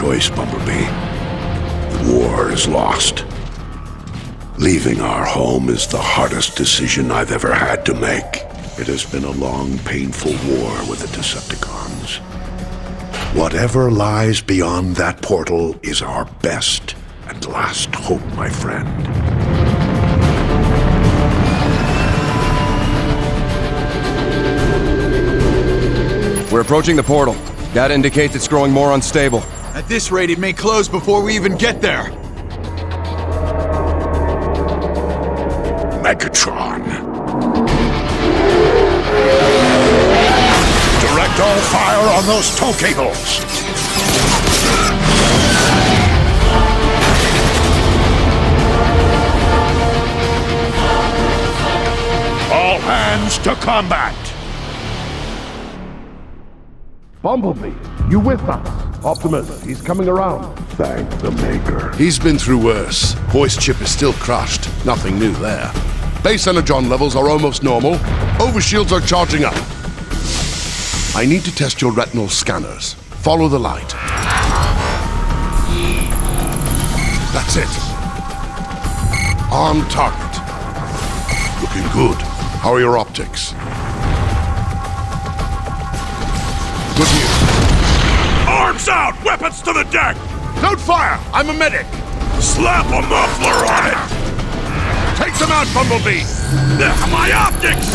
choice, Bumblebee. The war is lost. Leaving our home is the hardest decision I've ever had to make. It has been a long, painful war with the Decepticons. Whatever lies beyond that portal is our best and last hope, my friend. We're approaching the portal. Data indicates it's growing more unstable. At this rate, it may close before we even get there. Megatron. Direct all fire on those tow cables. All hands to combat. Bumblebee, you with us? Optimus, he's coming around. Thank the Maker. He's been through worse. Voice chip is still crushed. Nothing new there. Base energon levels are almost normal. Overshields are charging up. I need to test your retinal scanners. Follow the light. That's it. On target. Looking good. How are your optics? Good news. Arms out! Weapons to the deck! Don't fire! I'm a medic! Slap a muffler on it! Take them out, Bumblebee! My optics!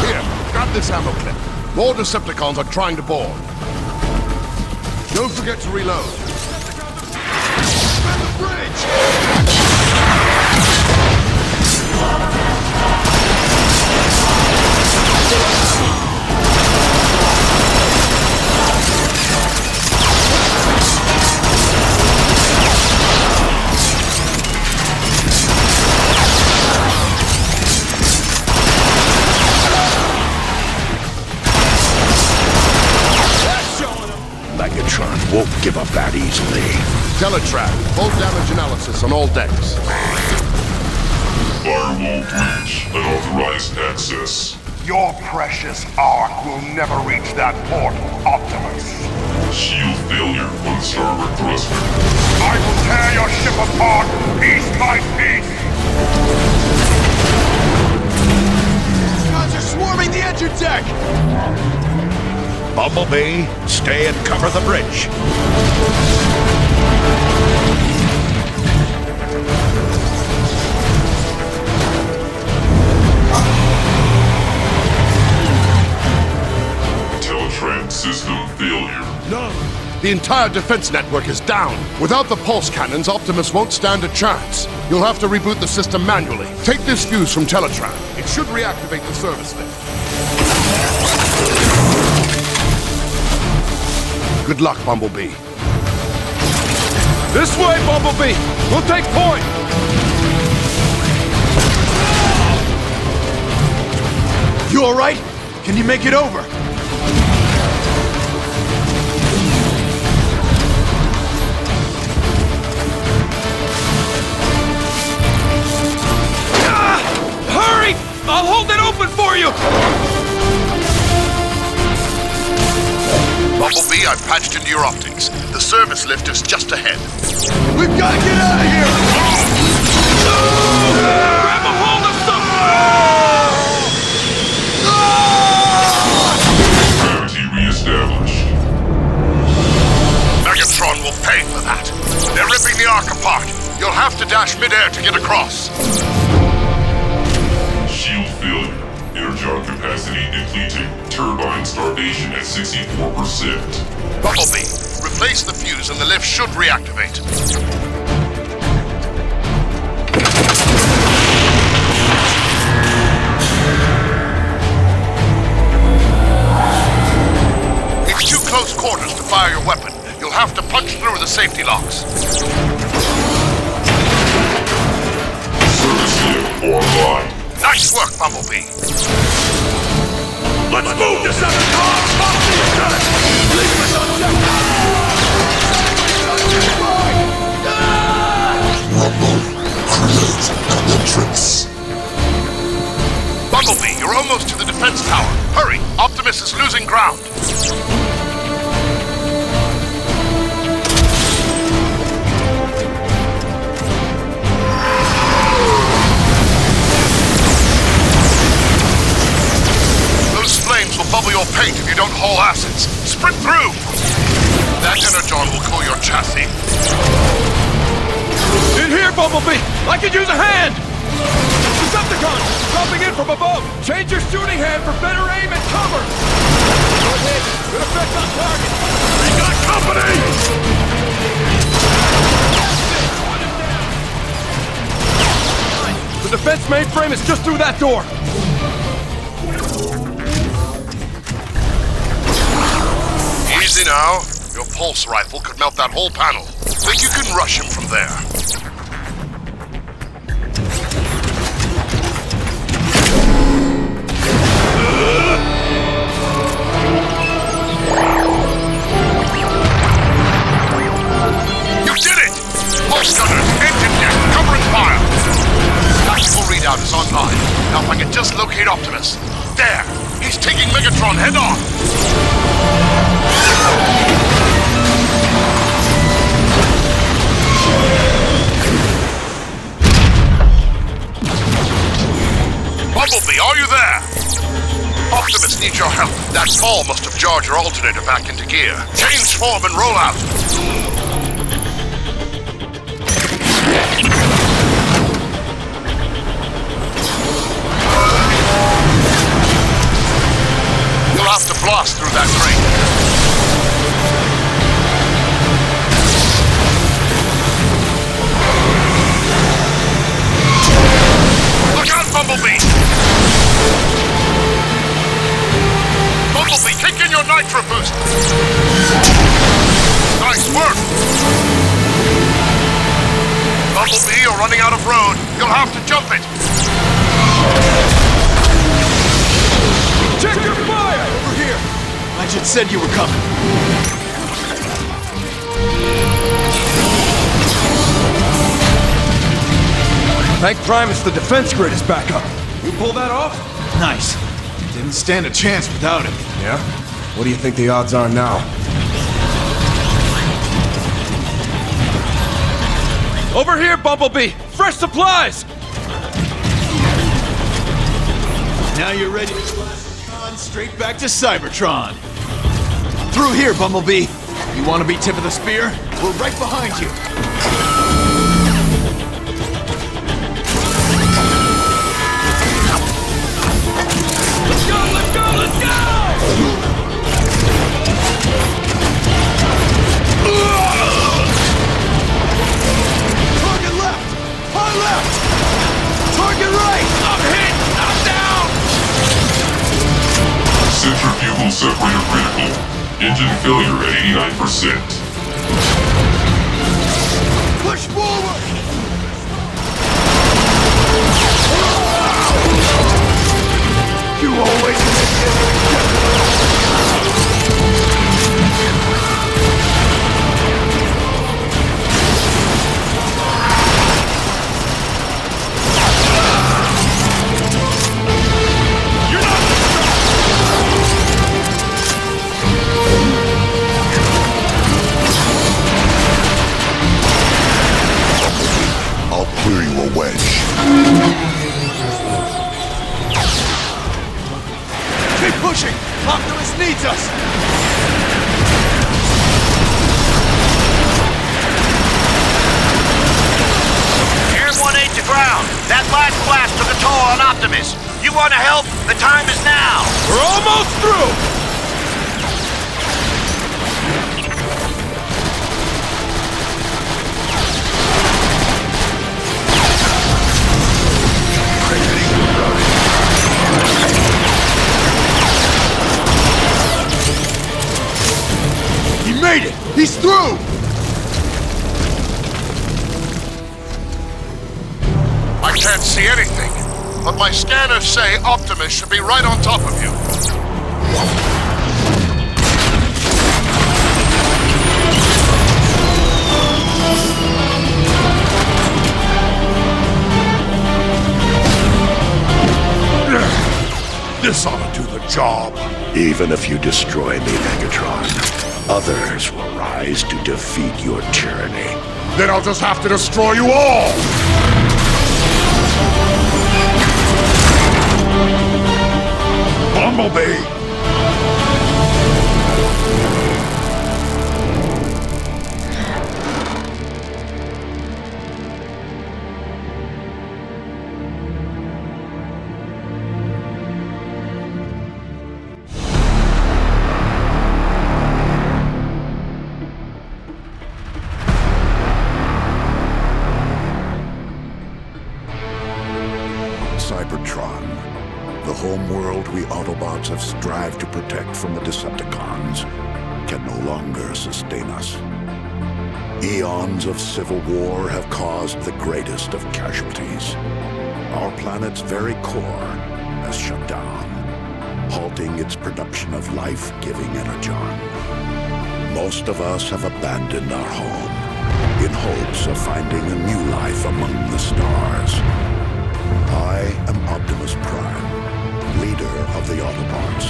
Here, grab this ammo clip. More Decepticons are trying to board. Don't forget to reload. The bridge! Cybertron won't give up that easily. Teletran, full damage analysis on all decks. Firewall breach. Unauthorized access. Your precious Ark will never reach that portal, Optimus. Shield failure on starboard thruster. I will tear your ship apart, piece by piece! Guns are swarming the engine deck! Bumblebee, stay and cover the bridge. Teletran system failure. No! The entire defense network is down. Without the pulse cannons, Optimus won't stand a chance. You'll have to reboot the system manually. Take this fuse from Teletran. It should reactivate the service lift. Good luck, Bumblebee. This way, Bumblebee! We'll take point! You alright? Can you make it over? Hurry! I'll hold it open for you! Bumblebee, I've patched into your optics. The service lift is just ahead. We've got to get out of here! Grab a hold of Gravity reestablished. Megatron will pay for that. They're ripping the Ark apart. You'll have to dash midair to get across. Shield failure. Energon capacity depleted. Turbine starvation at 64%. Bumblebee, replace the fuse and the lift should reactivate. It's too close quarters to fire your weapon. You'll have to punch through the safety locks. Service lift online. Nice work, Bumblebee. Let's move, Decepticons! Off the attack! Leave us Bumblebee, you're almost to the defense tower. Hurry, Optimus is losing ground. Those flames will bubble your paint if you don't haul assets. Sprint through! That energon will cool your chassis. In here, Bumblebee! I could use a hand! Decepticons! Dropping in from above! Change your shooting hand for better aim and cover! Good hit! Good effect on target! We got company! The defense mainframe is just through that door! Easy now. Your pulse rifle could melt that whole panel. Think you can rush him from there. You did it! Pulse gunners, engine deck, covering fire. Tactical readout is online. Now if I can just locate Optimus. There! He's taking Megatron head on! Bumblebee, are you there? Optimus needs your help. That fall must have jarred your alternator back into gear. Change form and roll out. You'll have to blast through that crate. Bumblebee! Bumblebee, kick in your nitro boost! Nice work! Bumblebee, you're running out of road. You'll have to jump it! Check your fire! Over here! I just said you were coming. Thank Primus, the defense grid is back up. You pull that off? Nice. Didn't stand a chance without him. Yeah? What do you think the odds are now? Over here, Bumblebee! Fresh supplies! Now you're ready to blast on straight back to Cybertron. Through here, Bumblebee. You want to be tip of the spear? We're right behind you. Let's go! Target left! High left! Target right! I'm hit! I'm down! Centrifugal separator critical. Engine failure at 89%. Push forward! You always I'll clear you a wedge. Keep pushing! Optimus needs us! Air 1-8 to ground. That last blast took a toll on Optimus. You want to help? The time is now. We're almost through! He made it! He's through! I can't see anything, but my scanners say Optimus should be right on top of you. This ought to do the job. Even if you destroy me, Megatron, others will rise to defeat your tyranny. Then I'll just have to destroy you all! Bumblebee! Cybertron, the home world we Autobots have strived to protect from the Decepticons, can no longer sustain us. Eons of civil war have caused the greatest of casualties. Our planet's very core has shut down, halting its production of life-giving energon. Most of us have abandoned our home in hopes of finding a new life among the stars. I am Optimus Prime, leader of the Autobots.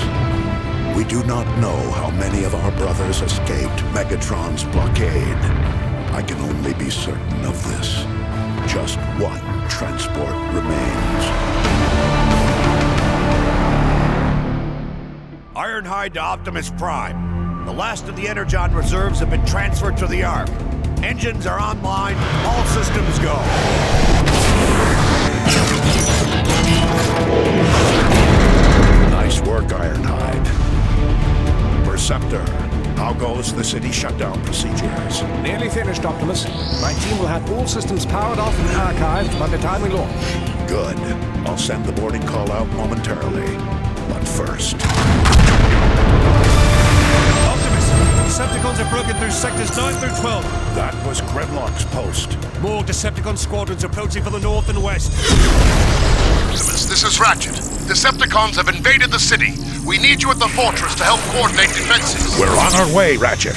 We do not know how many of our brothers escaped Megatron's blockade. I can only be certain of this. Just one transport remains. Ironhide to Optimus Prime. The last of the Energon reserves have been transferred to the Ark. Engines are online, all systems go. Nice work, Ironhide. Perceptor, how goes the city shutdown procedures? Nearly finished, Optimus. My team will have all systems powered off and archived by the time we launch. Good. I'll send the boarding call out momentarily. But first... Optimus, Decepticons have broken through sectors 9 through 12. That was Grimlock's post. More Decepticon squadrons approaching from the north and west. Optimus, this is Ratchet. Decepticons have invaded the city. We need you at the fortress to help coordinate defenses. We're on our way, Ratchet.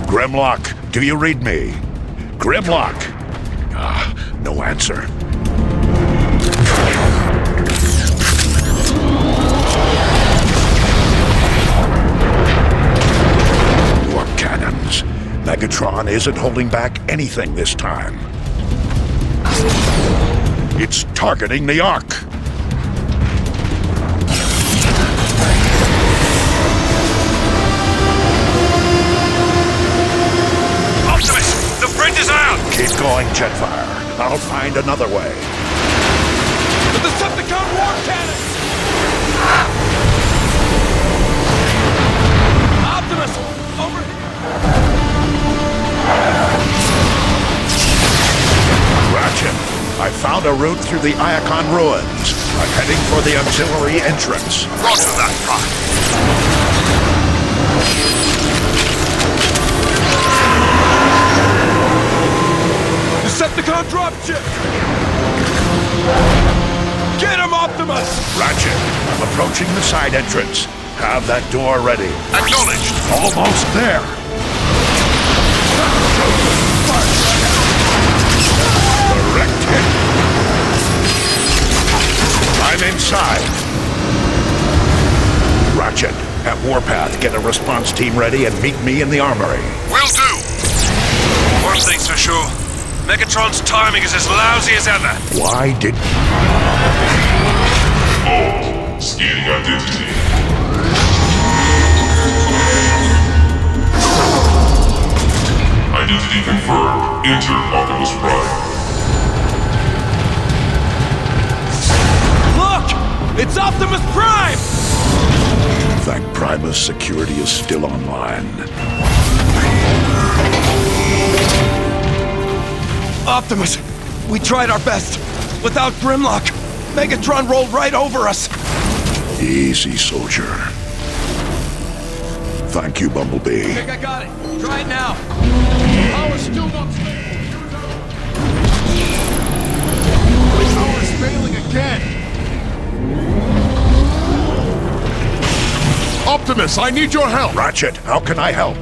Grimlock, do you read me? Grimlock! No answer. More cannons. Megatron isn't holding back anything this time. It's targeting the Ark. Optimus, the bridge is out! Keep going, Jetfire. I'll find another way. The Decepticon war cannons! Optimus, over here! Ratchet, I found a route through the Iacon ruins. I'm heading for the auxiliary entrance. Roger that, Prime. Decepticon dropship! Get him, Optimus! Ratchet, I'm approaching the side entrance. Have that door ready. Acknowledged. Almost there. Direct hit. I'm inside. Ratchet, at Warpath, get a response team ready and meet me in the armory. Will do. One thing's for sure. Megatron's timing is as lousy as ever. Why did... Vault. Scanning identity. Identity confirmed. Enter Optimus Prime. Look! It's Optimus Prime! Thank Primus, security is still online. Optimus, we tried our best. Without Grimlock, Megatron rolled right over us. Easy, soldier. Thank you, Bumblebee. I think I got it. Try it now. Power's still not stable. Power's failing again. Optimus, I need your help. Ratchet, how can I help?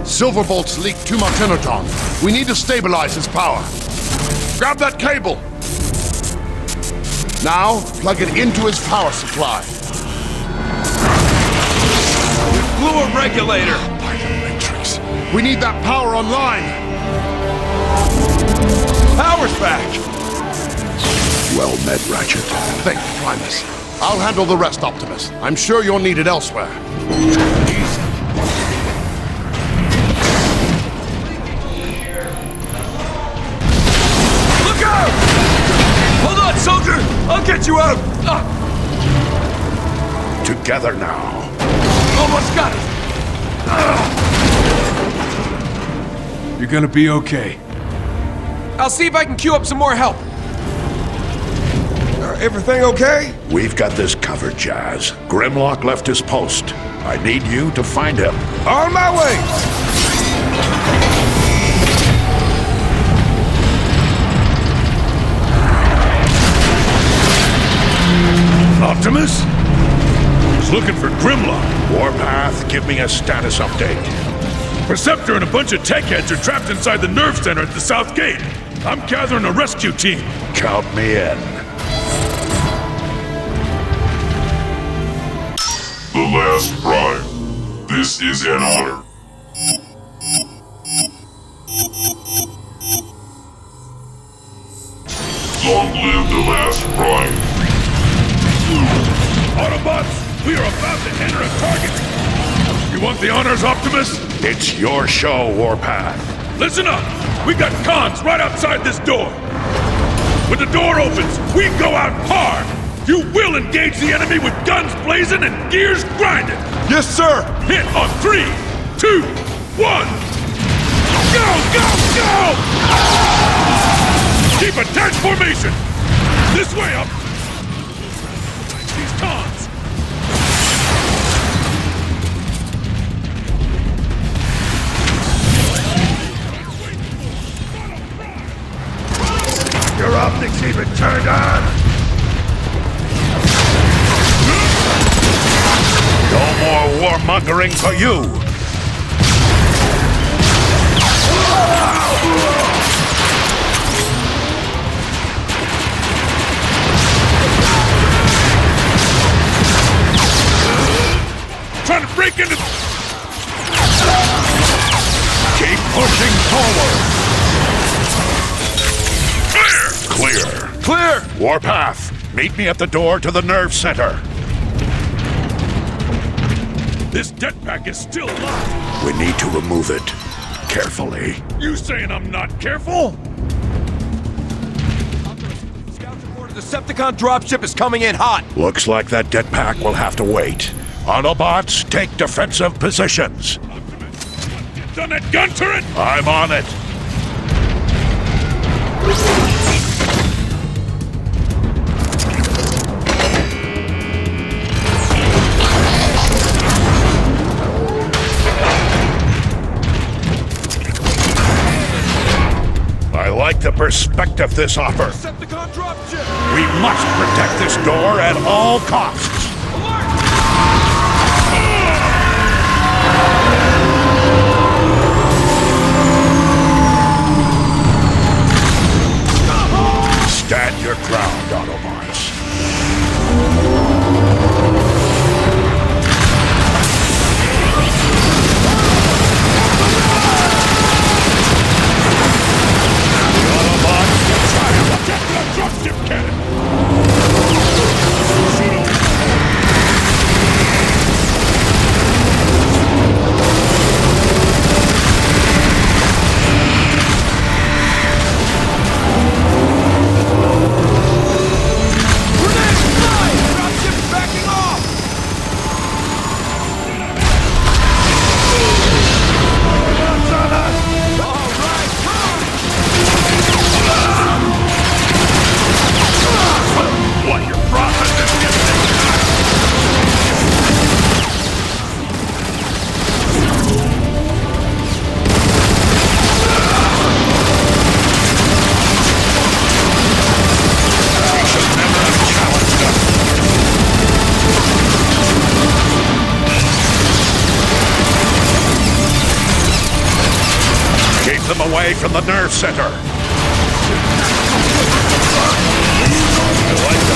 Silverbolt's leaked too much energon. We need to stabilize his power. Grab that cable. Now, plug it into his power supply. Blew a regulator! By the Matrix. We need that power online! Power's back! Well met, Ratchet. Thank you, Primus. I'll handle the rest, Optimus. I'm sure you're needed elsewhere. Look out! Hold on, soldier! I'll get you out! Together now. Almost got it! You're gonna be okay. I'll see if I can queue up some more help. Everything okay? We've got this covered, Jazz. Grimlock left his post. I need you to find him. On my way! Optimus? He's looking for Grimlock. Warpath, give me a status update. Perceptor and a bunch of tech heads are trapped inside the nerve center at the south gate. I'm gathering a rescue team. Count me in. The last prime. This is an honor. Long live the last prime. Autobots, we are about to enter a target. You want the honors, Optimus? It's your show, Warpath. Listen up! We got cons right outside this door. When the door opens, we go out hard. You will engage the enemy with guns blazing and gears grinding. Yes, sir! Hit on 3, 2, 1. Go, go, go! Keep attached formation. This way up. These cons. Your optics even turned on. No more warmongering for you! Trying to break into... Keep pushing forward! Clear! Clear! Warpath, meet me at the door to the nerve center. This jetpack is still locked. We need to remove it. Carefully. You saying I'm not careful? Scouts report a Decepticon dropship is coming in hot. Looks like that jetpack will have to wait. Autobots, take defensive positions. Get on that gun turret! I'm on it. I like the perspective this offers. Decepticon dropship! We must protect this door at all costs. Stand your ground, Autobots. Dropship cannon! Away from the nerve center. I like the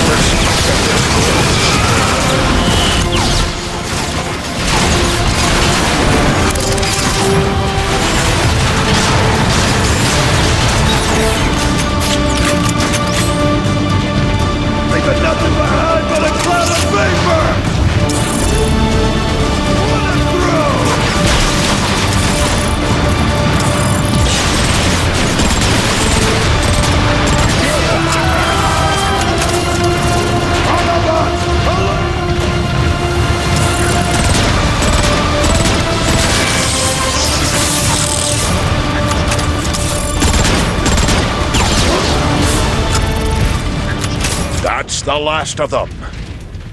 the last of them.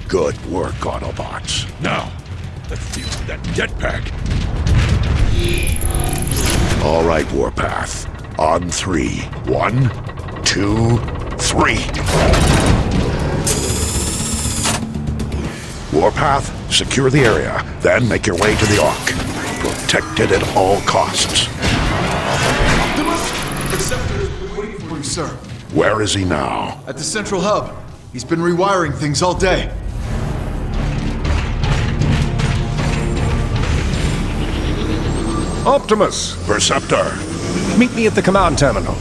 Good work, Autobots. Now, let's deal with that jetpack. All right, Warpath. On 3. 1, 2, 3. Warpath, secure the area, then make your way to the Ark. Protect it at all costs. Optimus? Receptor is waiting for you, sir. Where is he now? At the central hub. He's been rewiring things all day. Optimus, Perceptor. Meet me at the command terminal.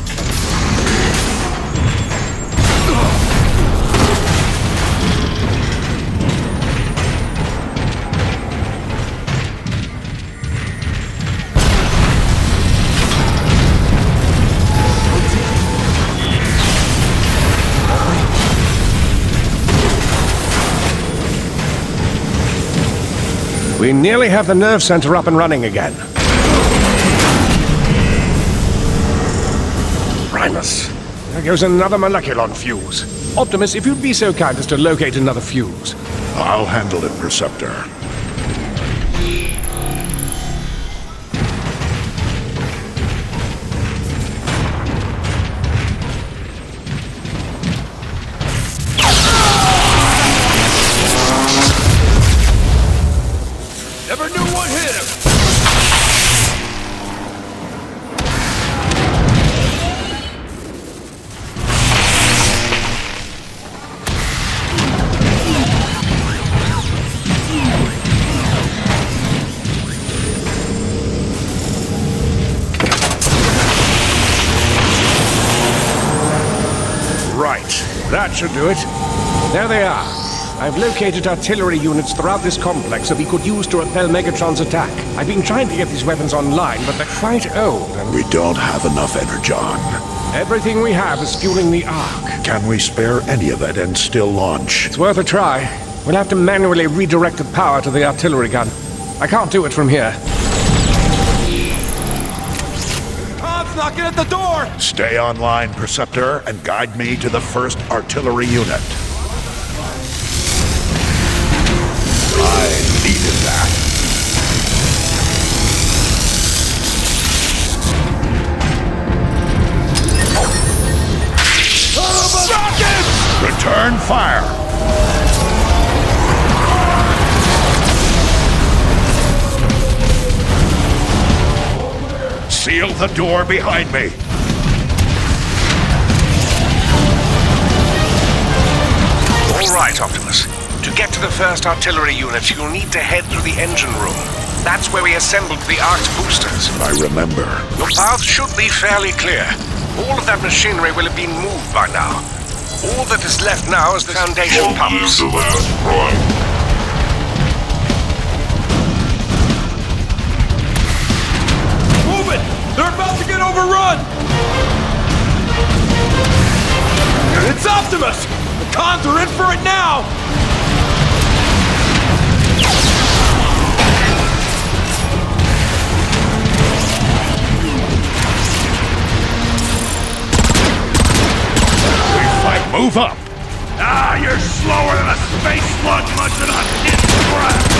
We nearly have the nerve center up and running again. Primus, there goes another moleculon fuse. Optimus, if you'd be so kind as to locate another fuse. I'll handle it, Perceptor. Never knew what hit him! Right, that should do it. There they are. I've located artillery units throughout this complex that we could use to repel Megatron's attack. I've been trying to get these weapons online, but they're quite old and... We don't have enough Energon. Everything we have is fueling the Ark. Can we spare any of it and still launch? It's worth a try. We'll have to manually redirect the power to the artillery gun. I can't do it from here. Tom's knocking at the door! Stay online, Perceptor, and guide me to the first artillery unit. I needed that. Return fire! Seal the door behind me. All right, Optimus. To get to the first artillery unit, you'll need to head through the engine room. That's where we assembled the Ark's boosters. I remember. Your path should be fairly clear. All of that machinery will have been moved by now. All that is left now is the foundation pumps. Move it! They're about to get overrun! It's Optimus! The cons are in for it now! Move up! Ah, you're slower than a space slug munching on kid's breath!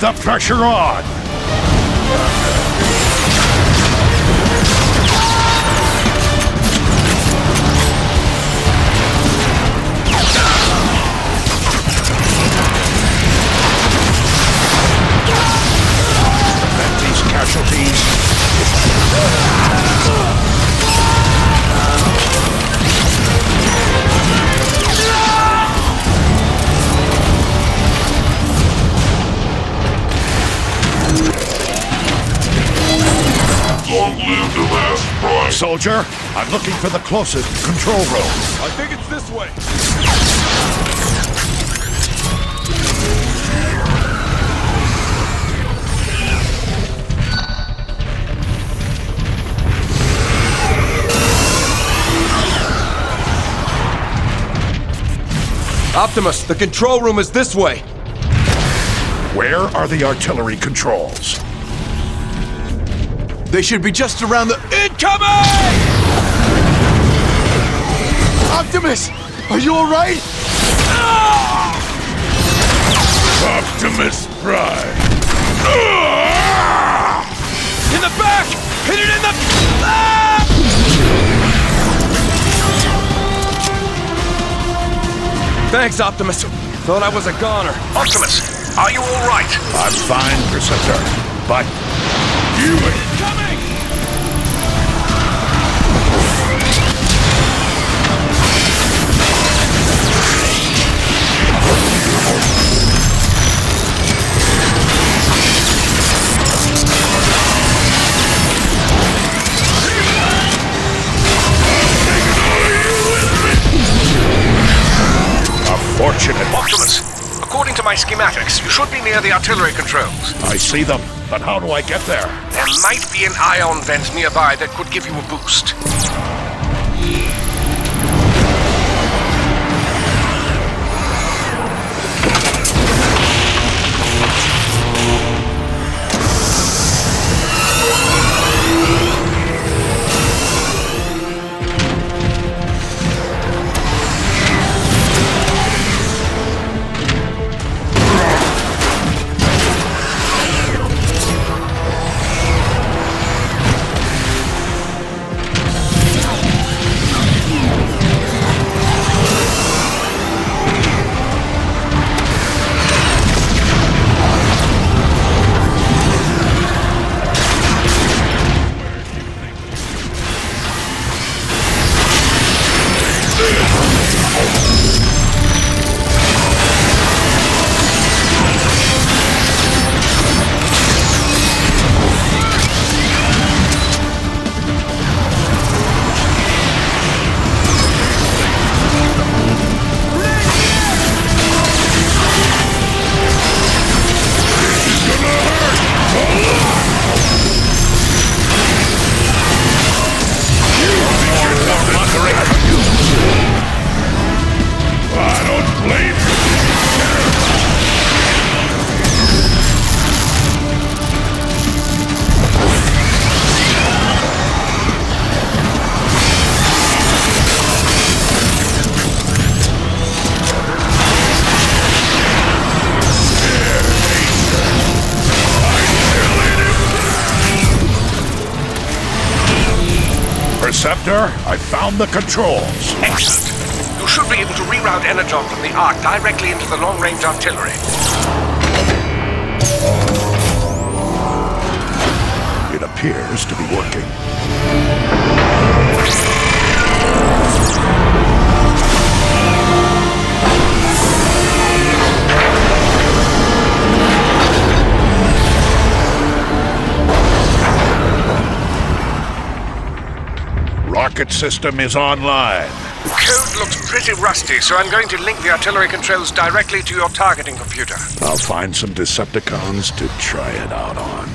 the pressure on! Prevent these casualties. Long live the last prime. Soldier, I'm looking for the closest control room. I think it's this way. Optimus, the control room is this way. Where are the artillery controls? They should be just around the... Incoming! Optimus! Are you alright? Optimus Prime. In the back! Hit it in the... Thanks, Optimus. Thought I was a goner. Optimus, are you all right? I'm fine, Preceptor, but... You Coming! Fortunate. Optimus, according to my schematics, you should be near the artillery controls. I see them, but how do I get there? There might be an ion vent nearby that could give you a boost. Interceptor, I found the controls. Excellent. You should be able to reroute Energon from the Ark directly into the long-range artillery. It appears to be working. Rocket system is online. Code looks pretty rusty, so I'm going to link the artillery controls directly to your targeting computer. I'll find some Decepticons to try it out on.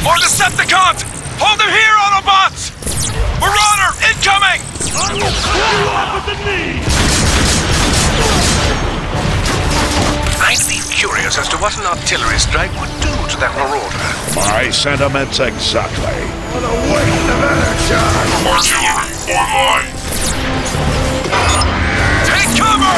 More Decepticons! Hold them here, Autobots! Marauder, incoming! I will cut you off at the knee! I'd be curious as to what an artillery strike would do to that Marauder. My sentiments exactly. What a waste of energy! Artillery online! Take cover!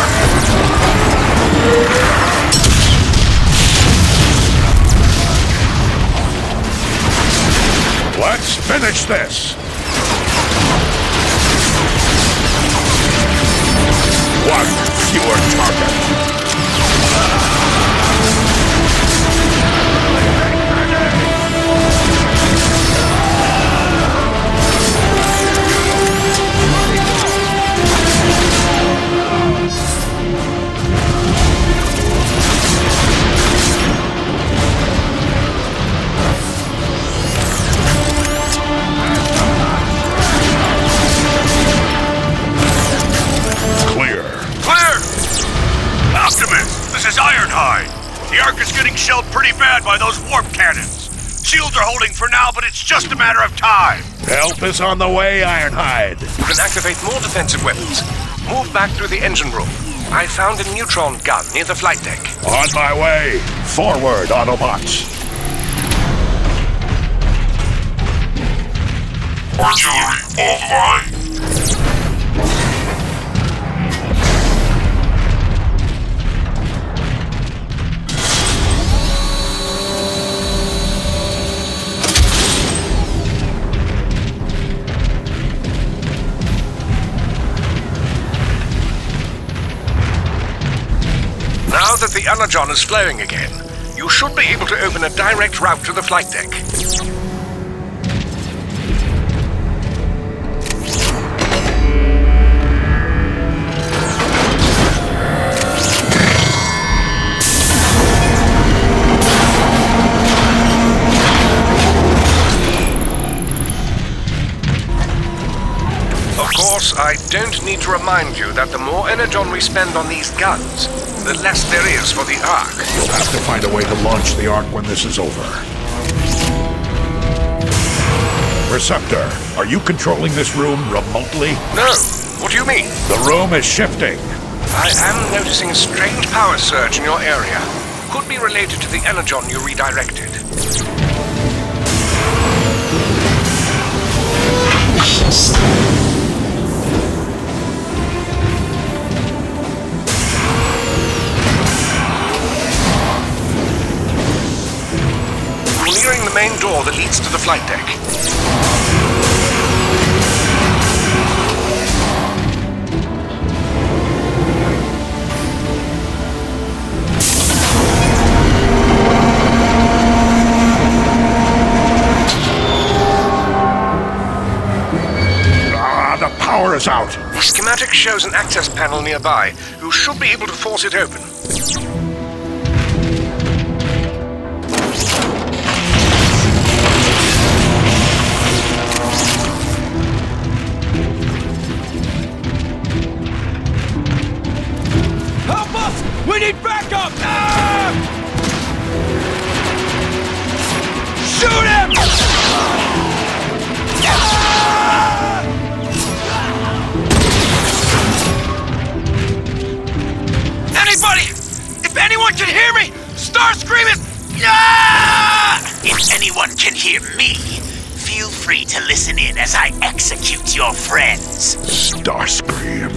Let's finish this! One fewer target. The Ark is getting shelled pretty bad by those warp cannons. Shields are holding for now, but it's just a matter of time. Help is on the way, Ironhide. You can activate more defensive weapons. Move back through the engine room. I found a neutron gun near the flight deck. On my way. Forward, Autobots. Artillery online. Now that the Energon is flowing again, you should be able to open a direct route to the flight deck. Of course, I don't need to remind you that the more Energon we spend on these guns, the less there is for the Ark. You'll have to find a way to launch the Ark when this is over. Receptor, are you controlling this room remotely? No. What do you mean? The room is shifting. I am noticing a strange power surge in your area. Could be related to the Energon you redirected. Nearing the main door that leads to the flight deck. The power is out. The schematic shows an access panel nearby. You should be able to force it open. We need backup! Ah! Shoot him! Ah! Anybody! If anyone can hear me, start screaming! Ah! If anyone can hear me, feel free to listen in as I execute your friends. Starscream.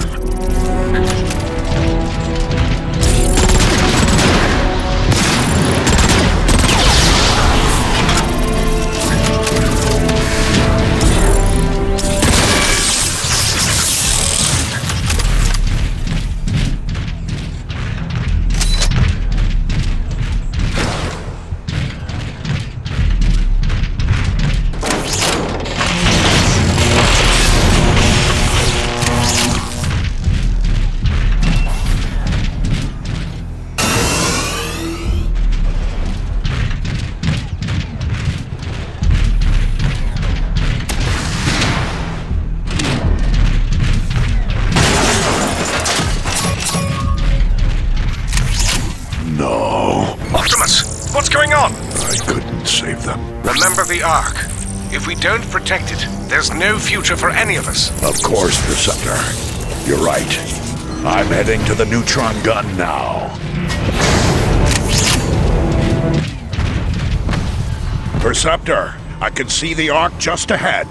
What's going on? I couldn't save them. Remember the Ark. If we don't protect it, there's no future for any of us. Of course, Receptor. You're right. I'm heading to the neutron gun now. Perceptor, I can see the Ark just ahead.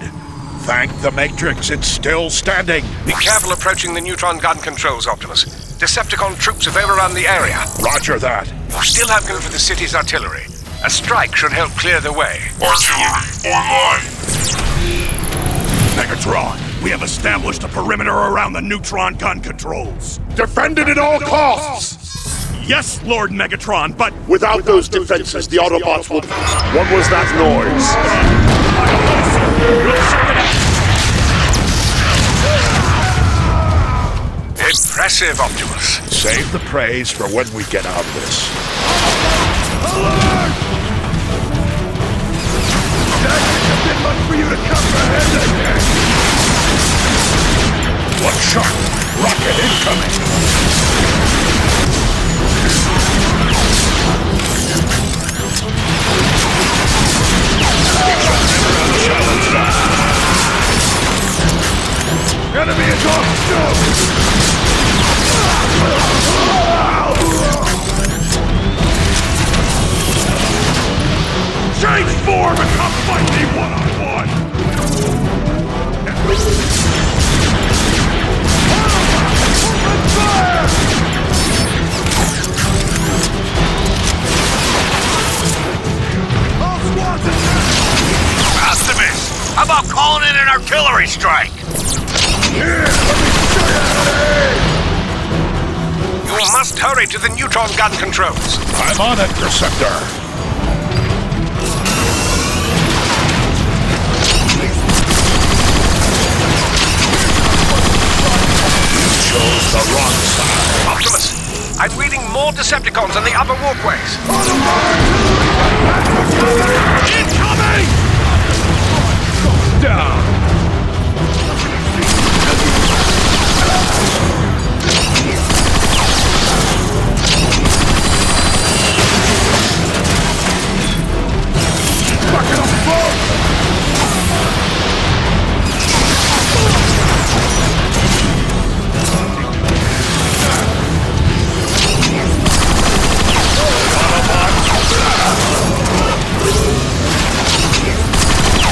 Thank the Matrix, it's still standing. Be careful approaching the neutron gun controls, Optimus. Decepticon troops have overrun the area. Roger that. You still have control for the city's artillery. A strike should help clear the way. Artillery online. Megatron, we have established a perimeter around the neutron gun controls. Defend it at all costs! Yes, Lord Megatron, but... Without those defenses, the Autobots will... What was that noise? Impressive, Optimus. Save the praise for when we get out of this. Alert! That's a bit much for you to comprehend, I guess. Look sharp! Rocket incoming! Challenge that! Enemy is off Change form and come fight me one-on-one! Open fire! All squads attack! Optimus, how about calling in an artillery strike? Here, let me show you how to aim! You must hurry to the neutron gun controls. I'm on it, Preceptor. Chose the wrong side. Optimus, I'm reading more Decepticons on the upper walkways. Incoming! Down! Fucking up both!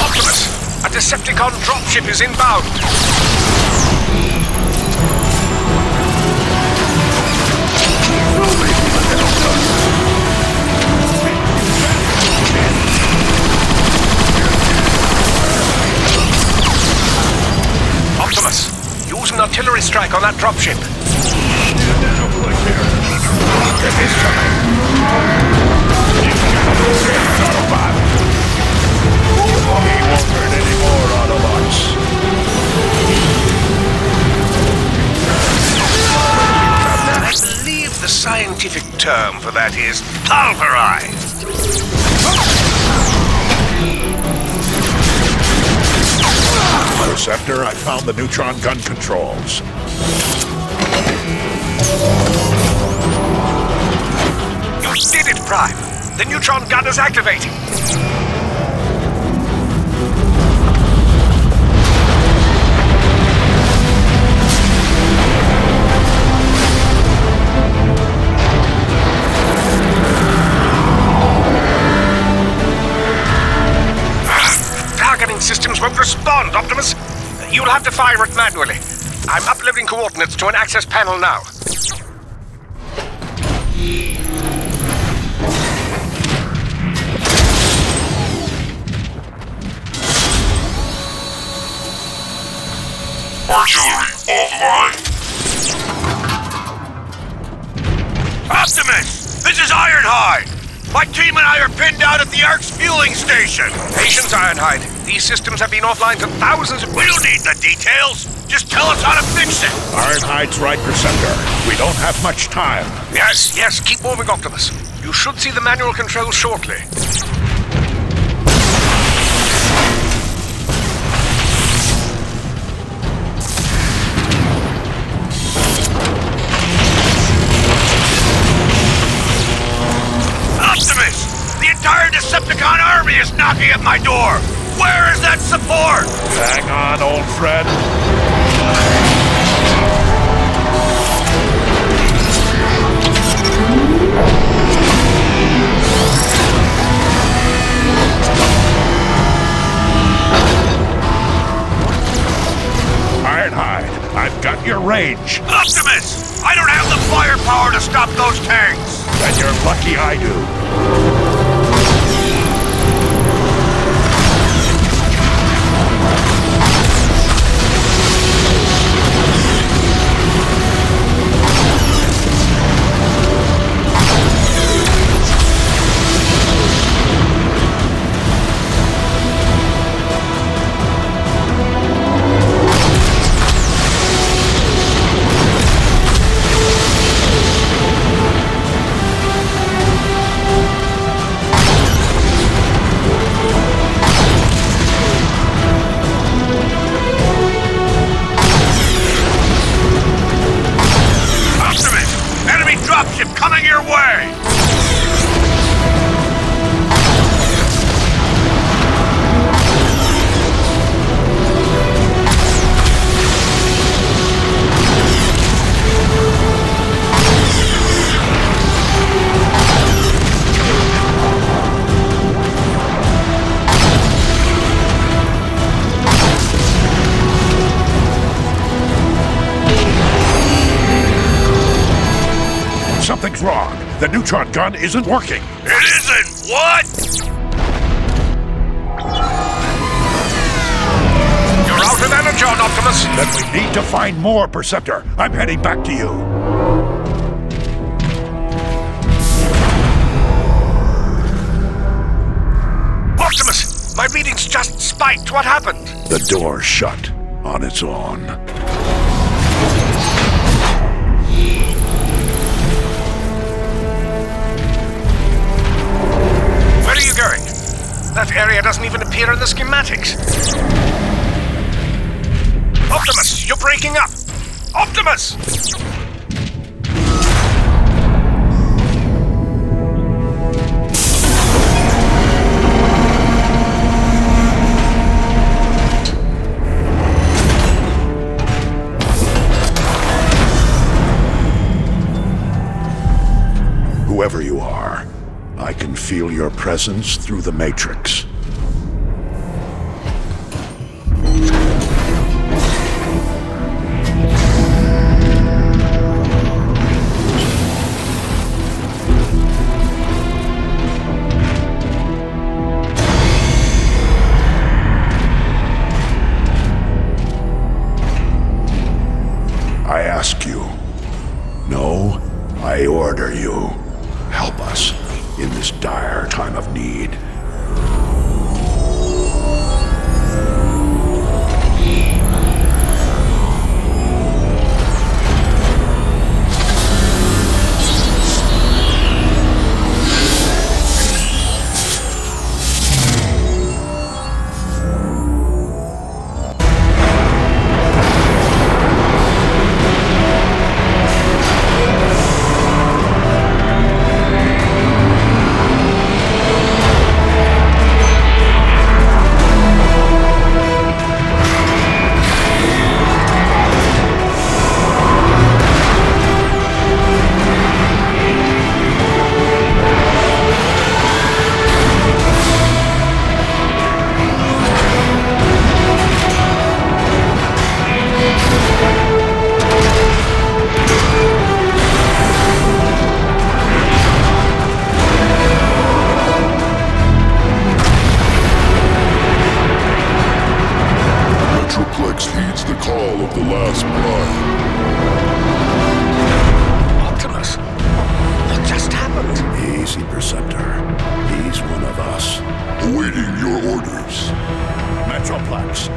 Optimus, a Decepticon dropship is inbound. Optimus, use an artillery strike on that dropship. Rocket is coming! He won't hurt any more Autobots. I believe the scientific term for that is pulverized. Interceptor, I found the neutron gun controls. You did it, Prime. The neutron gun is activating. Targeting systems won't respond, Optimus. You'll have to fire it manually. I'm uploading coordinates to an access panel now. Artillery offline. Optimus, this is Ironhide. My team and I are pinned down at the Ark's fueling station. Patience, Ironhide. These systems have been offline for thousands of... We don't need the details. Just tell us how to fix it. Ironhide's right, Preceptor. We don't have much time. Yes, keep moving, Optimus. You should see the manual controls shortly. Optimus, the entire Decepticon army is knocking at my door. Where is that support? Hang on, old friend. range. Optimus! I don't have the firepower to stop those tanks! And you're lucky I do. Coming your way! Something's wrong. The neutron gun isn't working. It isn't! What? You're out of energon, Optimus! Then we need to find more, Perceptor. I'm heading back to you. Optimus! My readings just spiked. What happened? The door shut on its own. Where are you going? That area doesn't even appear in the schematics. Optimus, you're breaking up! Optimus! Whoever you are, I can feel your presence through the Matrix. I ask you. No, I order you. Help us in this dire time of need. heeds the call of the last prime. Optimus, what just happened? Easy, Perceptor. He's one of us. Awaiting your orders. Metroplex,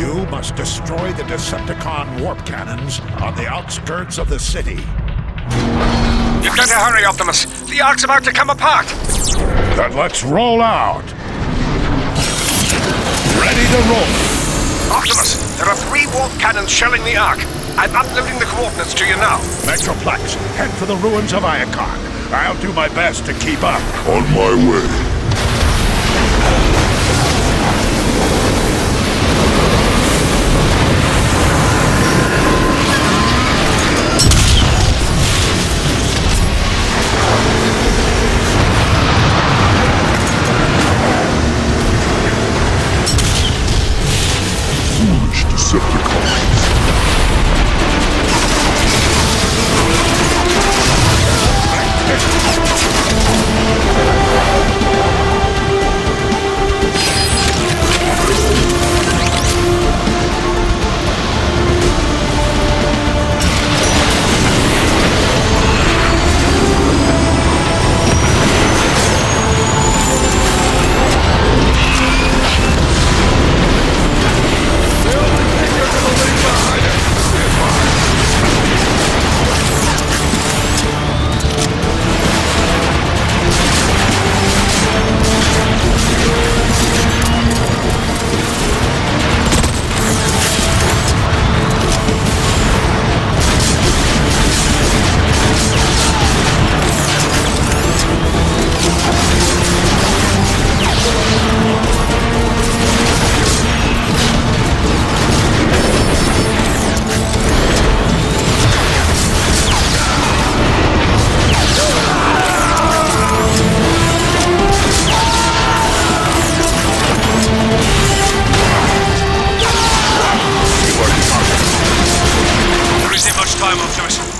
you must destroy the Decepticon warp cannons on the outskirts of the city. You've got to hurry, Optimus. The Ark's about to come apart. Then let's roll out. Ready to roll. Optimus, there are 3 warp cannons shelling the Ark. I'm uploading the coordinates to you now. Metroplex, head for the ruins of Iacon. I'll do my best to keep up. On my way. Foolish Decepticons.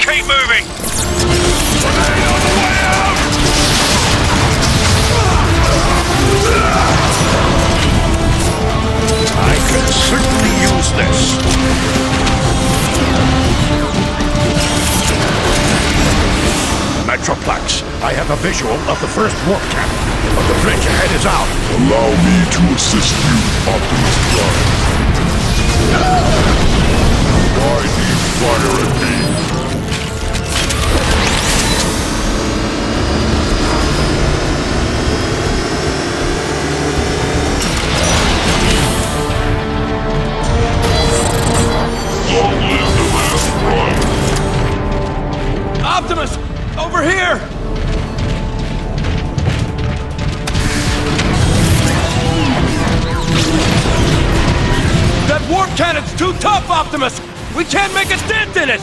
Keep moving! Grenade on the way out! I can certainly use this. Metroplex, I have a visual of the first warp cannon, but the bridge ahead is out. Allow me to assist you, Optimus Prime. Why do you fire at me? Long live the last Prime. Optimus! Over here! That warp cannon's too tough, Optimus! We can't make a dent in it!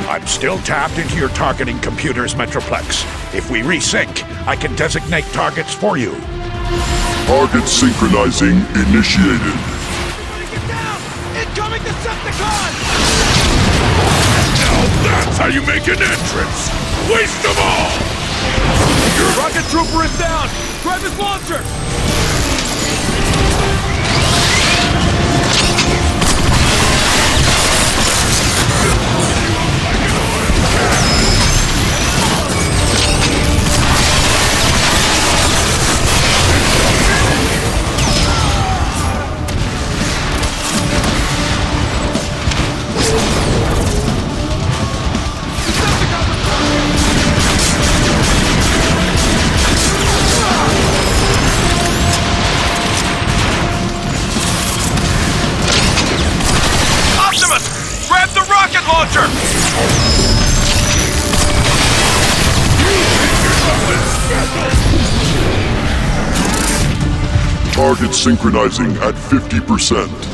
I'm still tapped into your targeting computers, Metroplex. If we resync, I can designate targets for you. Target synchronizing initiated. Everybody get down! Incoming Decepticon! Now that's how you make an entrance! Waste them all! Your rocket trooper is down! Grab his launcher! Launcher! Target synchronizing at 50%.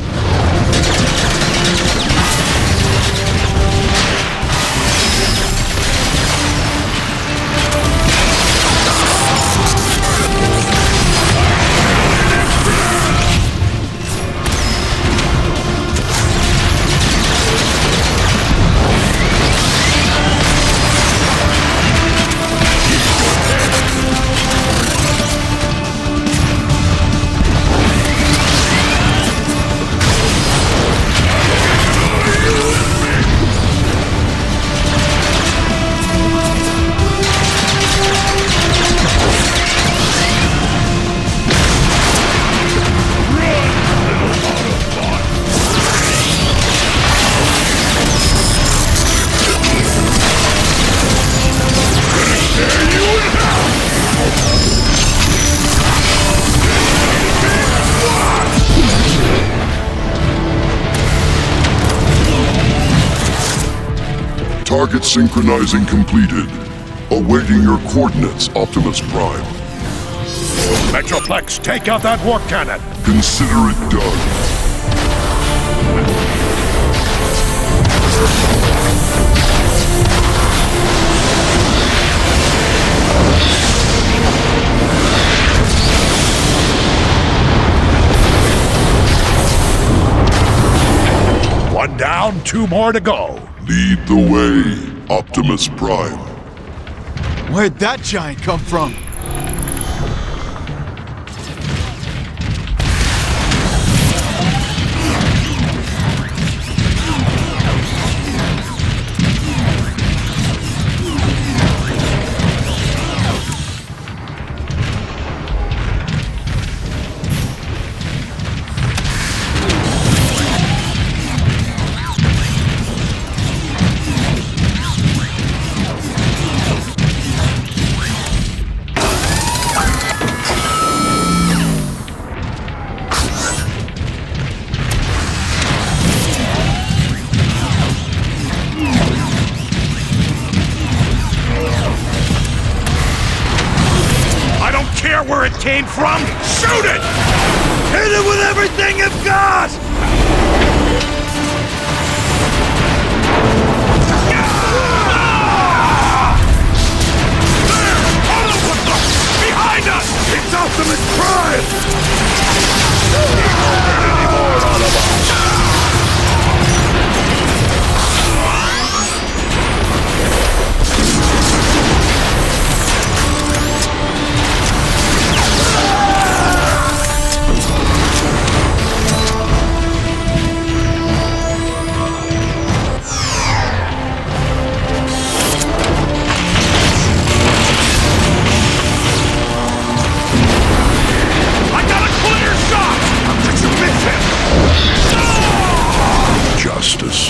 Target synchronizing completed. Awaiting your coordinates, Optimus Prime. Metroplex, take out that warp cannon! Consider it done. One down, two more to go. Lead the way, Optimus Prime. Where'd that giant come from? Where it came from? Shoot it! Hit it with everything you've got! There! Autobot! Behind us! It's Optimus Prime! Don't need any more Autobots! Justice.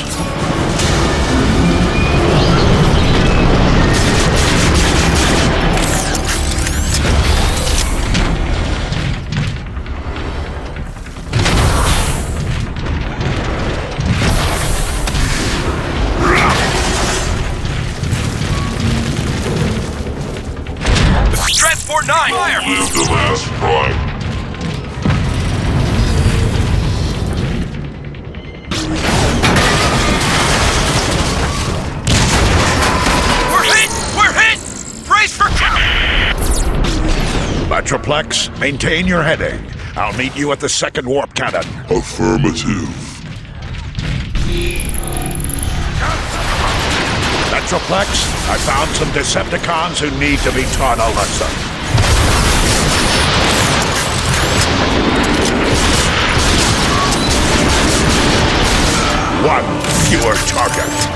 Transport 9! Fire! Live the last prime. Metroplex, maintain your heading. I'll meet you at the second warp cannon. Affirmative. Metroplex, I found some Decepticons who need to be taught a lesson. One fewer target.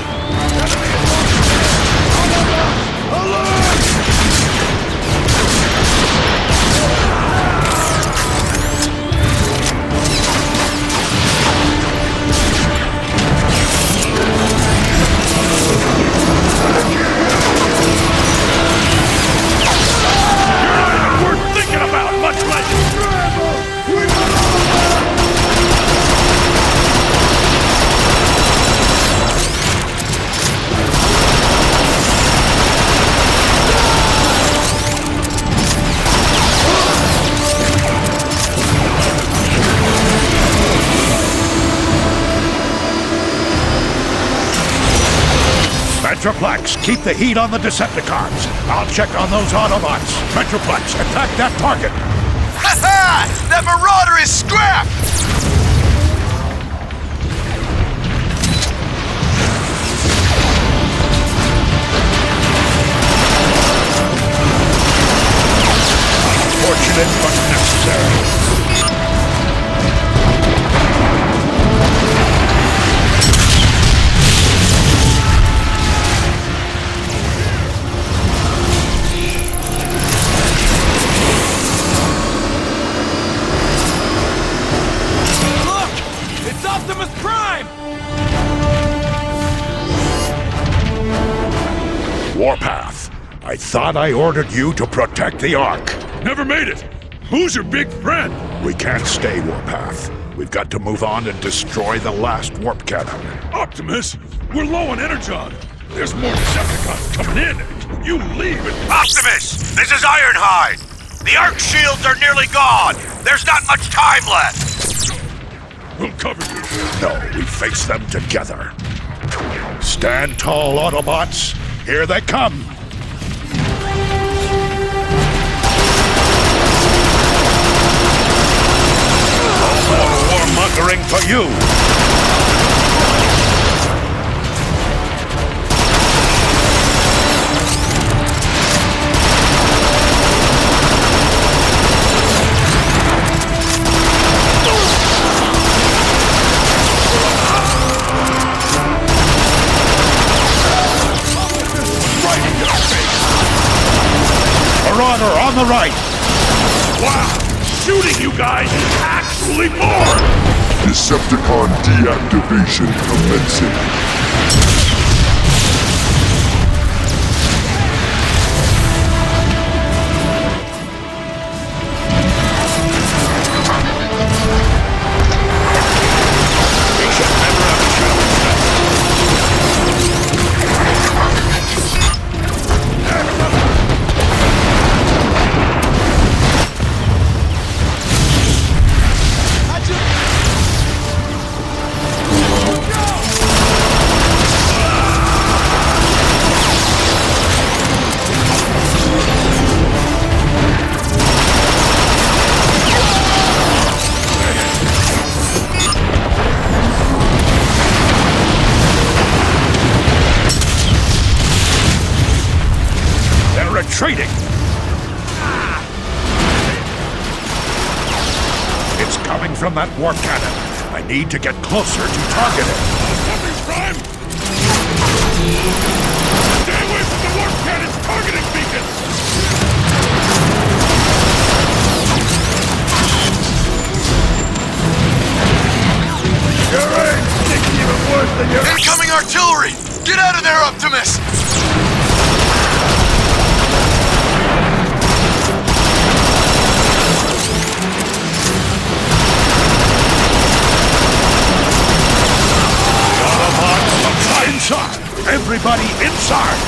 Metroplex, keep the heat on the Decepticons. I'll check on those Autobots. Metroplex, attack that target. Ha ha! That Marauder is scrap! Unfortunate but necessary. Warpath, I thought I ordered you to protect the Ark. Never made it! Who's your big friend? We can't stay, Warpath. We've got to move on and destroy the last warp cannon. Optimus, we're low on energon. There's more Decepticons coming in. You leave it. Optimus, this is Ironhide. The Ark shields are nearly gone. There's not much time left. We'll cover you. No, we face them together. Stand tall, Autobots. Here they come! No more warmongering for you! Cover on the right! Wow! Shooting you guys is actually more! Decepticon deactivation commencing. Retreating! It's coming from that warp cannon. I need to get closer to target it. Prime! Stay away from the warp cannon's targeting beacon! Your aim stinks even worse than your— Incoming artillery! Get out of there, Optimus! Inside! Everybody inside!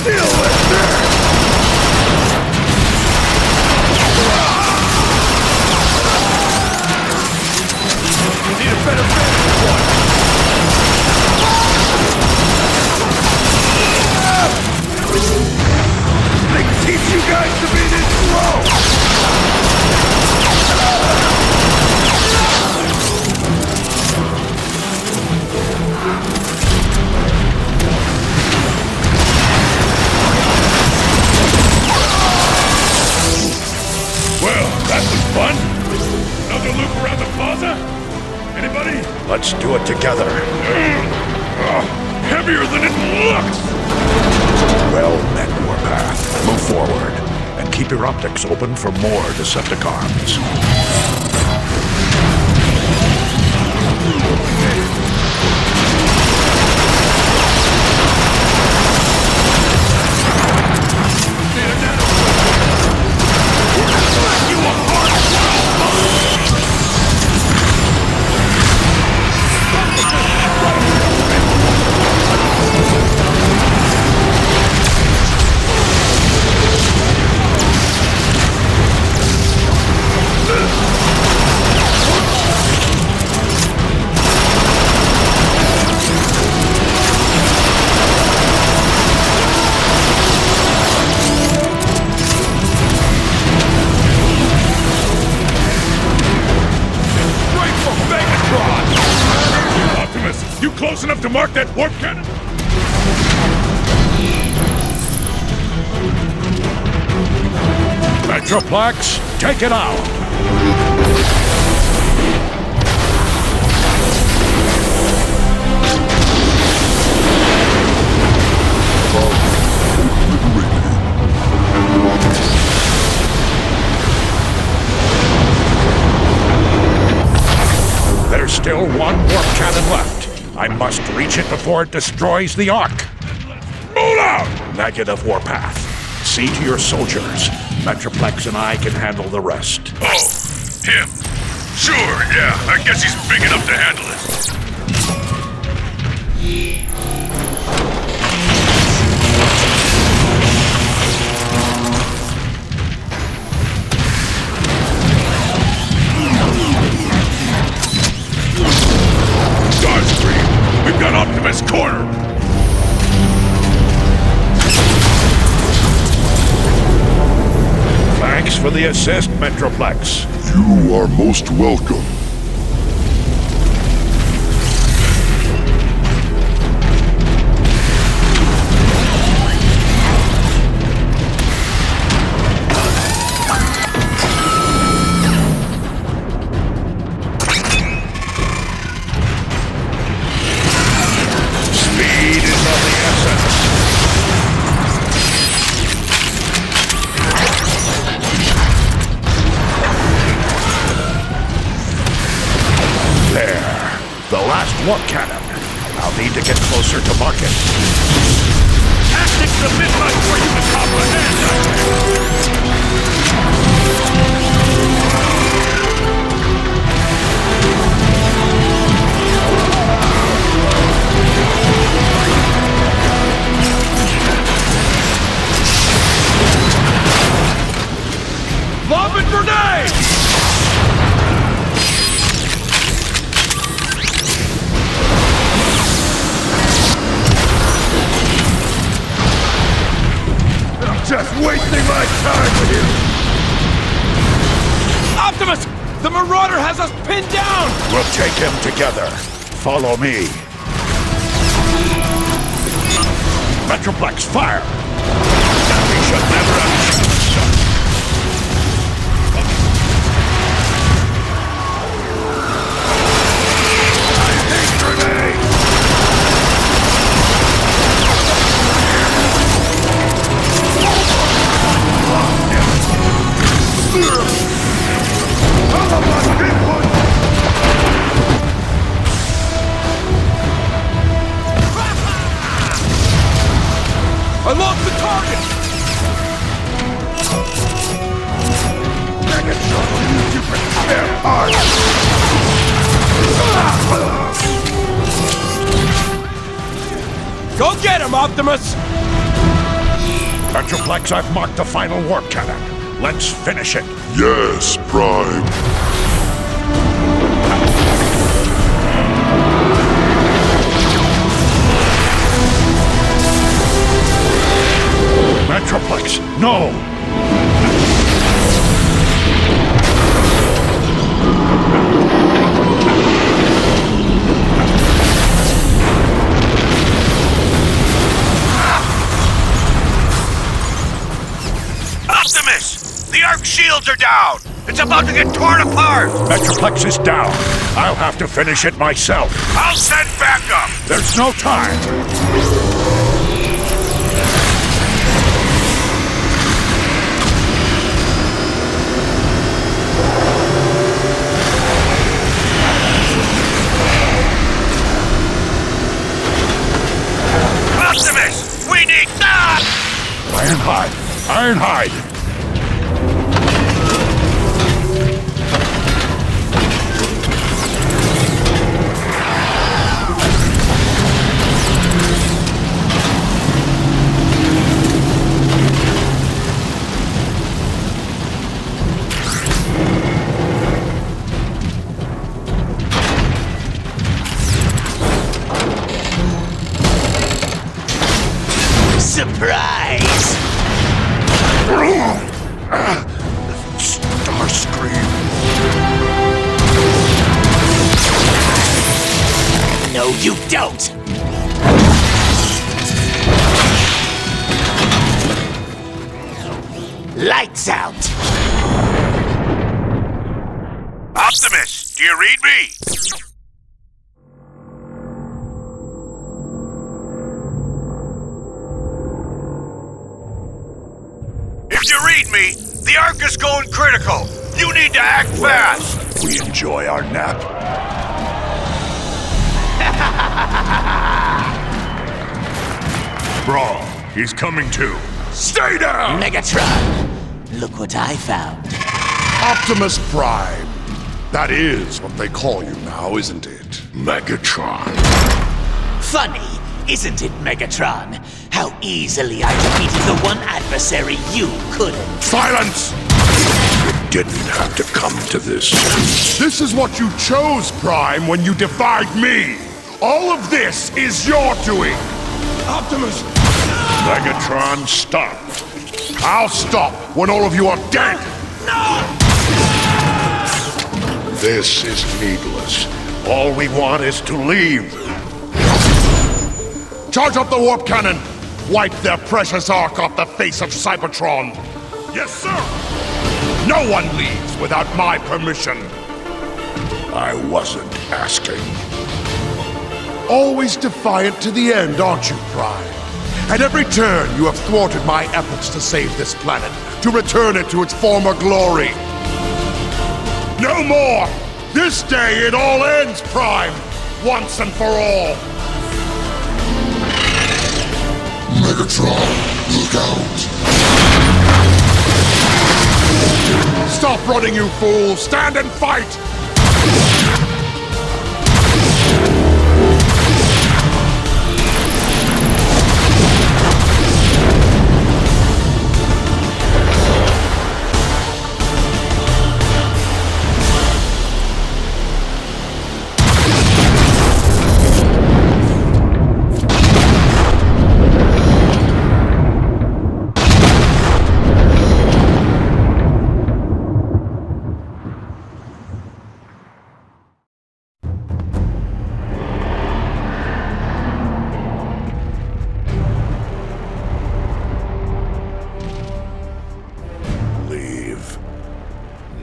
Deal with this! Need a better vantage point! They teach you guys to be this slow! Well, that was fun. Another loop around the plaza? Anybody? Let's do it together. Heavier than it looks! Well met, Warpath. Move forward, and keep your optics open for more Decepticons. Close enough to mark that warp cannon? Metroplex, take it out! There's still one warp cannon left. I must reach it before it destroys the Ark. Roll out! Negative, Warpath. See to your soldiers. Metroplex and I can handle the rest. Oh, him? Sure, yeah. I guess he's big enough to handle it. We've got Optimus cornered! Thanks for the assist, Metroplex. You are most welcome. warp cannon. I'll need to get closer to market. Tactics a bit much for you to comprehend, I Lobbing grenade! I'm just wasting my time with you! Optimus! The Marauder has us pinned down! We'll take him together. Follow me. Metroplex, fire! We should never have shot. I lost the target! Megatron will use you for spare parts! Go get him, Optimus! Metroplex, I've marked the final warp cannon. Let's finish it. Yes, Prime. Metroplex, no! Optimus! The Arc shields are down! It's about to get torn apart! Metroplex is down. I'll have to finish it myself. I'll send backup! There's no time. Optimus! We need that! Ironhide! Ironhide! Surprise! Starscream. No, you don't! Lights out! Optimus, do you read me? If you read me, the Ark is going critical. You need to act fast. We enjoy our nap. Brawl, he's coming too. Stay down! Megatron, look what I found. Optimus Prime. That is what they call you now, isn't it? Megatron. Funny, isn't it, Megatron? How easily I defeated the one adversary you couldn't. Silence! It didn't have to come to this. This is what you chose, Prime, when you defied me. All of this is your doing. Optimus! Megatron, stop. I'll stop when all of you are dead. This is needless. All we want is to leave. Charge up the warp cannon. Wipe their precious Ark off the face of Cybertron. Yes, sir! No one leaves without my permission. I wasn't asking. Always defiant to the end, aren't you, Prime? At every turn, you have thwarted my efforts to save this planet, to return it to its former glory. No more! This day it all ends, Prime! once and for all. Megatron, look out! Stop running, you fool! Stand and fight!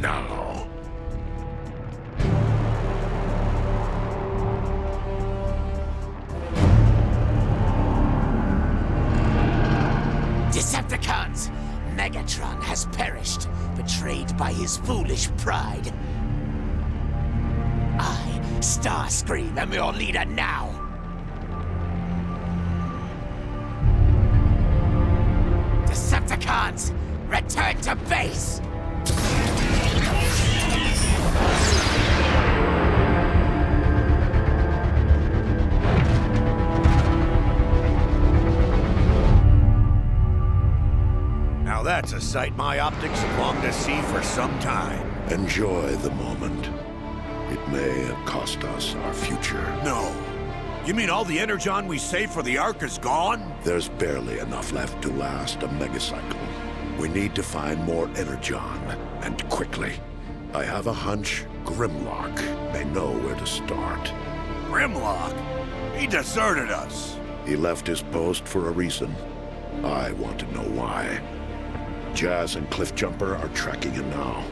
Now. Decepticons! Megatron has perished, betrayed by his foolish pride. I, Starscream, am your leader now. Decepticons, return to base! Now that's a sight my optics have longed to see for some time. Enjoy the moment. It may cost us our future. No. You mean all the energon we saved for the Ark is gone? There's barely enough left to last a megacycle. We need to find more energon, and quickly. I have a hunch Grimlock may know where to start. Grimlock? He deserted us. He left his post for a reason. I want to know why. Jazz and Cliffjumper are tracking him now.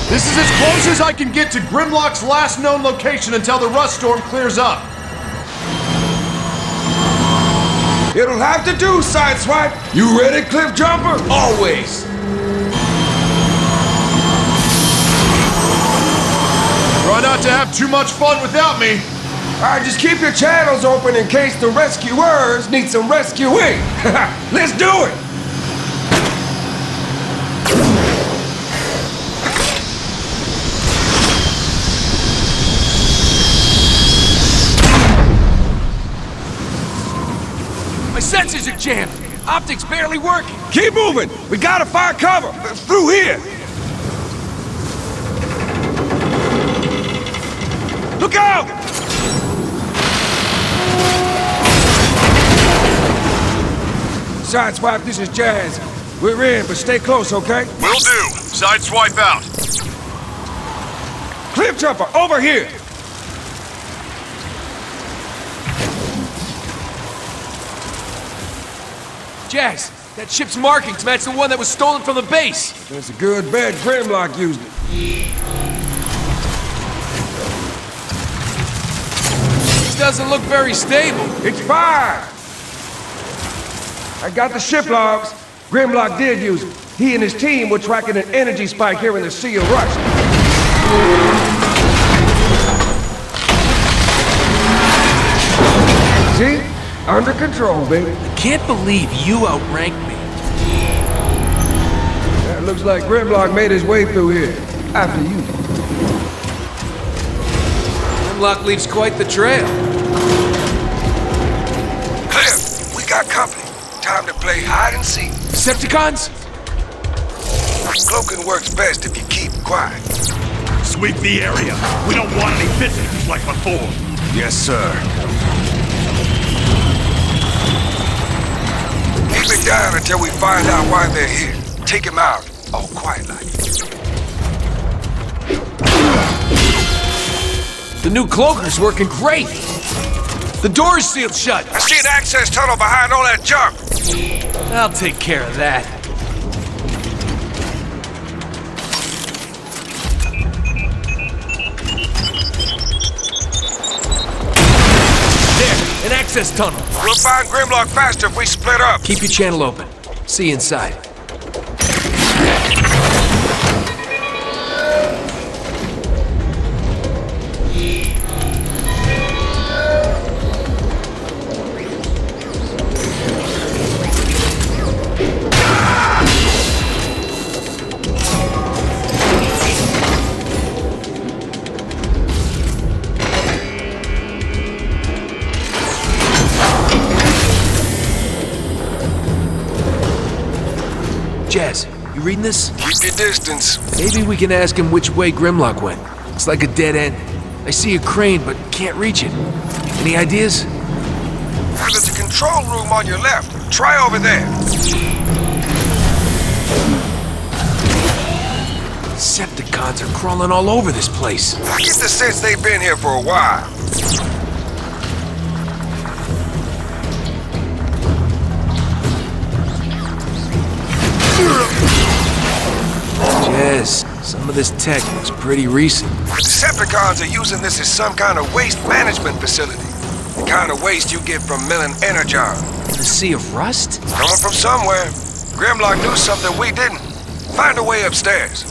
This is as close as I can get to Grimlock's last known location until the rust storm clears up. It'll have to do, Sideswipe. You ready, Cliffjumper? Always. Try not to have too much fun without me. Alright, just keep your channels open in case the rescuers need some rescuing. Let's do it. My sensors are jammed. Optics barely working. Keep moving. We gotta find cover. Through here. Look out! Sideswipe, this is Jazz. We're in, but stay close, okay? Will do. Sideswipe out. Cliffjumper, over here! Jazz, that ship's markings match the one that was stolen from the base. That's a good bet Grimlock used it. This doesn't look very stable. It's fine. I got the ship logs. Grimlock did use it. He and his team were tracking an energy spike here in the Sea of Rust. See? Under control, baby. I can't believe you outranked me. It looks like Grimlock made his way through here. After you. Grimlock leaves quite the trail. Cliff, we got company. Time to play hide and seek. Decepticons? Cloaking works best if you keep quiet. Sweep the area. We don't want any visitors like before. Yes, sir. Keep it down until we find out why they're here. Take him out, all quiet like. The new cloaker's working great. The door's sealed shut. I see an access tunnel behind all that junk. I'll take care of that. There, an access access tunnel. We'll find Grimlock faster if we split up. Keep your channel open. See you inside. Jazz, you reading this? Keep your distance. Maybe we can ask him which way Grimlock went. It's like a dead end. I see a crane, but can't reach it. Any ideas? Well, there's a control room on your left. Try over there. Decepticons are crawling all over this place. I get the sense they've been here for a while. Jazz, some of this tech looks pretty recent. The Decepticons are using this as some kind of waste management facility. The kind of waste you get from milling energon. The sea of rust? Coming from somewhere. Grimlock knew something we didn't. Find a way upstairs.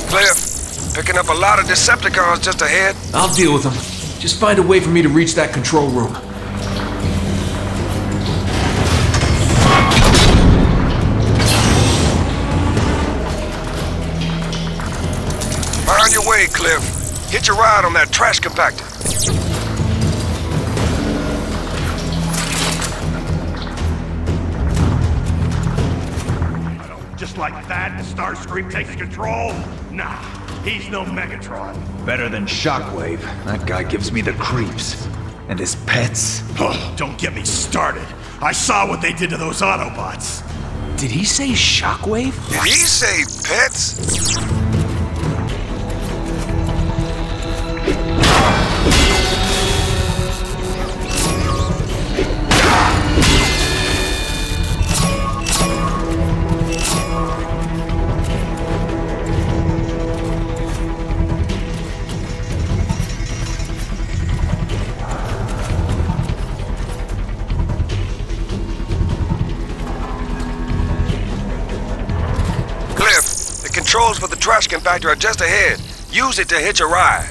Cliff, picking up a lot of Decepticons just ahead. I'll deal with them. Just find a way for me to reach that control room. On your way, Cliff. Get your ride on that trash compactor. Just like that, Starscream takes control? Nah, he's no Megatron. Better than Shockwave. That guy gives me the creeps. And his pets. Oh, don't get me started. I saw what they did to those Autobots. Did he say Shockwave? Did he say pets? Controls for the trash compactor are just ahead. Use it to hitch a ride.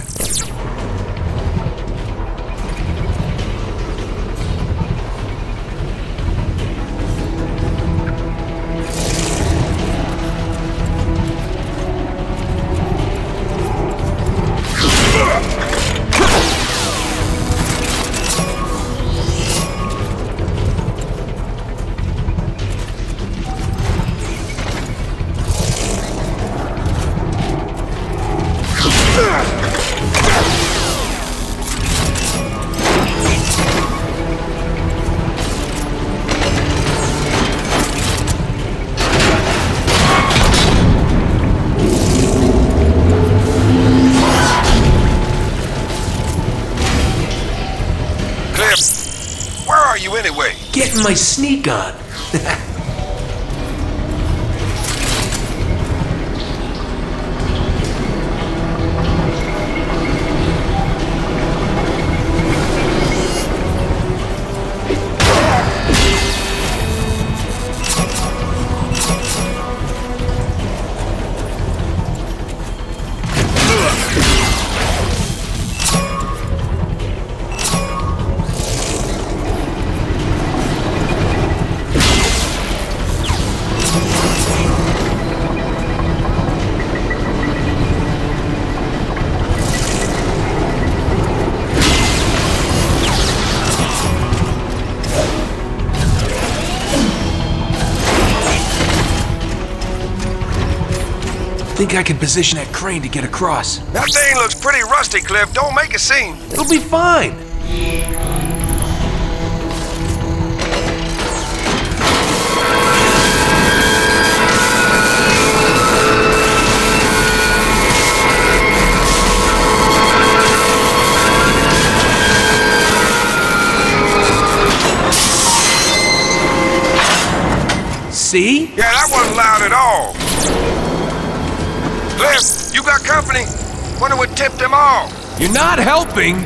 Anyway, getting my sneak on. think I can position that crane to get across. That thing looks pretty rusty, Cliff. Don't make a scene. It'll be fine. See? Yeah, that wasn't loud at all. Cliff, you got company? Wonder what tipped them off. You're not helping.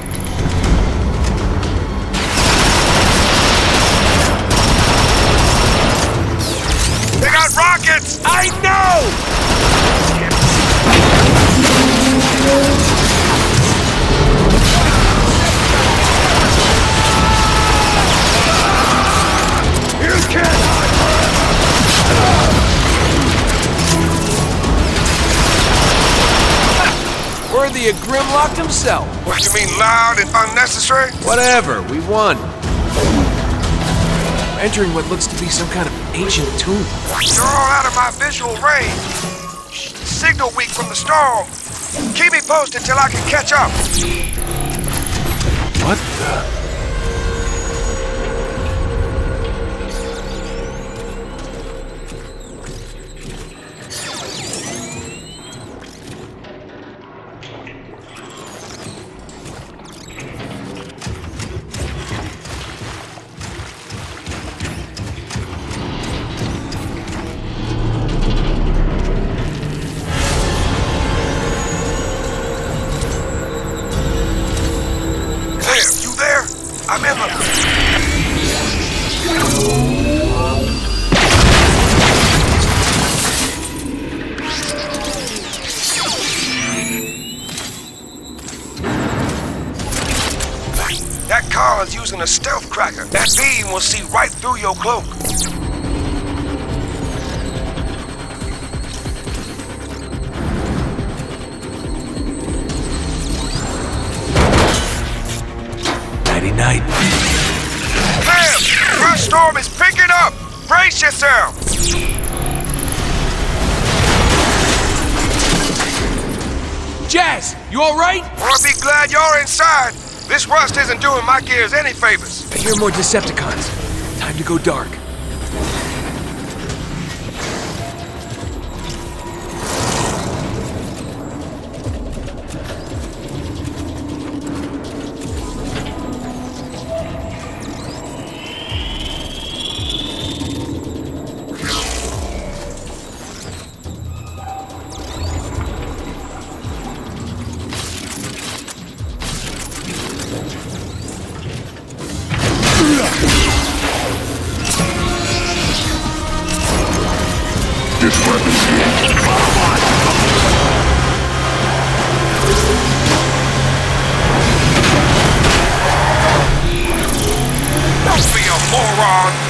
rockets! I know! You can't hide forever! Worthy of Grimlock himself. What, you mean loud and unnecessary? Whatever, we won. We're entering what looks to be some kind of ancient tomb. You're all out of my visual range. Signal weak from the storm. Keep me posted till I can catch up. What the? I'm in the... That car is using a stealth cracker. That beam will see right through your cloak. Night. Damn! Rush storm is picking up! Brace yourself! Jazz, you alright? I'll be glad you're inside. This rust isn't doing my gears any favors. I hear more Decepticons. Time to go dark.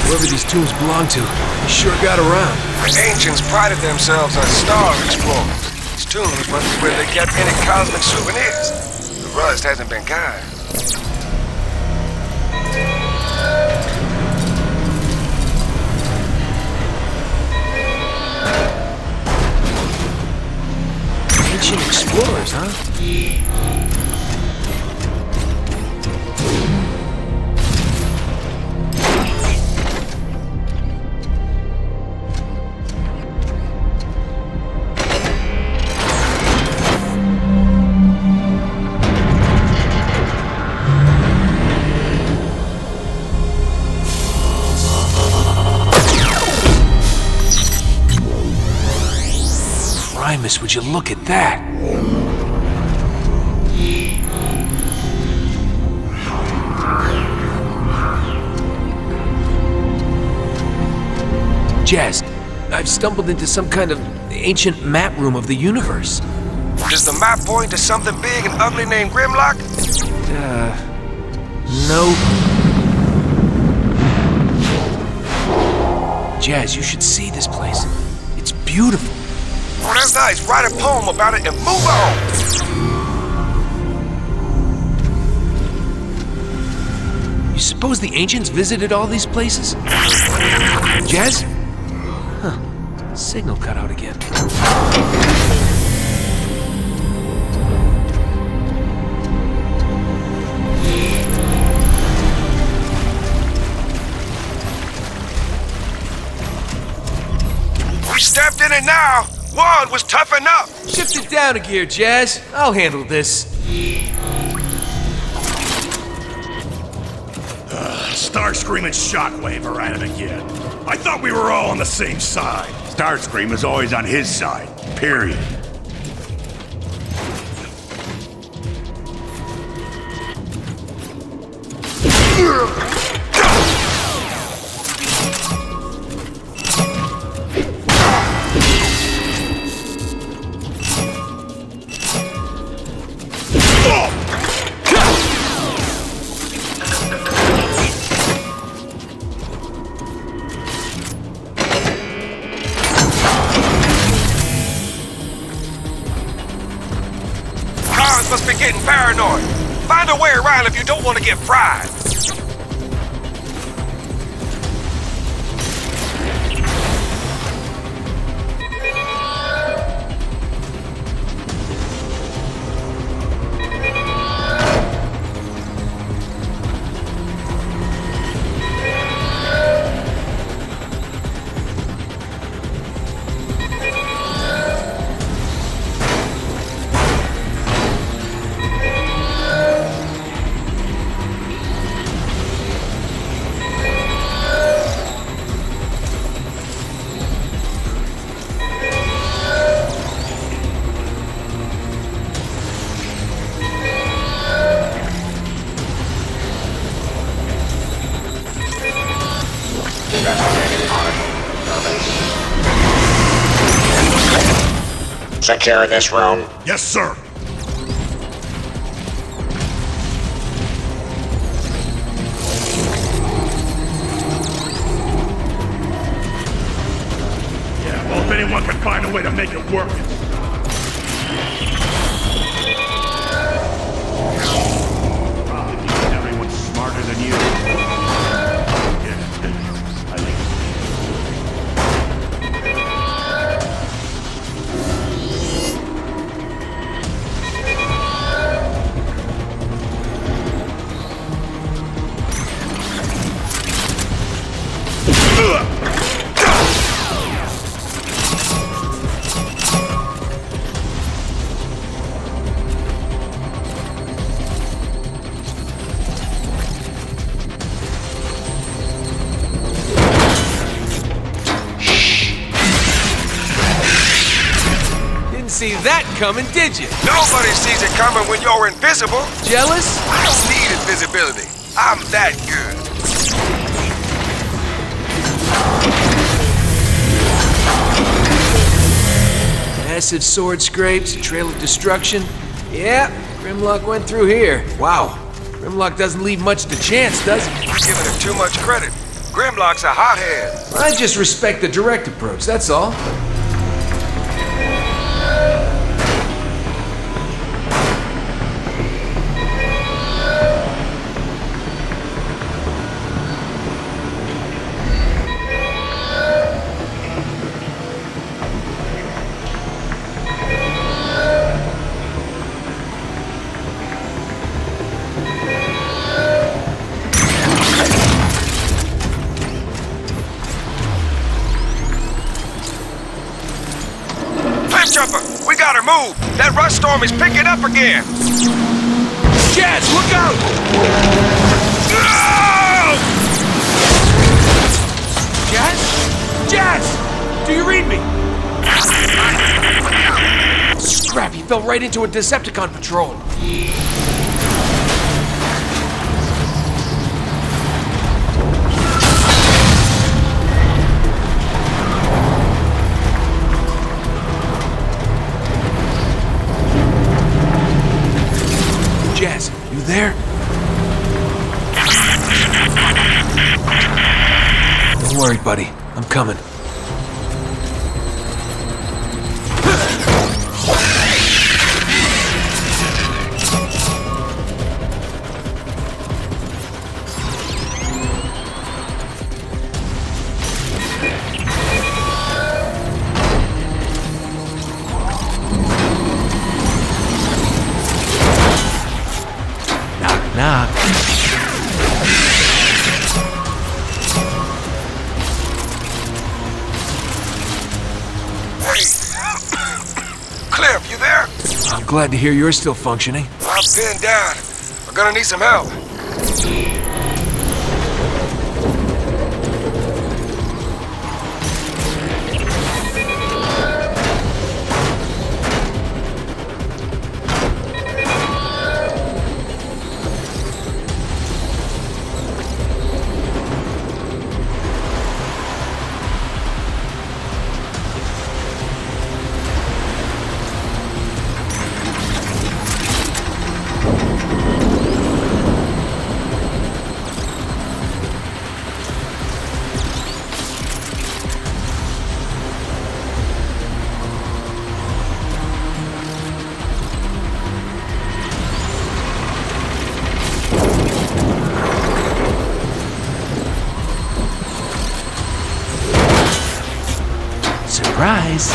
Whoever these tombs belong to, they sure got around. The ancients prided themselves on star explorers. These tombs must be where they kept any cosmic souvenirs. The rust hasn't been kind. Ancient explorers, huh? Would you look at that? Jazz, I've stumbled into some kind of ancient map room of the universe. Does the map point to something big and ugly named Grimlock? No. Jazz, you should see this place. It's beautiful. Oh, that's nice. Write a poem about it and move on. You suppose the ancients visited all these places? Jazz? Huh. Signal cut out again. We stepped in it now. One was tough enough. Shift it down a gear, Jazz. I'll handle this. Starscream and Shockwave are at it again. I thought we were all on the same side. Starscream is always on his side, period. Boss must be getting paranoid. Find a way around if you don't want to get fried. Secure this room. Yes, sir. Yeah, well, if anyone can find a way to make it work. Everyone's smarter than you. Yeah, I think. See that coming, did you? Nobody sees it coming when you're invisible. Jealous? I don't need invisibility. I'm that good. Massive sword scrapes, a trail of destruction. Yeah, Grimlock went through here. Wow, Grimlock doesn't leave much to chance, does he? You're giving him too much credit. Grimlock's a hothead. I just respect the direct approach, that's all. Jumper, we gotta move. That rust storm is picking up again. Jazz, look out! No! Jazz? Jazz! Do you read me? Scrap, he fell right into a Decepticon patrol. Jazz, you there? Don't worry, buddy. I'm coming. Knock. Hey. Cliff, you there? I'm glad to hear you're still functioning. I'm pinned down. We're gonna need some help. eyes.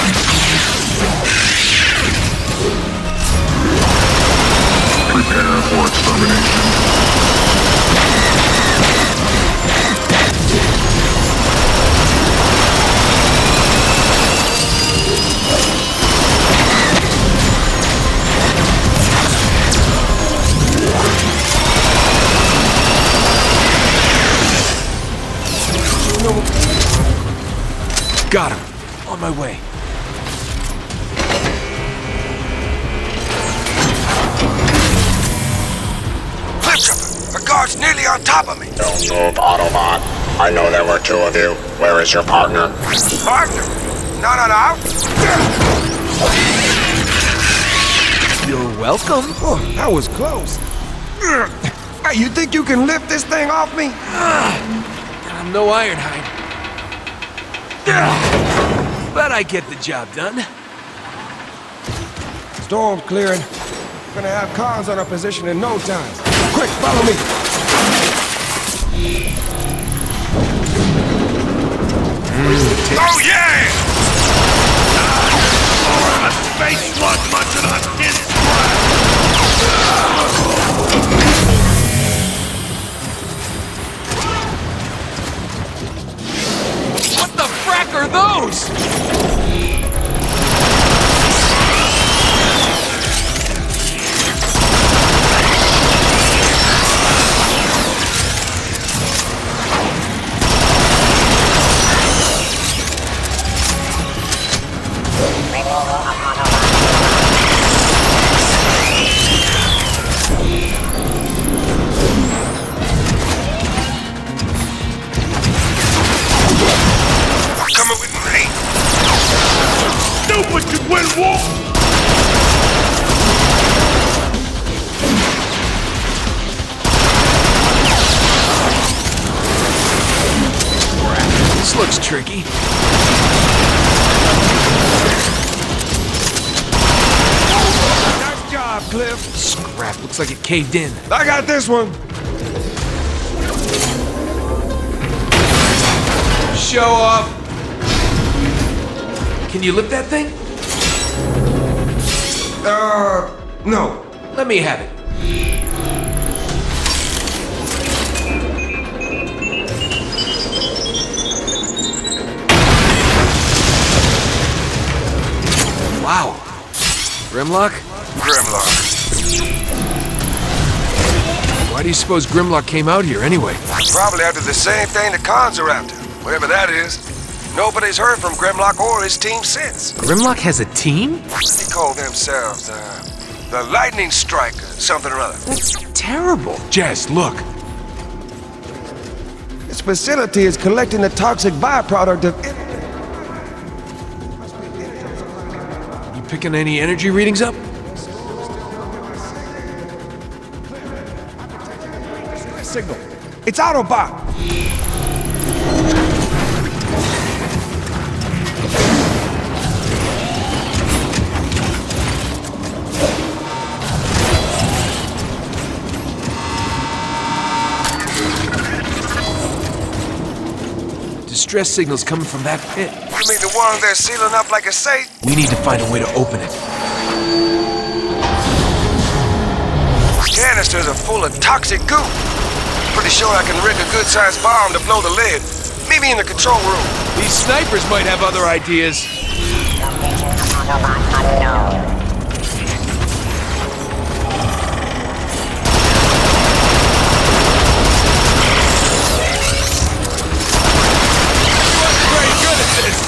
Prepare for extermination. Got him. On my way. Cliptrapper! The guard's nearly on top of me! Don't move, Autobot. I know there were two of you. Where is your partner? Partner? No. You're welcome. Oh, that was close. Hey, you think you can lift this thing off me? I'm no Ironhide. But I get the job done. Storm's clearing. We're gonna have cars on our position in no time. Quick, follow me. Oh yeah! More of a space slug munching on his What the frack are those? Coming with me! stupid could win war! This looks tricky. Nice job, Cliff. Scrap, looks like it caved in. I got this one. Show off. Can you lift that thing? No. Let me have it. Wow. Grimlock? Grimlock. Why do you suppose Grimlock came out here anyway? Probably after the same thing the cons are after. Whatever that is. Nobody's heard from Grimlock or his team since. Grimlock has a team? They call themselves, the Lightning Strike, something or other. That's terrible. Jess, look. This facility is collecting the toxic byproduct of... You picking any energy readings up? Signal. It's Autobot. Distress signals coming from that pit. You mean the one they're sealing up like a safe? We need to find a way to open it. Canisters are full of toxic goo. Pretty sure I can rig a good-sized bomb to blow the lid. Meet me in the control room. These snipers might have other ideas. Very good at this.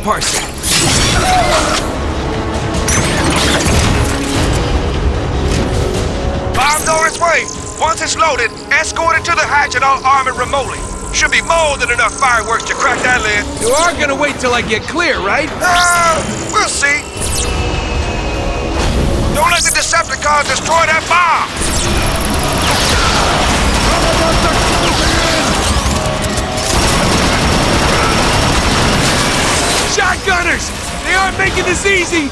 parsing. Bomb's on its way. Once it's loaded, escort it to the hatch and I'll arm it remotely. Should be more than enough fireworks to crack that lid. You are gonna wait till I get clear, right? We'll see. Don't let the Decepticons destroy that bomb! Shotgunners! They aren't making this easy!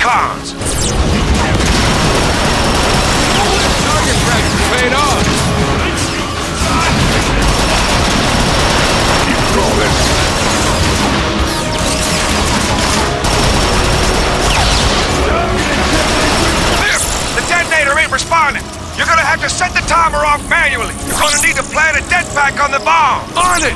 Cons. Target practice paid off. Keep rolling. The detonator ain't responding. You're gonna have to set the timer off manually. You're gonna need to plant a det pack on the bomb. On it!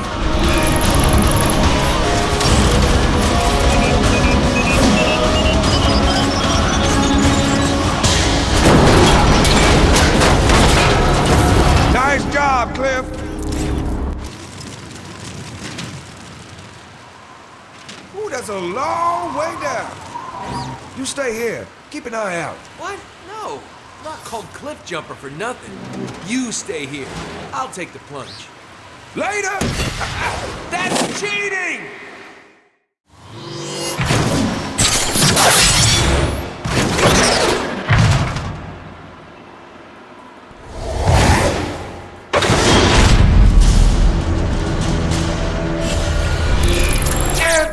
Nice job, Cliff. Ooh, that's a long way down. You stay here. Keep an eye out. What? No. I'm not called Cliff Jumper for nothing. You stay here. I'll take the plunge. Later! That's cheating!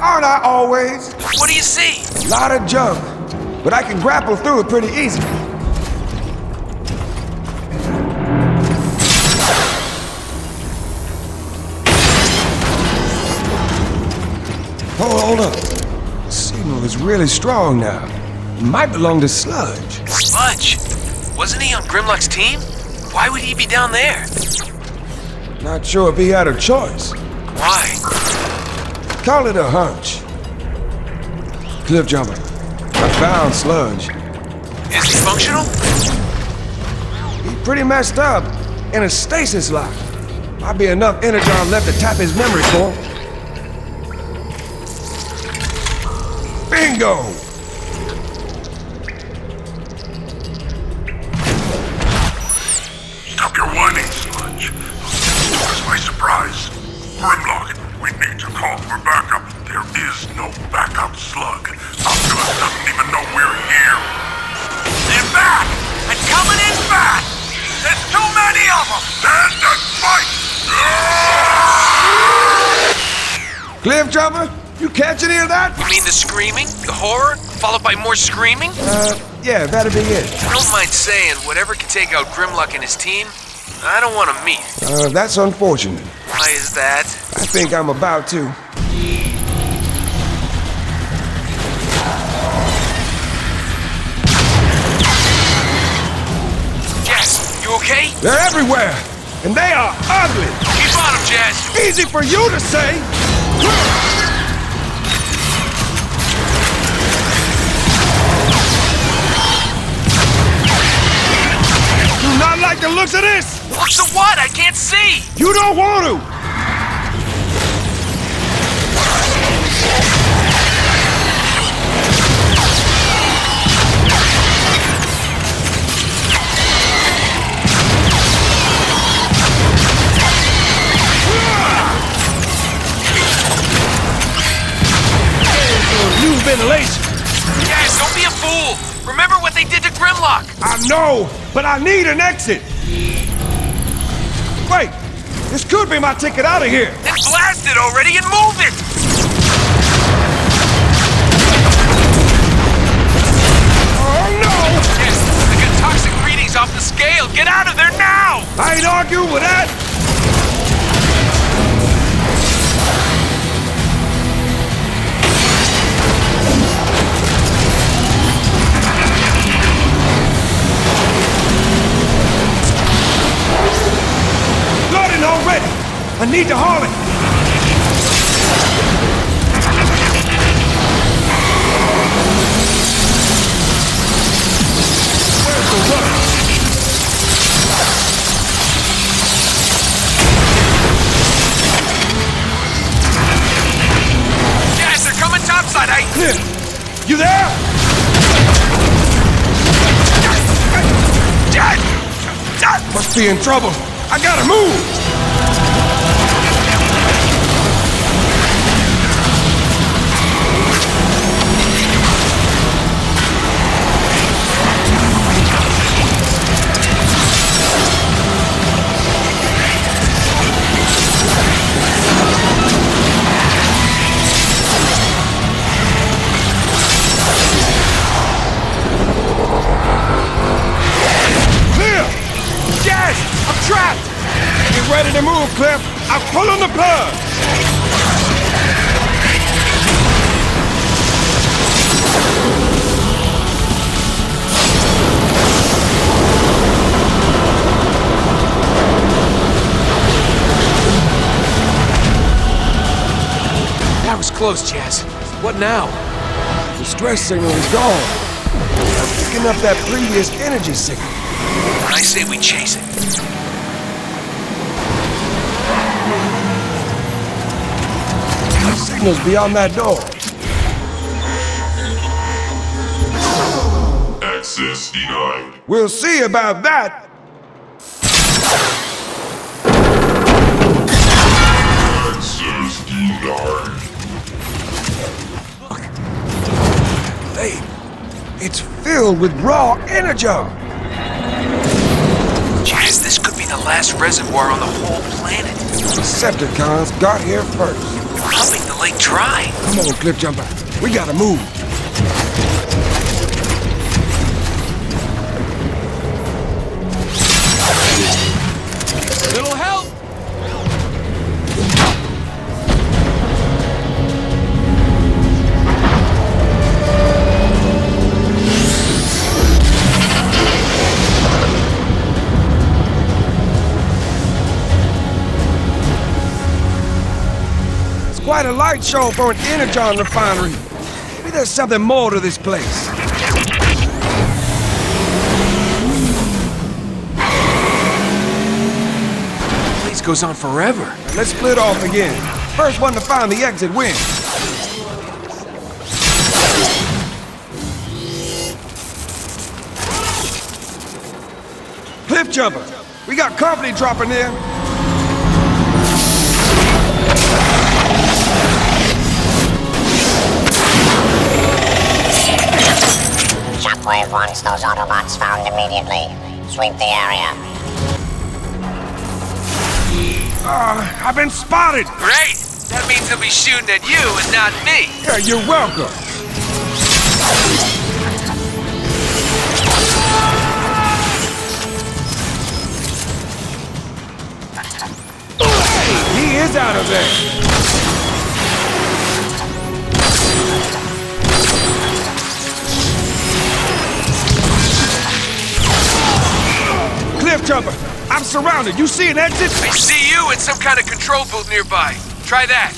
Aren't I always? What do you see? A lot of junk, but I can grapple through it pretty easy. Hold up. The signal is really strong now. It might belong to Sludge. Sludge? Wasn't he on Grimlock's team? Why would he be down there? Not sure if he had a choice. Why? Call it a hunch. Cliff Jumper, I found Sludge. Is he functional? He's pretty messed up in a stasis lock. Might be enough energon left to tap his memory core. Bingo! Stop your whining, Sludge. Where's my surprise? Grimlock, we need to call for backup. There is no backup, Slug. Optimus doesn't even know we're here. They're back! And coming in fast! There's too many of them! Stand and fight! Cliff Jumper, you catch any of that? You mean the screaming? The horror? Followed by more screaming? Yeah, that'd be it. I don't mind saying, whatever can take out Grimlock and his team, I don't want to meet. That's unfortunate. Why is that? I think I'm about to. Jess, you okay? They're everywhere, and they are ugly. Keep on them, Jess. Easy for you to say. Do not like the looks of this. Looks of what? I can't see. You don't want to. New ventilation. Jess, don't be a fool. Remember what they did to Grimlock. I know, but I need an exit. Wait, This could be my ticket out of here! Then blast it already and move it! Oh no! Yes, I got toxic readings off the scale! Get out of there now! I ain't arguing with that! Loading already! I need to haul it! Where's the rush? Yes, they're coming topside, Clear. You there? Must be in trouble. I gotta move! Trapped! Get ready to move, Cliff! I'm pulling the plug! That was close, Chaz. What now? The stress signal is gone. I'm picking up that previous energy signal. I say we chase it. The signal's beyond that door. Access denied. We'll see about that. Access denied. Hey, it's filled with raw energy. Chaz, this could be the last reservoir on the whole planet. Decepticons got here first. They're pumping the lake dry. Come on, Cliff Jumper. We gotta move. Little help! Quite a light show for an energon refinery. Maybe there's something more to this place. The place goes on forever. Let's split off again. First one to find the exit wins. Cliff Jumper, we got company dropping in. Shut right once those Autobots found immediately. Sweep the area. I've been spotted! Great! That means he'll be shooting at you and not me. Yeah, you're welcome. He is out of there. Cliff Jumper, I'm surrounded. You see an exit? I see you in some kind of control booth nearby. Try that.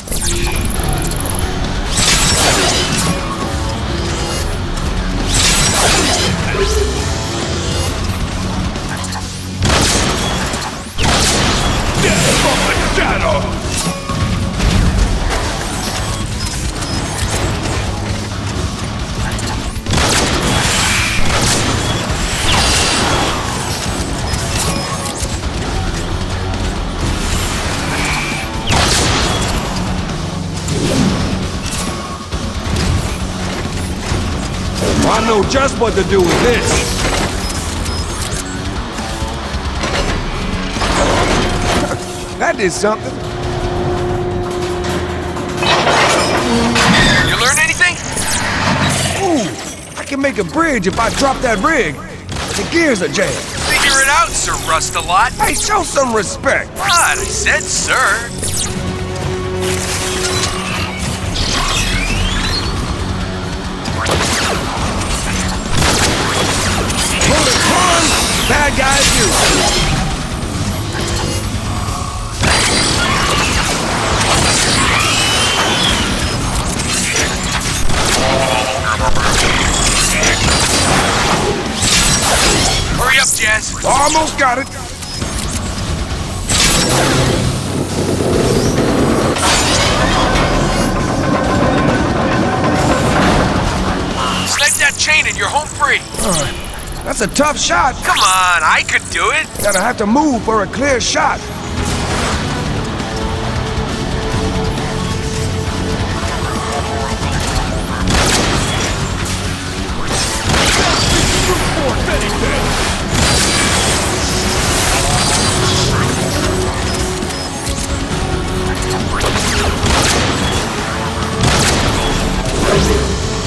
Death from the shadow! I know just what to do with this. That did something. You learn anything? Ooh, I can make a bridge if I drop that rig. The gears are jammed. Figure it out, Sir Rust-a-Lot. Hey, show some respect. What? I said sir. Hold it, on. Bad guys do. Hurry up, Jazz. Almost got it. Snip that chain and you're home free. That's a tough shot. Come on, I could do it. Gotta have to move for a clear shot.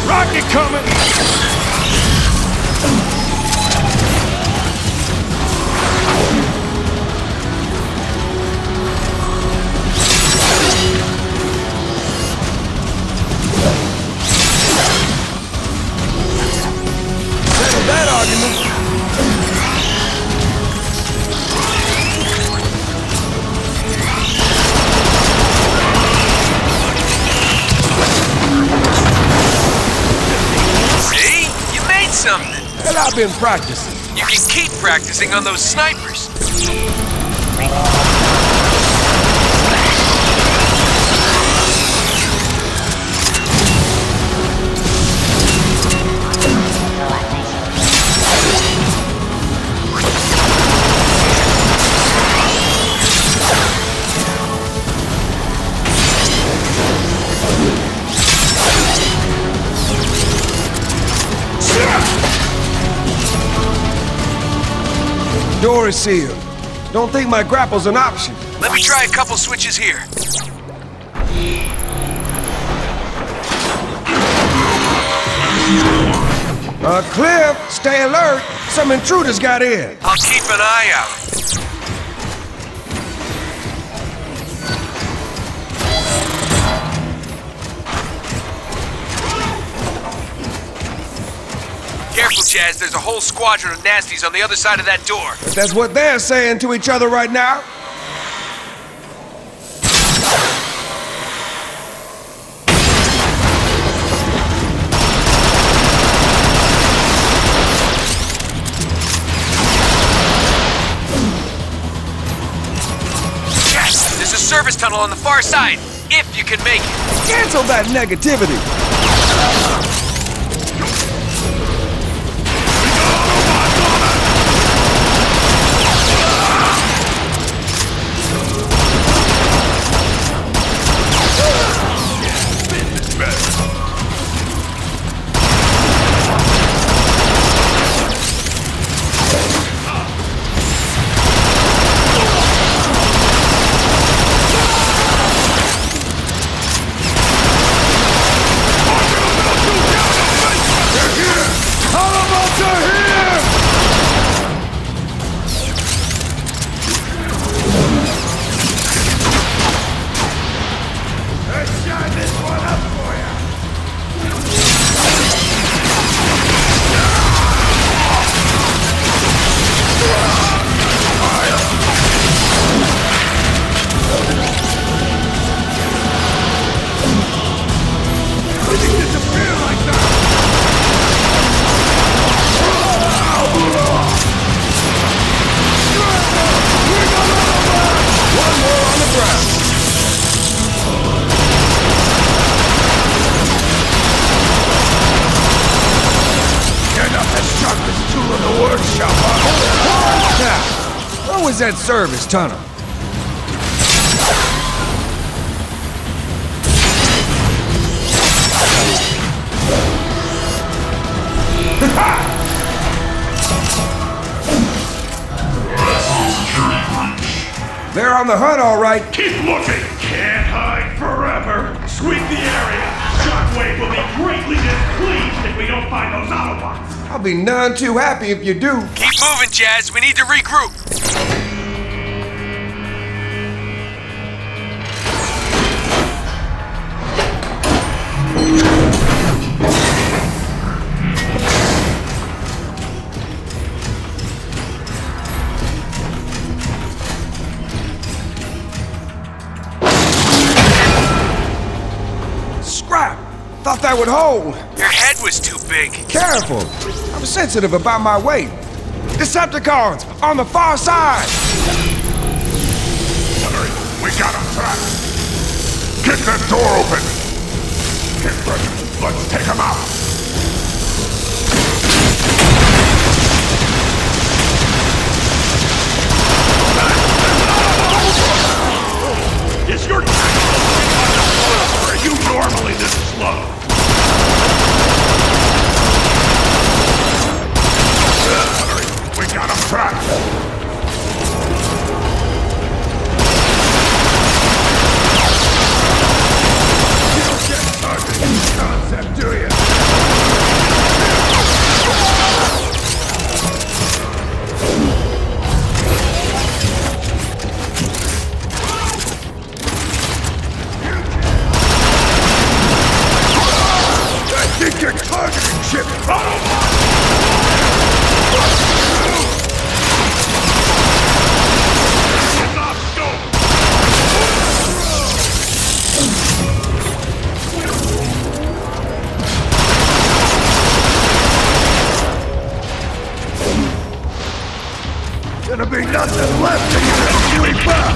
Rocket coming! Settle that argument. Something. And I've been practicing. You can keep practicing on those snipers. Door is sealed. Don't think my grapple's an option. Let me try a couple switches here. Cliff, stay alert. Some intruders got in. I'll keep an eye out. Careful, Jazz. There's a whole squadron of nasties on the other side of that door. If that's what they're saying to each other right now. Yes, there's a service tunnel on the far side, if you can make it. Cancel that negativity. Where was that service tunnel? They're on the hunt, all right. Keep looking! Can't hide forever! Sweep the area! Shockwave will be greatly displeased if we don't find those Autobots! I'll be none too happy if you do. Keep moving, Jazz. We need to regroup. Scrap! Thought that would hold. Your head was too big. Careful! I'm sensitive about my weight. Decepticons! On the far side! Hurry! We got him trapped! Get that door open! Get ready. Let's take him out! Is your or are you normally this slow? Hurry! We got him trapped! You don't get targeted in this concept, do you? I think you're targeting ship. Gonna be nothing left of you to sweep up!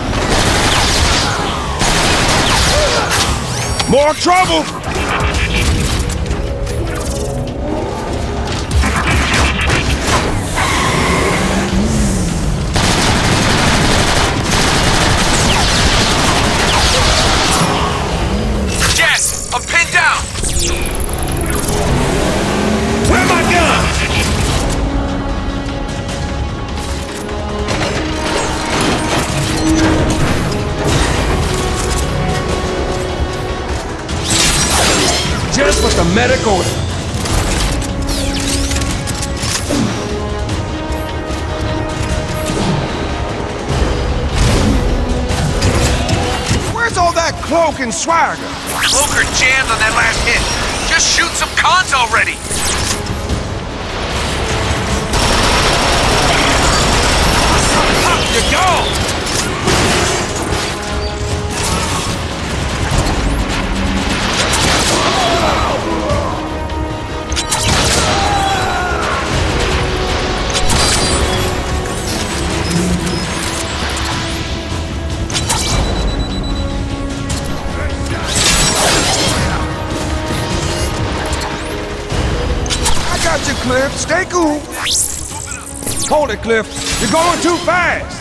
More trouble! Jazz, I'm pinned down. Where are my guns? Just what the medic ordered. Where's all that cloak and swagger? Cloaker jammed on that last hit. Just shoot some cons already. Up you go! Got you, Cliff. Stay cool. Hold it, Cliff. You're going too fast.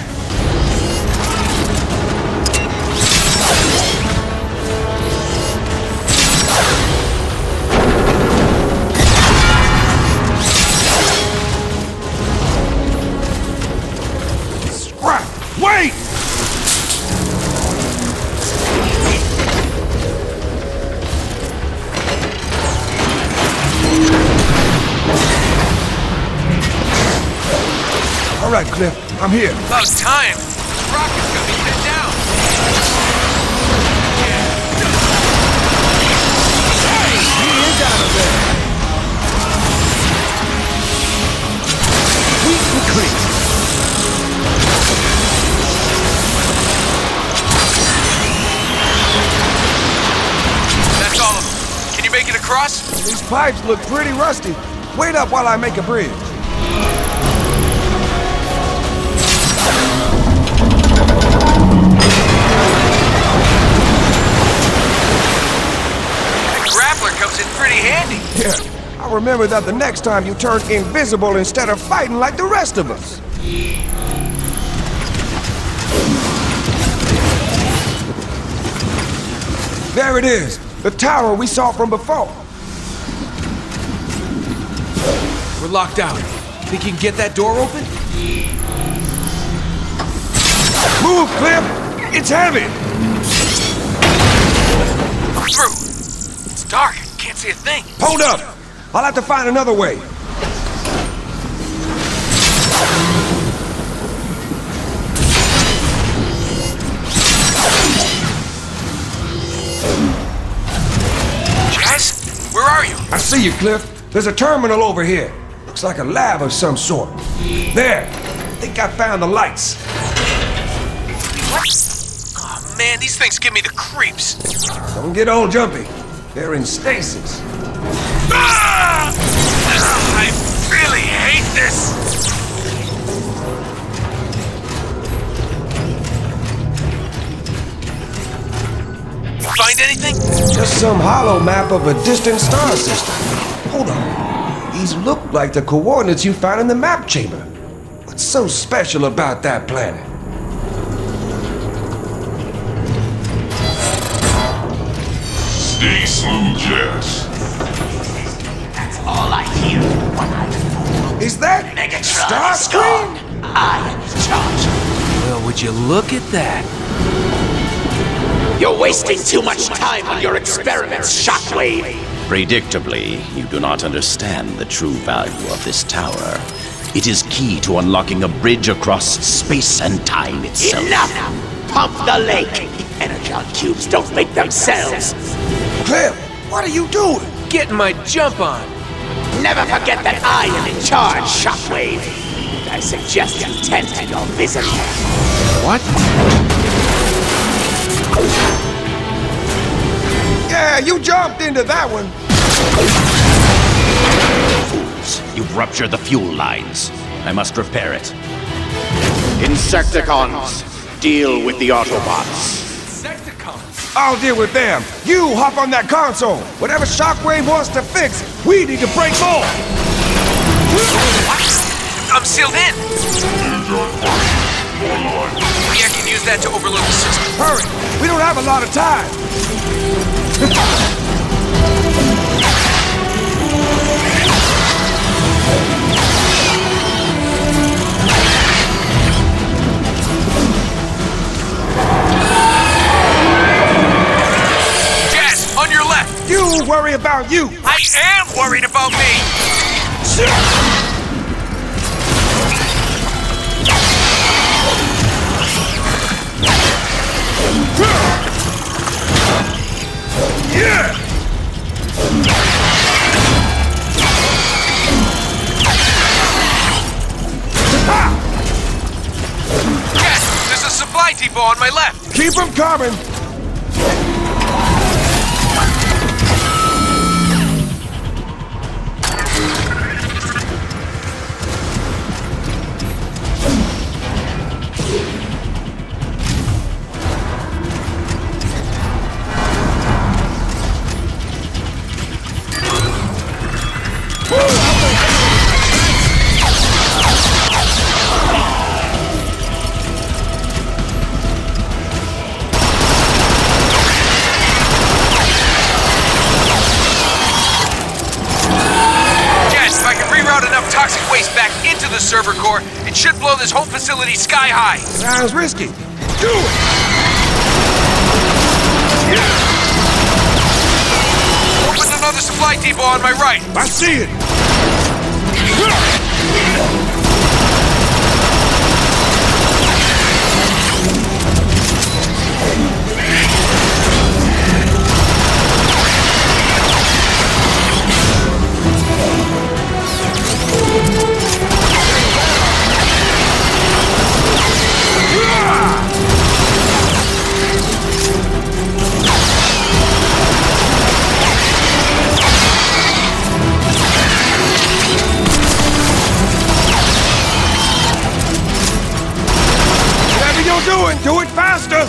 Scrap! Wait! All right, Cliff, I'm here. About time. Rocket's gonna be pinned down. Hey, he is out of there. Sweet and clean. That's all of them. Can you make it across? These pipes look pretty rusty. Wait up while I make a bridge. Grappler comes in pretty handy. Yeah, I'll remember that the next time you turn invisible instead of fighting like the rest of us. There it is, the tower we saw from before. We're locked out. Think you can get that door open? Move, Cliff! It's heavy! Through! It's dark. Can't see a thing. Hold up! I'll have to find another way. Jazz? Where are you? I see you, Cliff. There's a terminal over here. Looks like a lab of some sort. There! I think I found the lights. What? Oh man, these things give me the creeps. Don't get all jumpy. They're in stasis. Ah! I really hate this! Find anything? Just some hollow map of a distant star system. Hold on. These look like the coordinates you found in the map chamber. What's so special about that planet? Stay smooth, Jazz. That's all I hear when I fool. Is that Megatron is gone. I am in charge. Well, would you look at that? You're wasting too much time on your experiments, Shockwave. Predictably, you do not understand the true value of this tower. It is key to unlocking a bridge across space and time itself. Enough! Pump the lake! Energon cubes don't make themselves. Cliff, what are you doing? Getting my jump on. Never forget that I am in charge, Shockwave. I suggest you tend to your visit. What? Yeah, you jumped into that one. Fools, you've ruptured the fuel lines. I must repair it. Insecticons, deal with the Autobots. Insecticons? I'll deal with them. You hop on that console. Whatever Shockwave wants to fix, we need to break more. What? I'm sealed in. Maybe I can use that to overload the system. Hurry, we don't have a lot of time. Jazz, on your left. You worry about you. I am worried about me. Yeah! Yes, there's a supply depot on my left. Keep them coming. Toxic waste back into the server core. It should blow this whole facility sky high. Sounds risky. Do it! Open another supply depot on my right. I see it. Do it faster!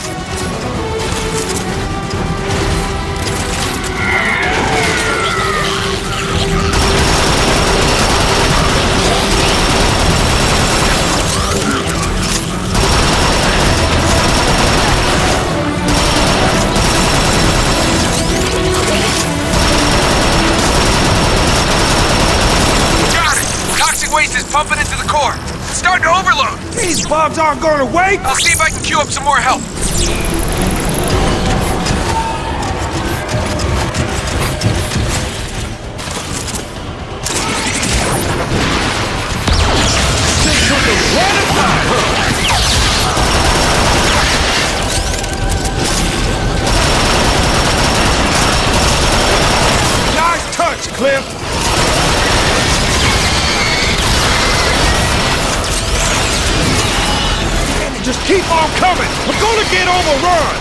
Got it! Toxic waste is pumping into the core. It's starting to overload! These bombs aren't going to wait! I'll see if I can queue up some more help. Nice touch, Cliff! Just keep on coming! We're gonna get overrun!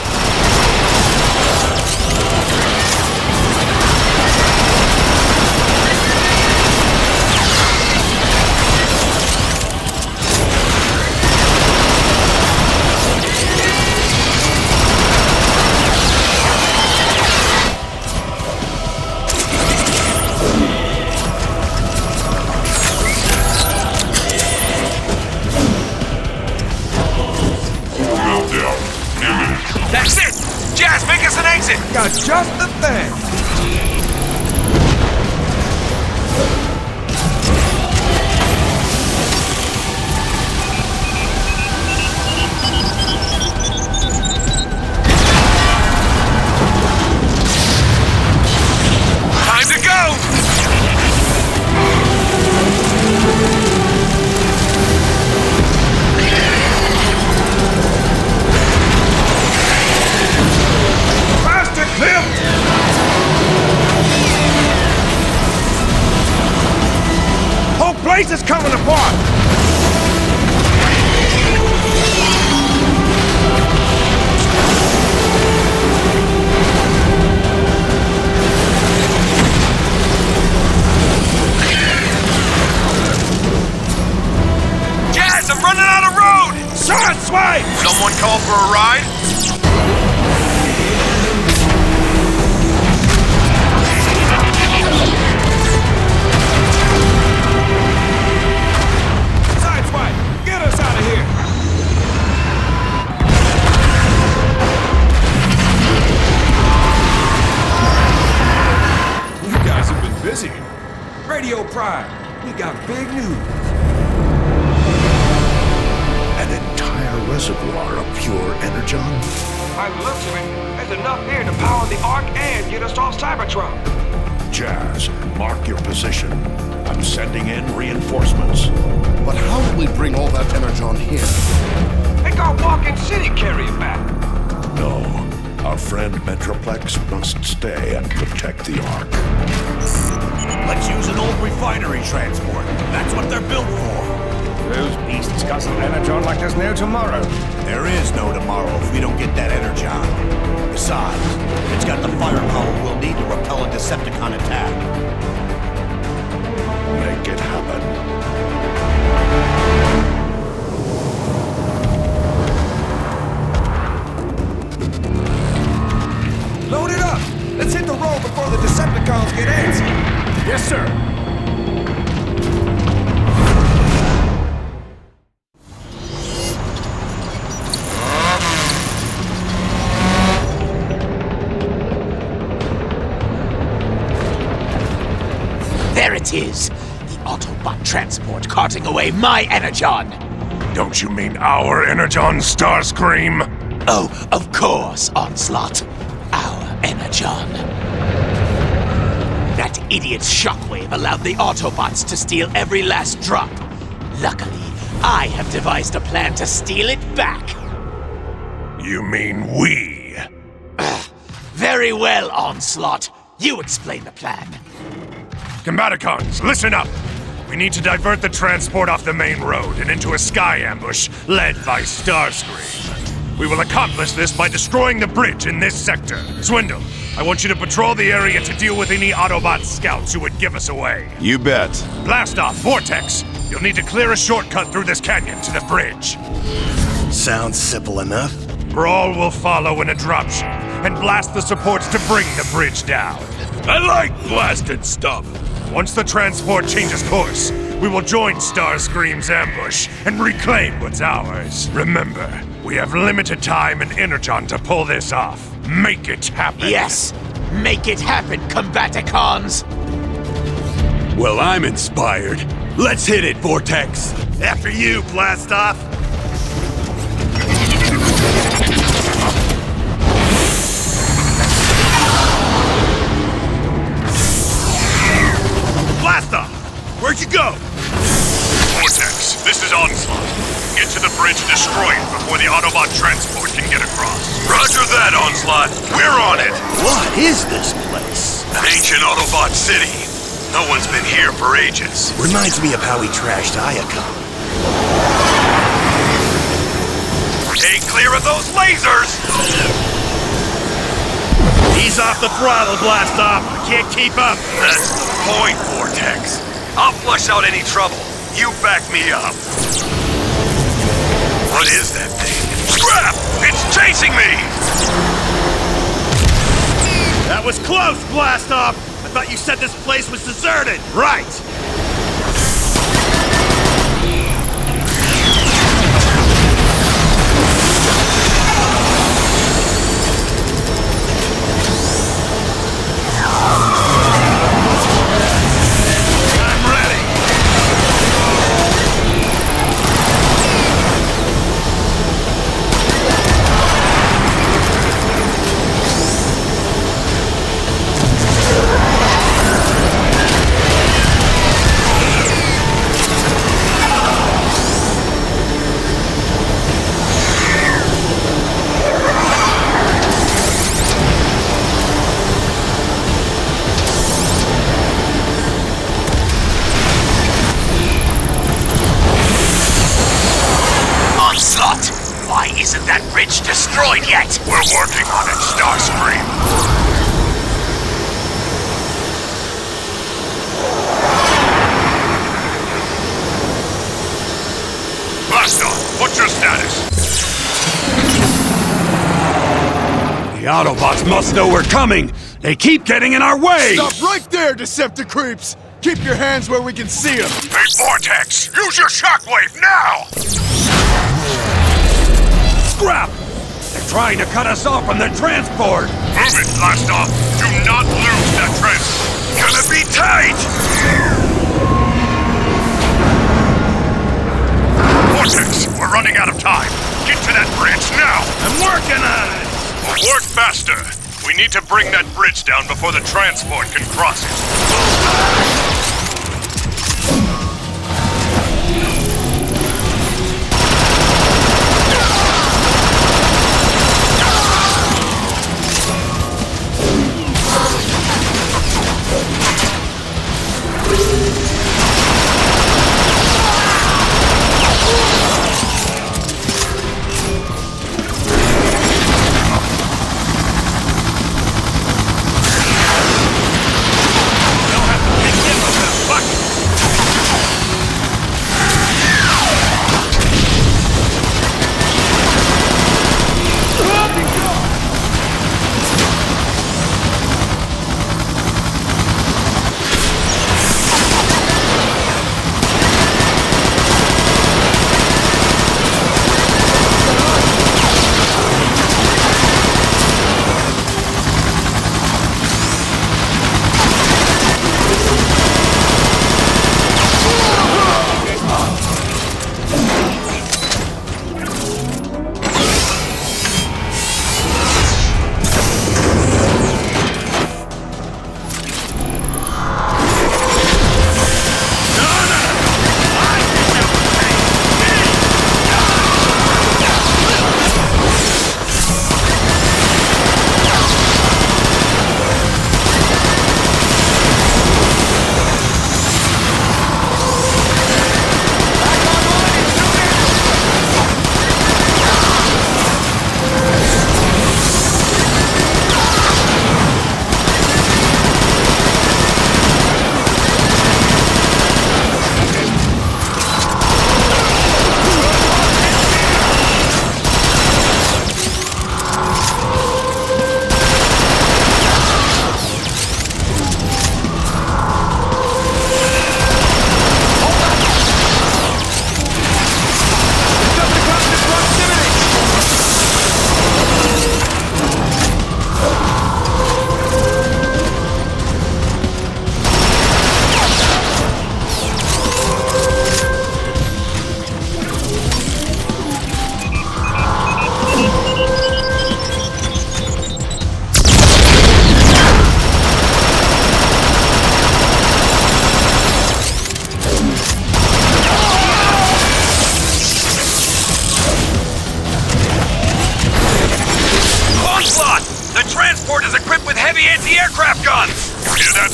That's it! Jazz, make us an exit! Got just the thing! Time to go! Whole place is coming apart! Jazz, I'm running out of road! Sideswipe! Someone call for a ride? Sideswipe! Get us out of here! You guys have been busy. Radio Prime, we got big news. An entire reservoir of pure energon? By the looks of it, there's enough here to power the Ark and get us off Cybertron. Jazz, mark your position. I'm sending in reinforcements. But how do we bring all that energon here? Make our walk-in city carry it back. No, our friend Metroplex must stay and protect the Ark. Let's use an old refinery transport. That's what they're built for. Those beasts guzzle energon like there's no tomorrow. There is no tomorrow if we don't get that energon. Besides, it's got the firepower we'll need to repel a Decepticon attack. Make it happen. Load it up! Let's hit the road before the Decepticons get antsy! Yes, sir! There it is! The Autobot transport carting away my energon! Don't you mean our energon, Starscream? Oh, of course, Onslaught. Our energon. That idiot's shockwave allowed the Autobots to steal every last drop. Luckily, I have devised a plan to steal it back. You mean we? Very well, Onslaught. You explain the plan. Combaticons, listen up! We need to divert the transport off the main road and into a sky ambush led by Starscream. We will accomplish this by destroying the bridge in this sector. Swindle, I want you to patrol the area to deal with any Autobot scouts who would give us away. You bet. Blast off, Vortex! You'll need to clear a shortcut through this canyon to the bridge. Sounds simple enough. Brawl will follow in a dropship and blast the supports to bring the bridge down. I like blasted stuff. Once the transport changes course, we will join Starscream's ambush and reclaim what's ours. Remember, we have limited time and energon to pull this off. Make it happen. Yes, make it happen, Combaticons! Well, I'm inspired. Let's hit it, Vortex. After you, Blastoff. Blastoff! Where'd you go? Vortex, this is Onslaught. Get to the bridge and destroy it before the Autobot transport can get across. Roger that, Onslaught. We're on it. What is this place? An ancient Autobot city. No one's been here for ages. Reminds me of how we trashed Iacon. Stay clear of those lasers! Ease off the throttle, Blastoff. I can't keep up. That's the point, Vortex. I'll flush out any trouble. You back me up. What is that thing? Crap! It's chasing me! That was close, Blastoff! I thought you said this place was deserted! Right! I'm ready! Onslaught! Why isn't that bridge destroyed yet? We're working on it, Starscream. Blastoff, what's your status? The Autobots must know we're coming! They keep getting in our way! Stop right there, Decepticreeps! Keep your hands where we can see them! Hey, Vortex, use your shockwave now! Scrap! They're trying to cut us off from the transport! Move it, Blastoff! Do not lose that transport! Gonna be tight! Vortex, we're running out of time. Get to that bridge now! I'm working on it! We'll work faster. We need to bring that bridge down before the transport can cross it.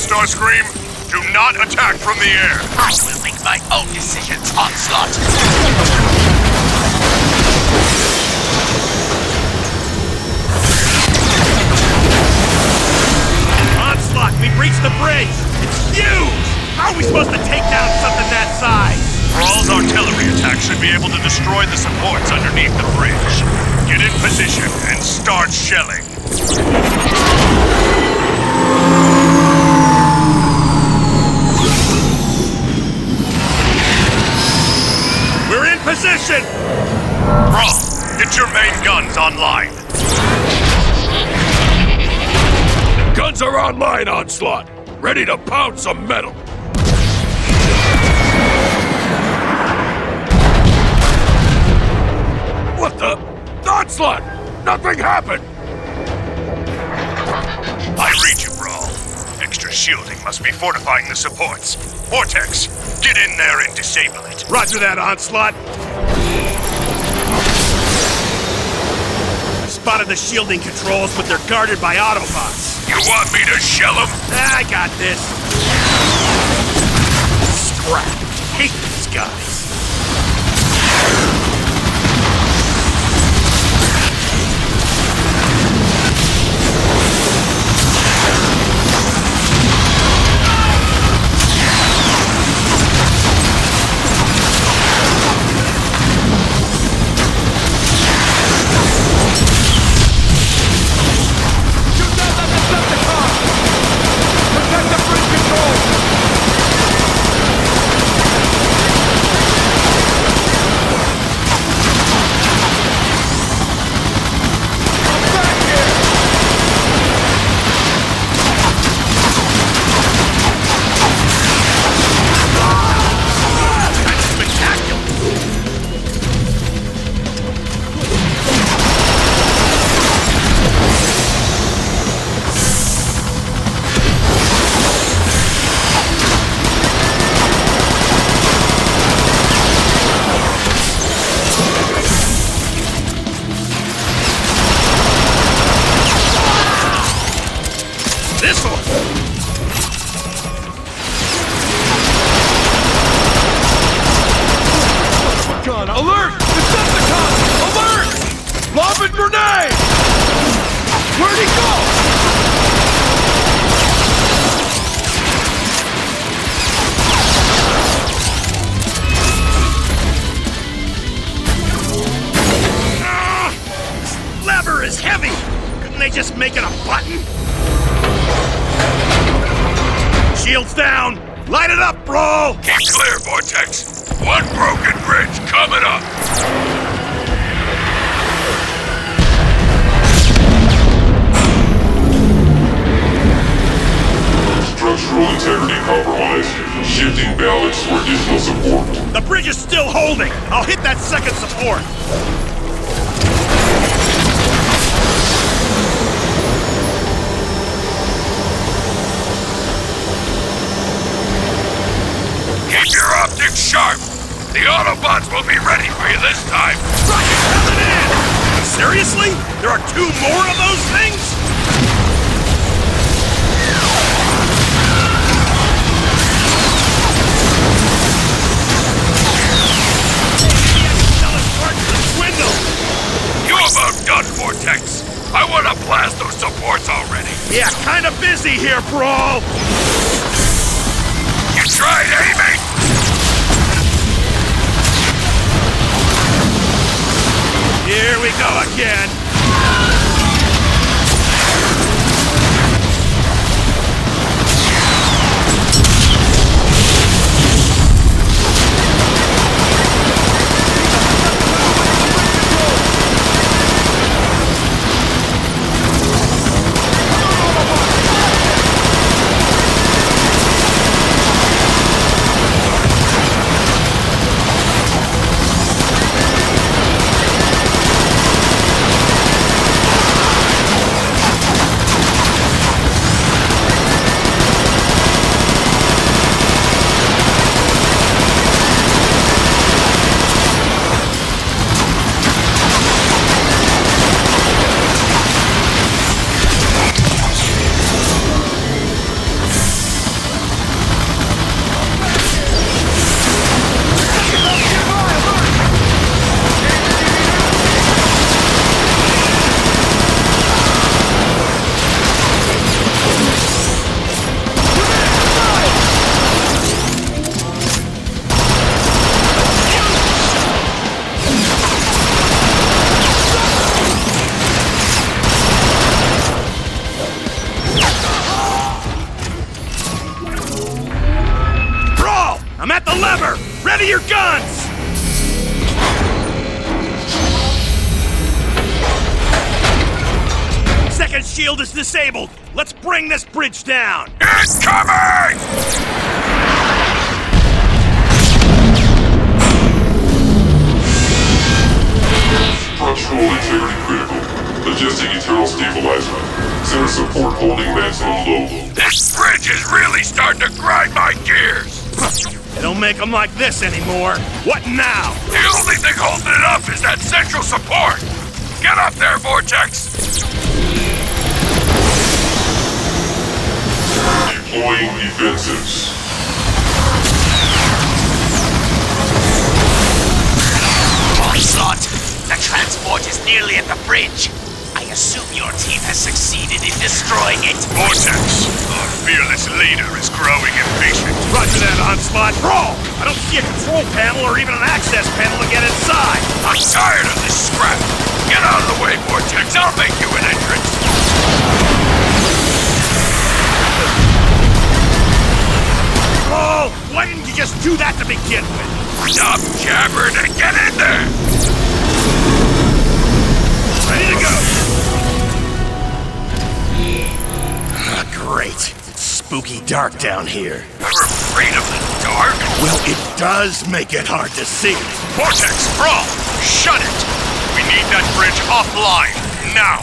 Starscream. Do not attack from the air. I will make my own decisions, Onslaught. Onslaught, we breached the bridge! It's huge! How are we supposed to take down something that size? Thrall's artillery attack should be able to destroy the supports underneath the bridge. Get in position and start shelling. We're in position! Thrall, get your main guns online. Guns are online, Onslaught. Ready to pound some metal. What the? Onslaught! Nothing happened! I read you, Brawl. Extra shielding must be fortifying the supports. Vortex, get in there and disable it. Roger that, Onslaught. I spotted the shielding controls, but they're guarded by Autobots. You want me to shell them? I got this. Scrap. Hate these guys. Alert! Decepticon! Alert! Lobbing grenade! Where'd he go? This lever is heavy! Couldn't they just make it a button? Shields down! Light it up, bro! Keep clear, Vortex. One broken bridge coming up. Structural integrity compromised. Shifting balance for additional support. The bridge is still holding! I'll hit that second support! Keep your optics sharp. The Autobots will be ready for you this time. Rocket coming in! Seriously? There are 2 more of those things? You about done, Vortex. I want to blast those supports already. Yeah, kinda busy here, Brawl. You tried aiming? Here we go again. I'm at the lever! Ready your guns! Second shield is disabled. Let's bring this bridge down. Incoming! Structural integrity critical. Adjusting internal stabilizer. Center support holding maximum load. This bridge is really starting to grind my gears. They don't make them like this anymore. What now? The only thing holding it up is that central support. Get up there, Vortex. Deploying defensives. Onslaught! The transport is nearly at the bridge. I assume your team has succeeded in destroying it. Vortex, our fearless leader is growing impatient. Roger that, Onslaught. Roll! I don't see a control panel or even an access panel to get inside. I'm tired of this scrap. Get out of the way, Vortex. I'll make you an entrance. Oh, why didn't you just do that to begin with? Stop jabbering and get in there! Ready to go! Great. It's spooky dark down here. You're afraid of the dark? Well, it does make it hard to see. Vortex, Brawl! Shut it! We need that bridge offline, now!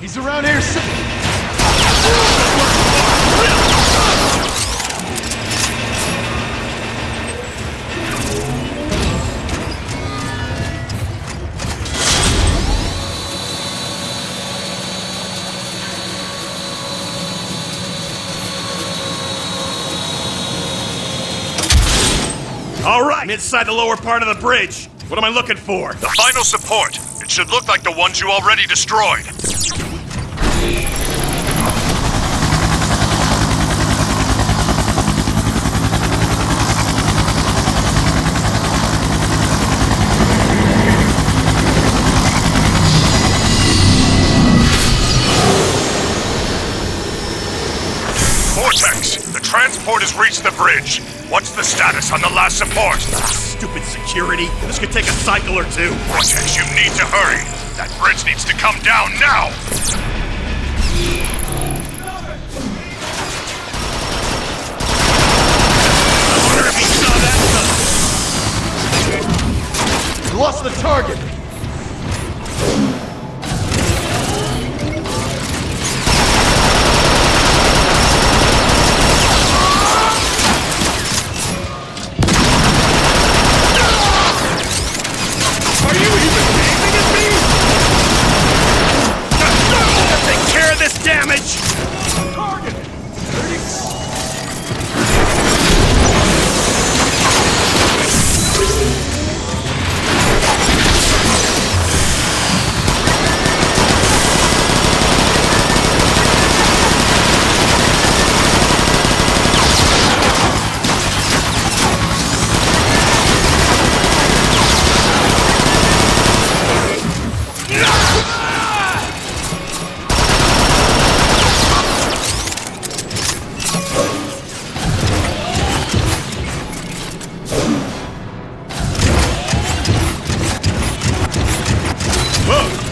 He's around here. All right, I'm inside the lower part of the bridge. What am I looking for? The final support. It should look like the ones you already destroyed. Vortex, the transport has reached the bridge. What's the status on the last support? Stupid security. This could take a cycle or two. Vortex, you need to hurry. That bridge needs to come down now. I wonder if he saw that. We lost the target. Damage! Target!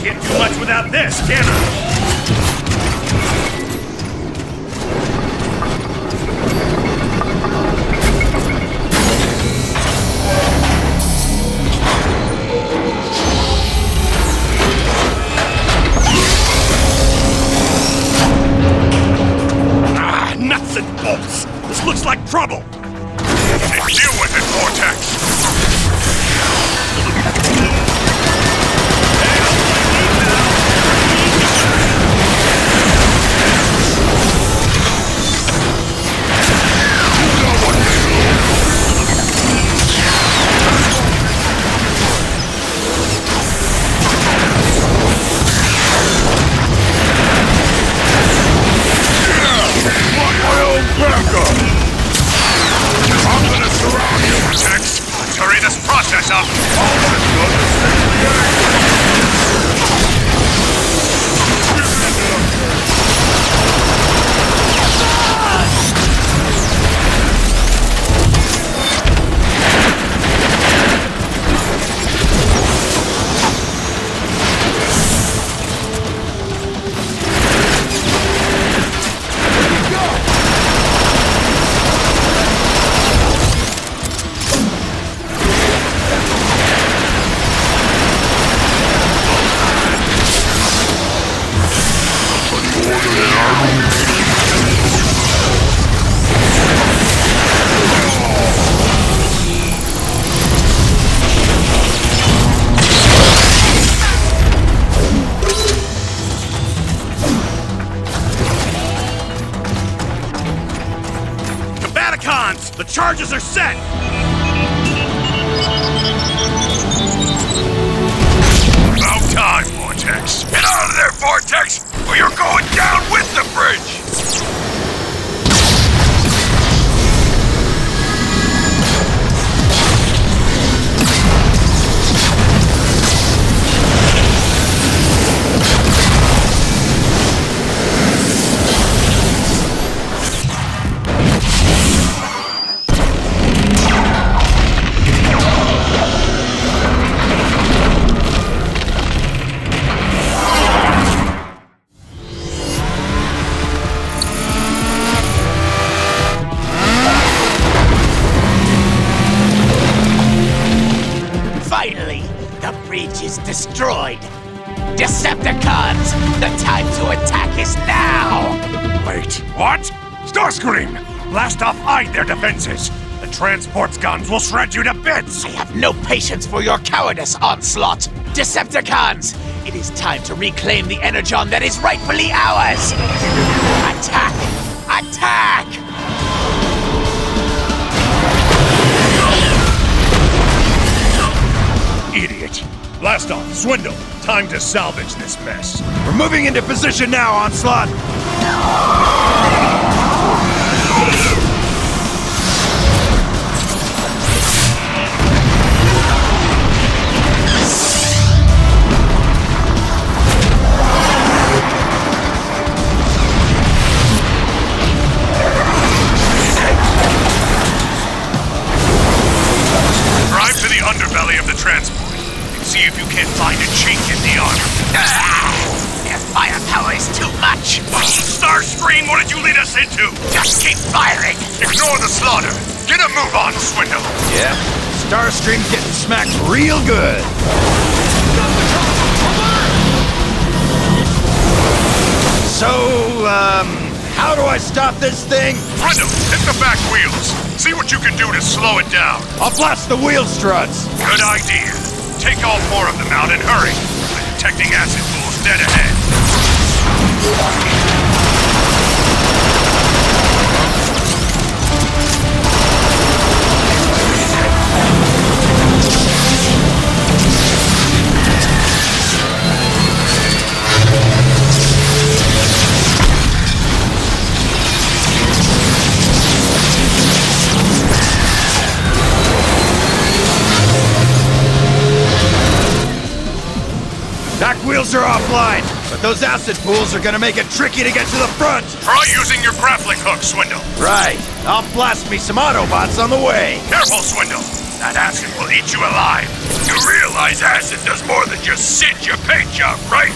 Can't do much without this, can I? Nuts and bolts! This looks like trouble! Deal with it, Vortex! process up. Almost on the state of the art. The charges are set! About time, Vortex. Get out of there, Vortex, or you're going down with the bridge! Finally, the bridge is destroyed. Decepticons, the time to attack is now! Wait, what? Starscream! Blast off hide their defenses! The transport's guns will shred you to bits! I have no patience for your cowardice, Onslaught! Decepticons, it is time to reclaim the energon that is rightfully ours! Attack! Attack! Idiot! Blast off, Swindle! Time to salvage this mess. We're moving into position now, Onslaught! Drive to the underbelly of the transport. See if you can't find a chink in the armor. Their firepower is too much! Starscream, what did you lead us into? Just keep firing! Ignore the slaughter! Get a move on, Swindle! Yeah, Starscream's getting smacked real good! So, how do I stop this thing? Swindle, hit the back wheels! See what you can do to slow it down! I'll blast the wheel struts! Good idea! Take all four of them out and hurry! The detecting acid pool's dead ahead! Back wheels are offline, but those acid pools are gonna make it tricky to get to the front! Try using your grappling hook, Swindle! Right. I'll blast me some Autobots on the way! Careful, Swindle! That acid will eat you alive! You realize acid does more than just singe your paint job, right?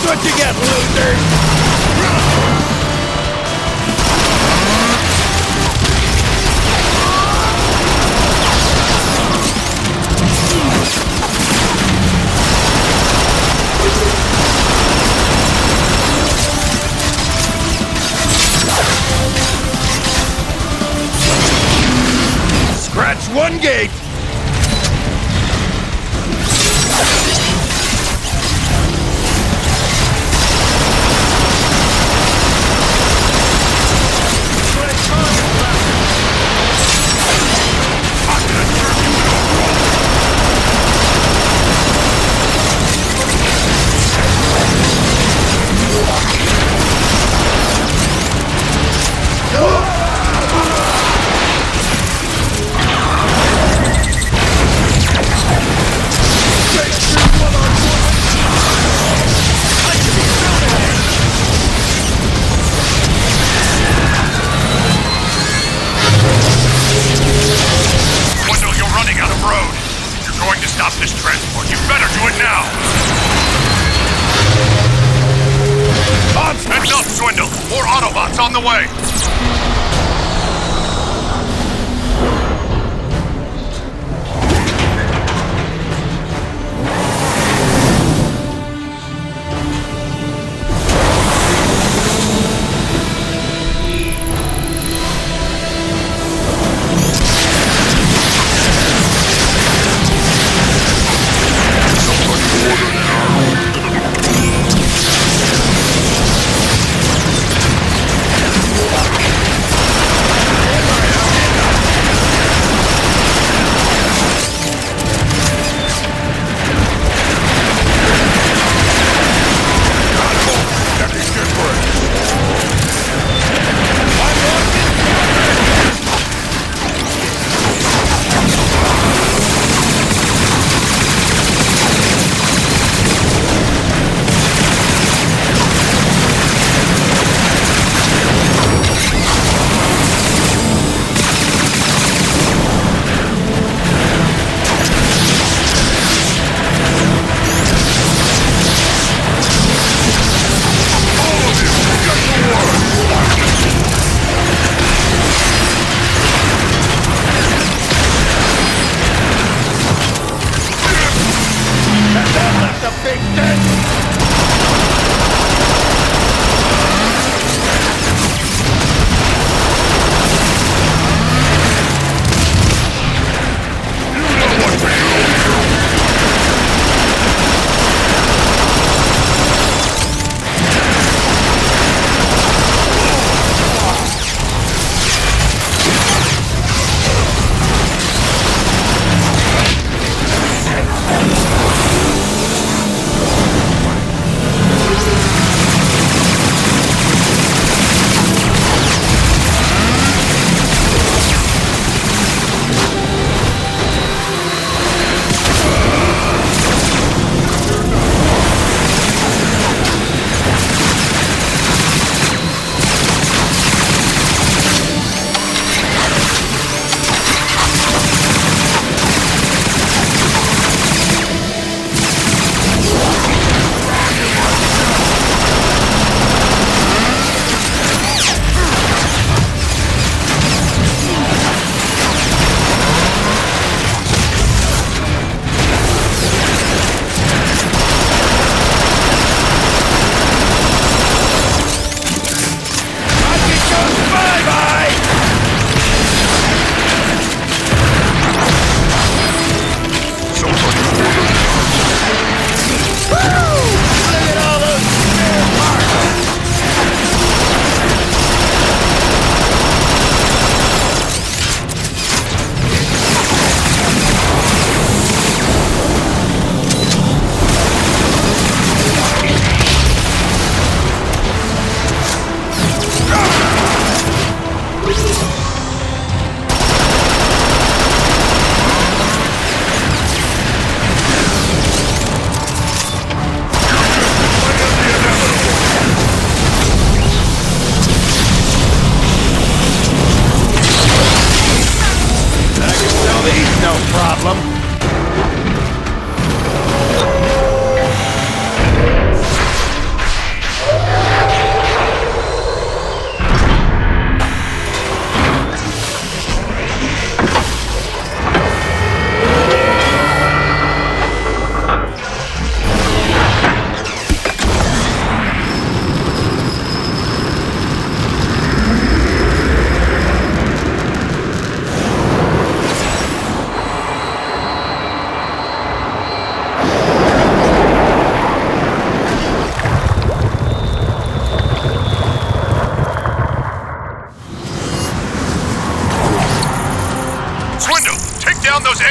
What you get, losers! Scratch one gate! Heads up, Swindle! More Autobots on the way!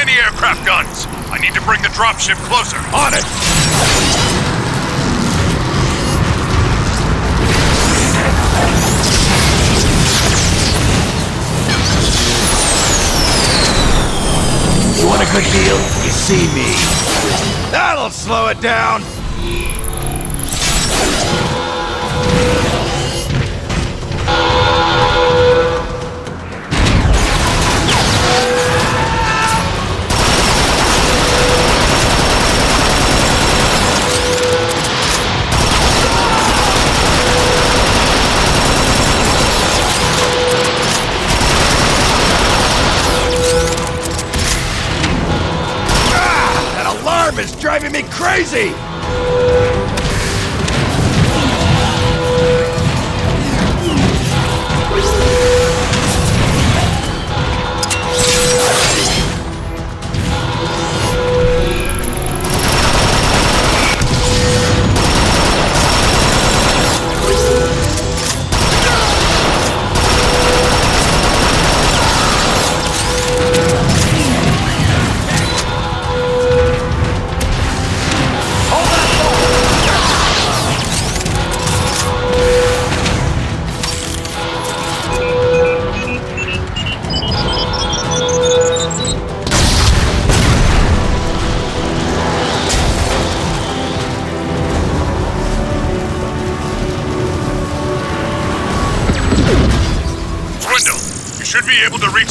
anti-aircraft guns. I need to bring the dropship closer. On it! You want a good deal? You see me. That'll slow it down. driving me crazy!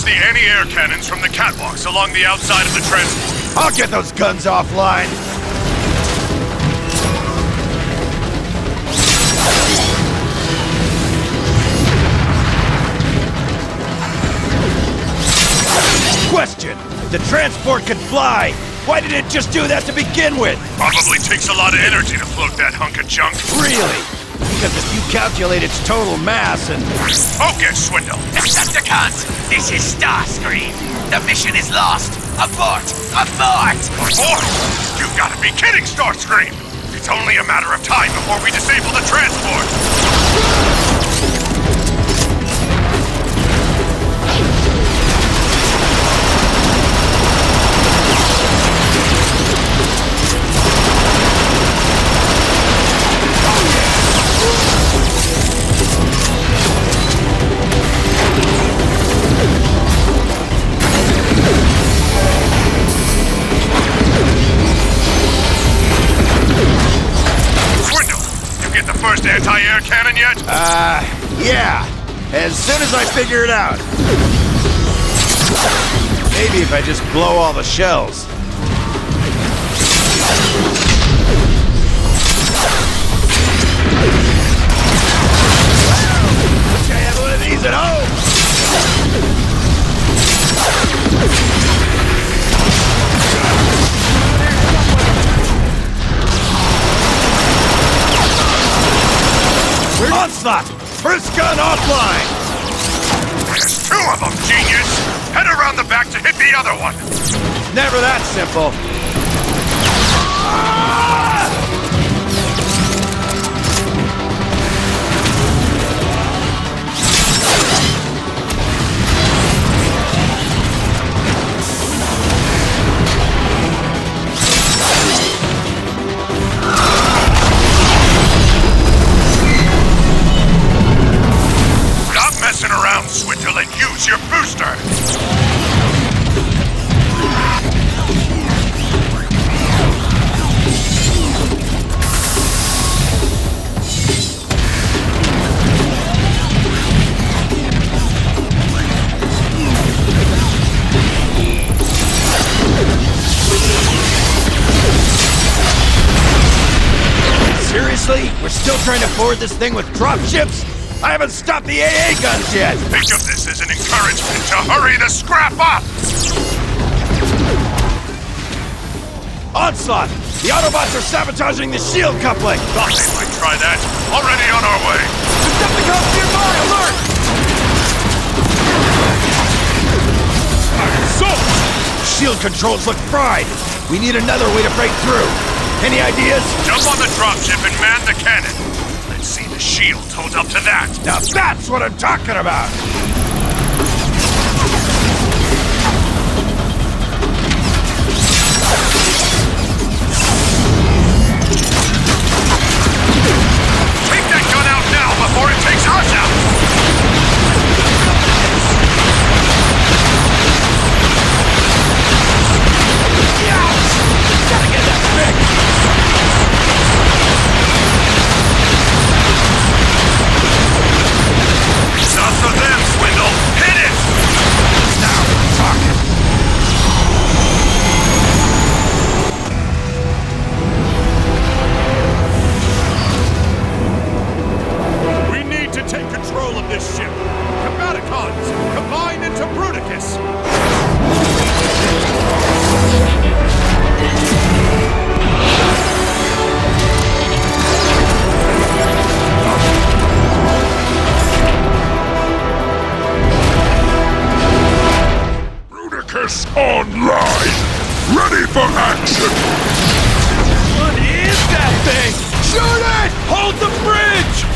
The anti-air cannons from the catwalks along the outside of the transport. I'll get those guns offline. Question. The transport could fly. Why did it just do that to begin with? Probably takes a lot of energy to float that hunk of junk. Really? Because if you calculate its total mass and... Focus, Swindle! Decepticons, this is Starscream. The mission is lost. Abort! Abort! Abort? You've got to be kidding, Starscream! It's only a matter of time before we disable the transport! First anti-air cannon yet? Yeah. As soon as I figure it out. Maybe if I just blow all the shells. Wish I had one of these at home. Onslaught! First gun offline! There's two of them, genius! Head around the back to hit the other one! Never that simple. Messing around, Swindle, and use your booster! Seriously? We're still trying to board this thing with dropships? I haven't stopped the AA guns yet! Think of this as an encouragement to hurry the scrap up! Onslaught! The Autobots are sabotaging the shield coupling! Thought they might try that. Already on our way! Decepticons nearby! Alert! So! Shield controls look fried! We need another way to break through! Any ideas? Jump on the dropship and man the cannon! Let's see the shield hold up to that! Now that's what I'm talking about! Take that gun out now before it takes us out! Gotta get that fixed! Not for them, Swindle! Hit it! Now we're talking! We need to take control of this ship! Combaticons, combine into Bruticus! Fortress online! Ready for action! What is that thing? Shoot it! Hold the bridge!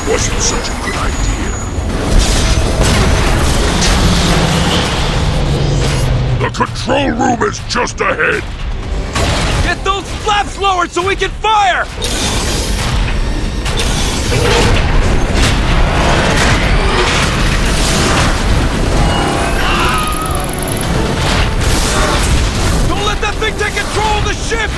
wasn't such a good idea. The control room is just ahead. Get those flaps lowered so we can fire! Don't let that thing take control of the ship!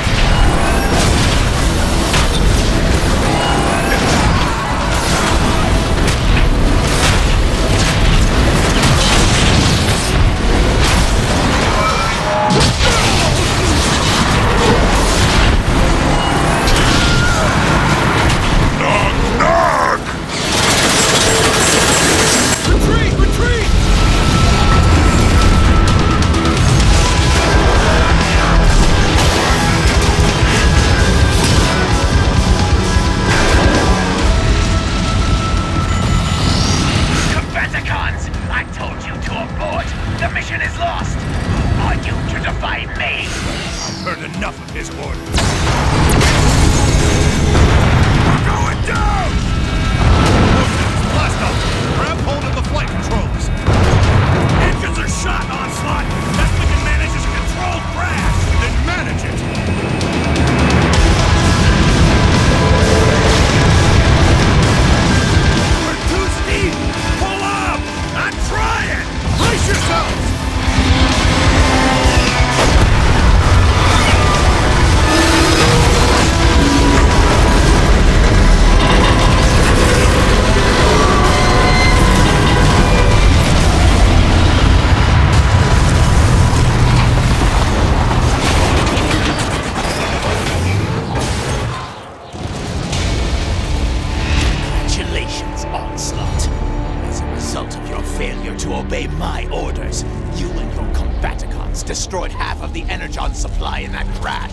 Destroyed half of the energon supply in that crash.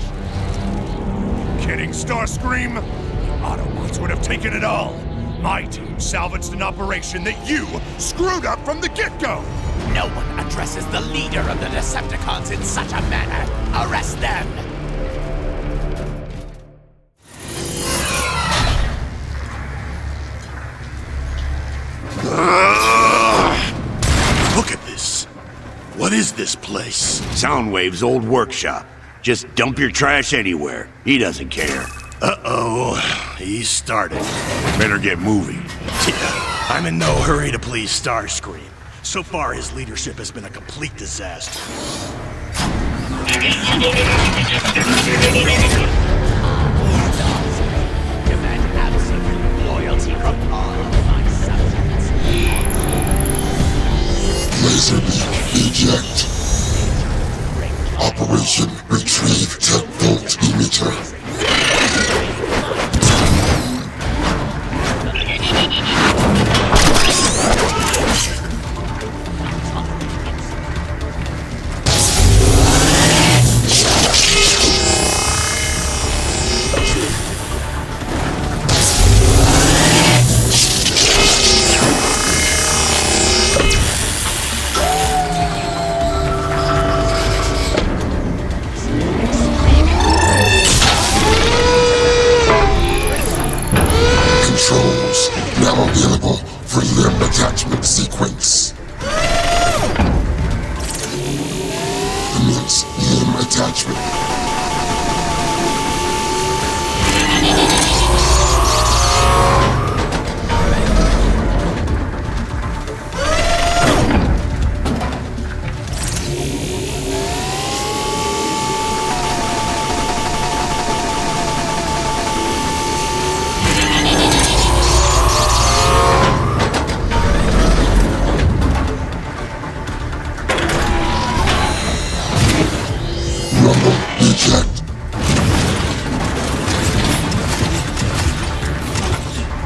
Kidding, Starscream? The Autobots would have taken it all. My team salvaged an operation that you screwed up from the get-go. No one addresses the leader of the Decepticons in such a manner. Arrest them! Look at this. What is this place? Soundwave's old workshop. Just dump your trash anywhere. He doesn't care. Uh-oh. He started. Better get moving. Yeah, I'm in no hurry to please Starscream. So far, his leadership has been a complete disaster. Demand absolute loyalty from all my subjects. Laser beam eject. Operation Retrieve 10-volt emitter. Controls now available for limb attachment sequence. Commence limb attachment. Eject.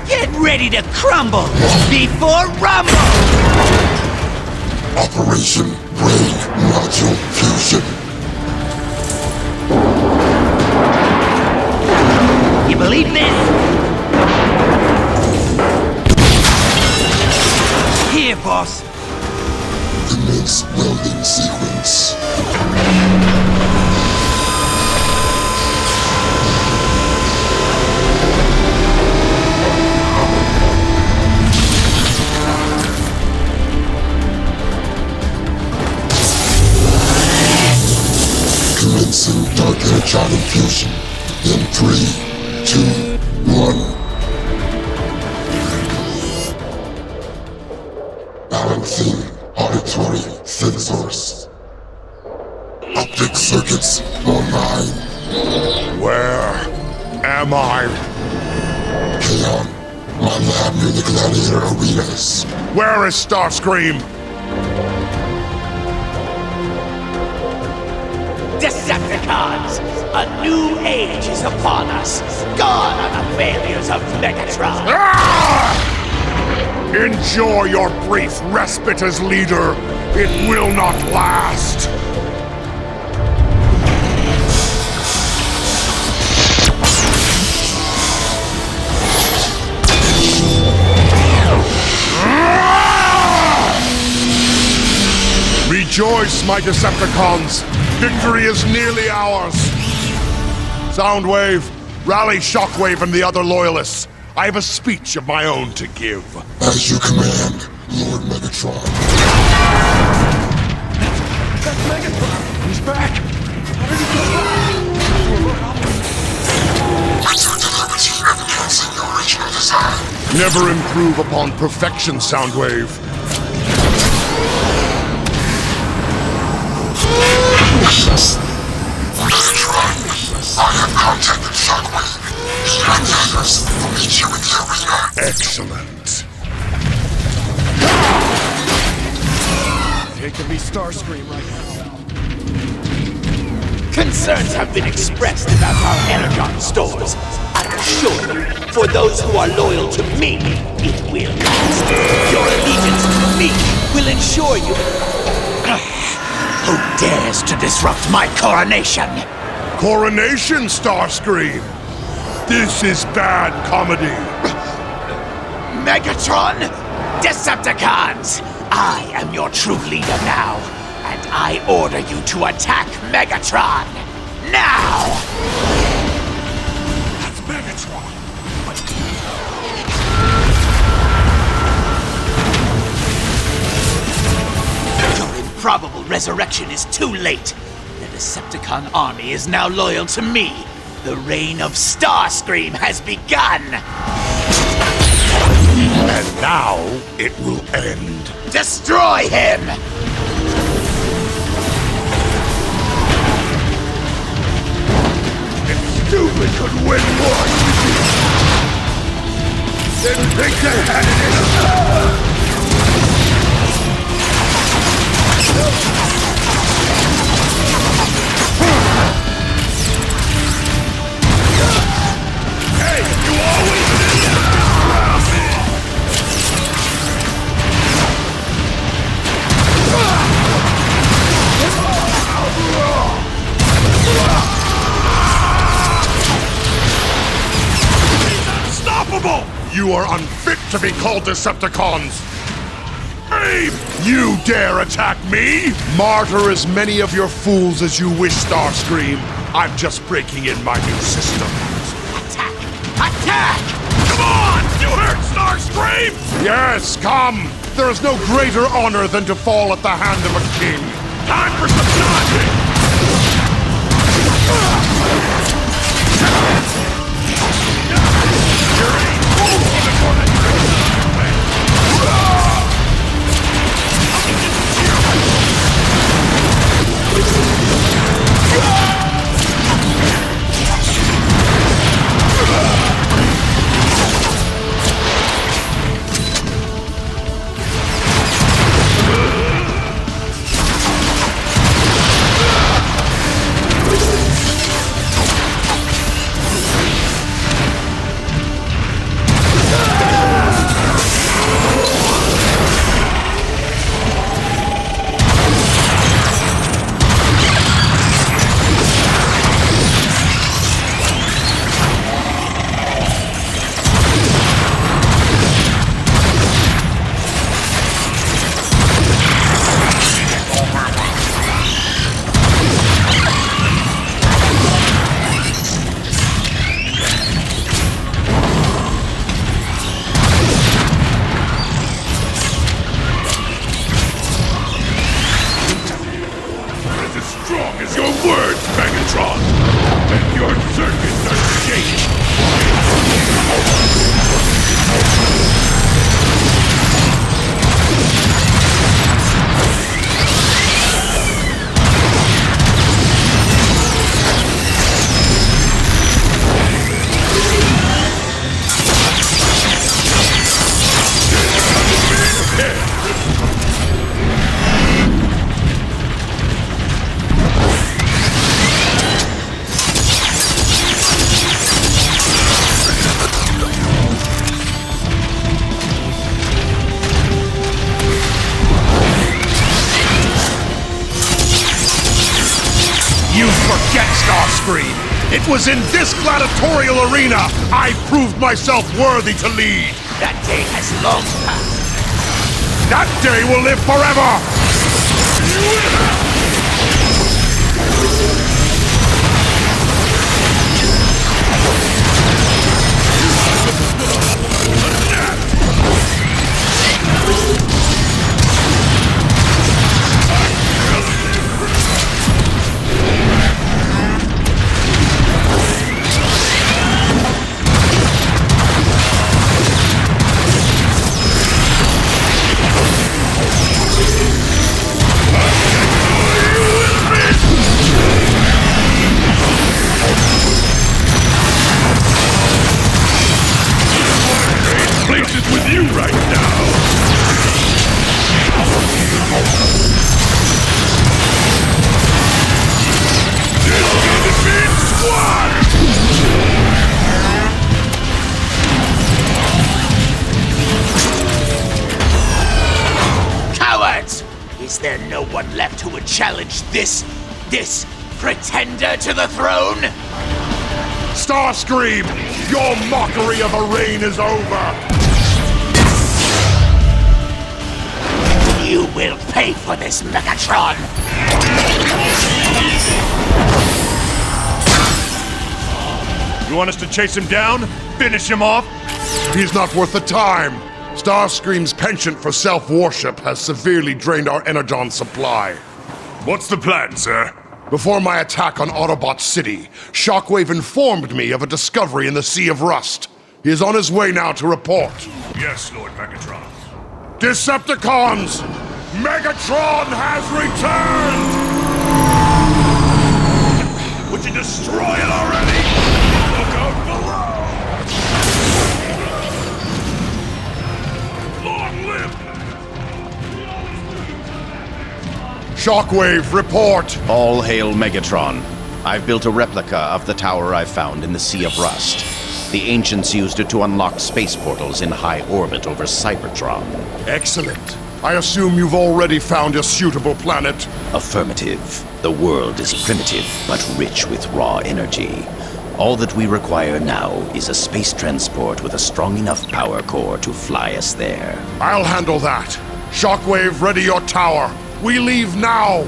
Get ready to crumble before rumble! Operation Brain Module Fusion. You believe this? Here, boss. Commence welding sequence. Commencing dark energon infusion in 3, 2, 1. Balancing auditory sensors. Optic circuits online. Where am I? Kaon, my lab near the gladiator arenas. Where is Starscream? Decepticons! A new age is upon us. Gone are the failures of Megatron. Enjoy your brief respite as leader. It will not last. Rejoice, my Decepticons! Victory is nearly ours! Soundwave, rally Shockwave and the other Loyalists. I have a speech of my own to give. As you command, Lord Megatron. That's Megatron! He's back! How did he get back? With your deliberity evidencing your original design. Never improve upon perfection, Soundwave. Megatron, I have contacted Shockwave. He and the others will meet you in the arena. Excellent. It could be Starscream right now. Concerns have been expressed about our energon stores. I assure you, for those who are loyal to me, it will last. Your allegiance to me will ensure you... Who dares to disrupt my coronation? Coronation, Starscream! This is bad comedy. Megatron? Decepticons! I am your true leader now, and I order you to attack Megatron! Now! That's Megatron! Your improbable resurrection is too late. The Decepticon army is now loyal to me. The reign of Starscream has begun! And now it will end. Destroy him! Stupid could win wars with you. Didn't think they had it in them. Hey, you always Unstoppable! You are unfit to be called Decepticons! Aim! You dare attack me? Martyr as many of your fools as you wish, Starscream. I'm just breaking in my new system. Attack! Come on! You heard Starscream? Yes, come! There is no greater honor than to fall at the hand of a king. Time for some dodging! It was in this gladiatorial arena I proved myself worthy to lead. That day has long passed. That day will live forever! places with you right now! This doesn't mean squad! Cowards! Is there no one left who would challenge this pretender to the throne? Starscream! Your mockery of a reign is over! You will pay for this, Megatron! You want us to chase him down? Finish him off? He's not worth the time! Starscream's penchant for self-worship has severely drained our energon supply. What's the plan, sir? Before my attack on Autobot City, Shockwave informed me of a discovery in the Sea of Rust. He is on his way now to report. Yes, Lord Megatron. Decepticons! Megatron has returned! Would you destroy it already? Look out below! Long live! Shockwave, report! All hail Megatron. I've built a replica of the tower I found in the Sea of Rust. The ancients used it to unlock space portals in high orbit over Cybertron. Excellent. I assume you've already found a suitable planet? Affirmative. The world is primitive, but rich with raw energy. All that we require now is a space transport with a strong enough power core to fly us there. I'll handle that. Shockwave, ready your tower. We leave now!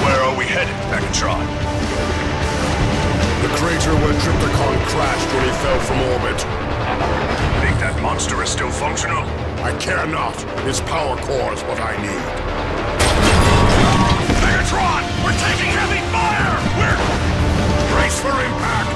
Where are we headed, Megatron? The crater where Trypticon crashed when he fell from orbit. Think that monster is still functional? I care not. His power core is what I need. Cybertron! We're taking heavy fire! Brace for impact!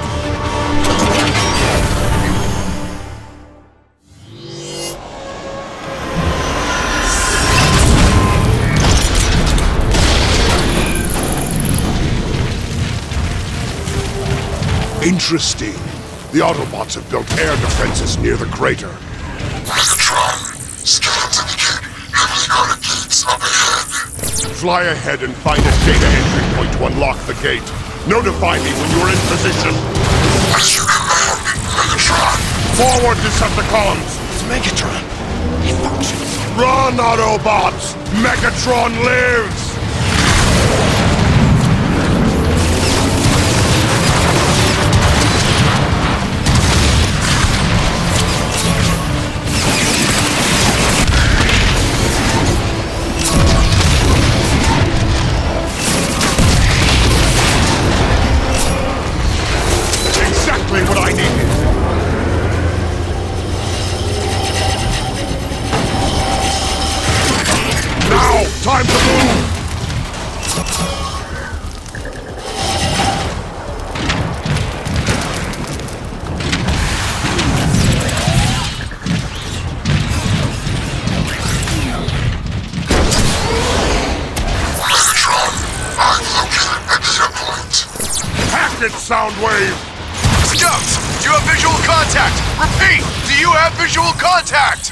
Interesting. The Autobots have built air defenses near the crater. Megatron! Scans indicate heavily guarded gates up ahead. Fly ahead and find a data entry point to unlock the gate. Notify me when you're in position. As you command, Megatron. Forward, Decepticons! It's Megatron. He functions. Run, Autobots! Megatron lives! What I needed. Now, time to move! Megatron, I've located a data point. Hack it, Soundwave! Scouts, do you have visual contact? Repeat, do you have visual contact?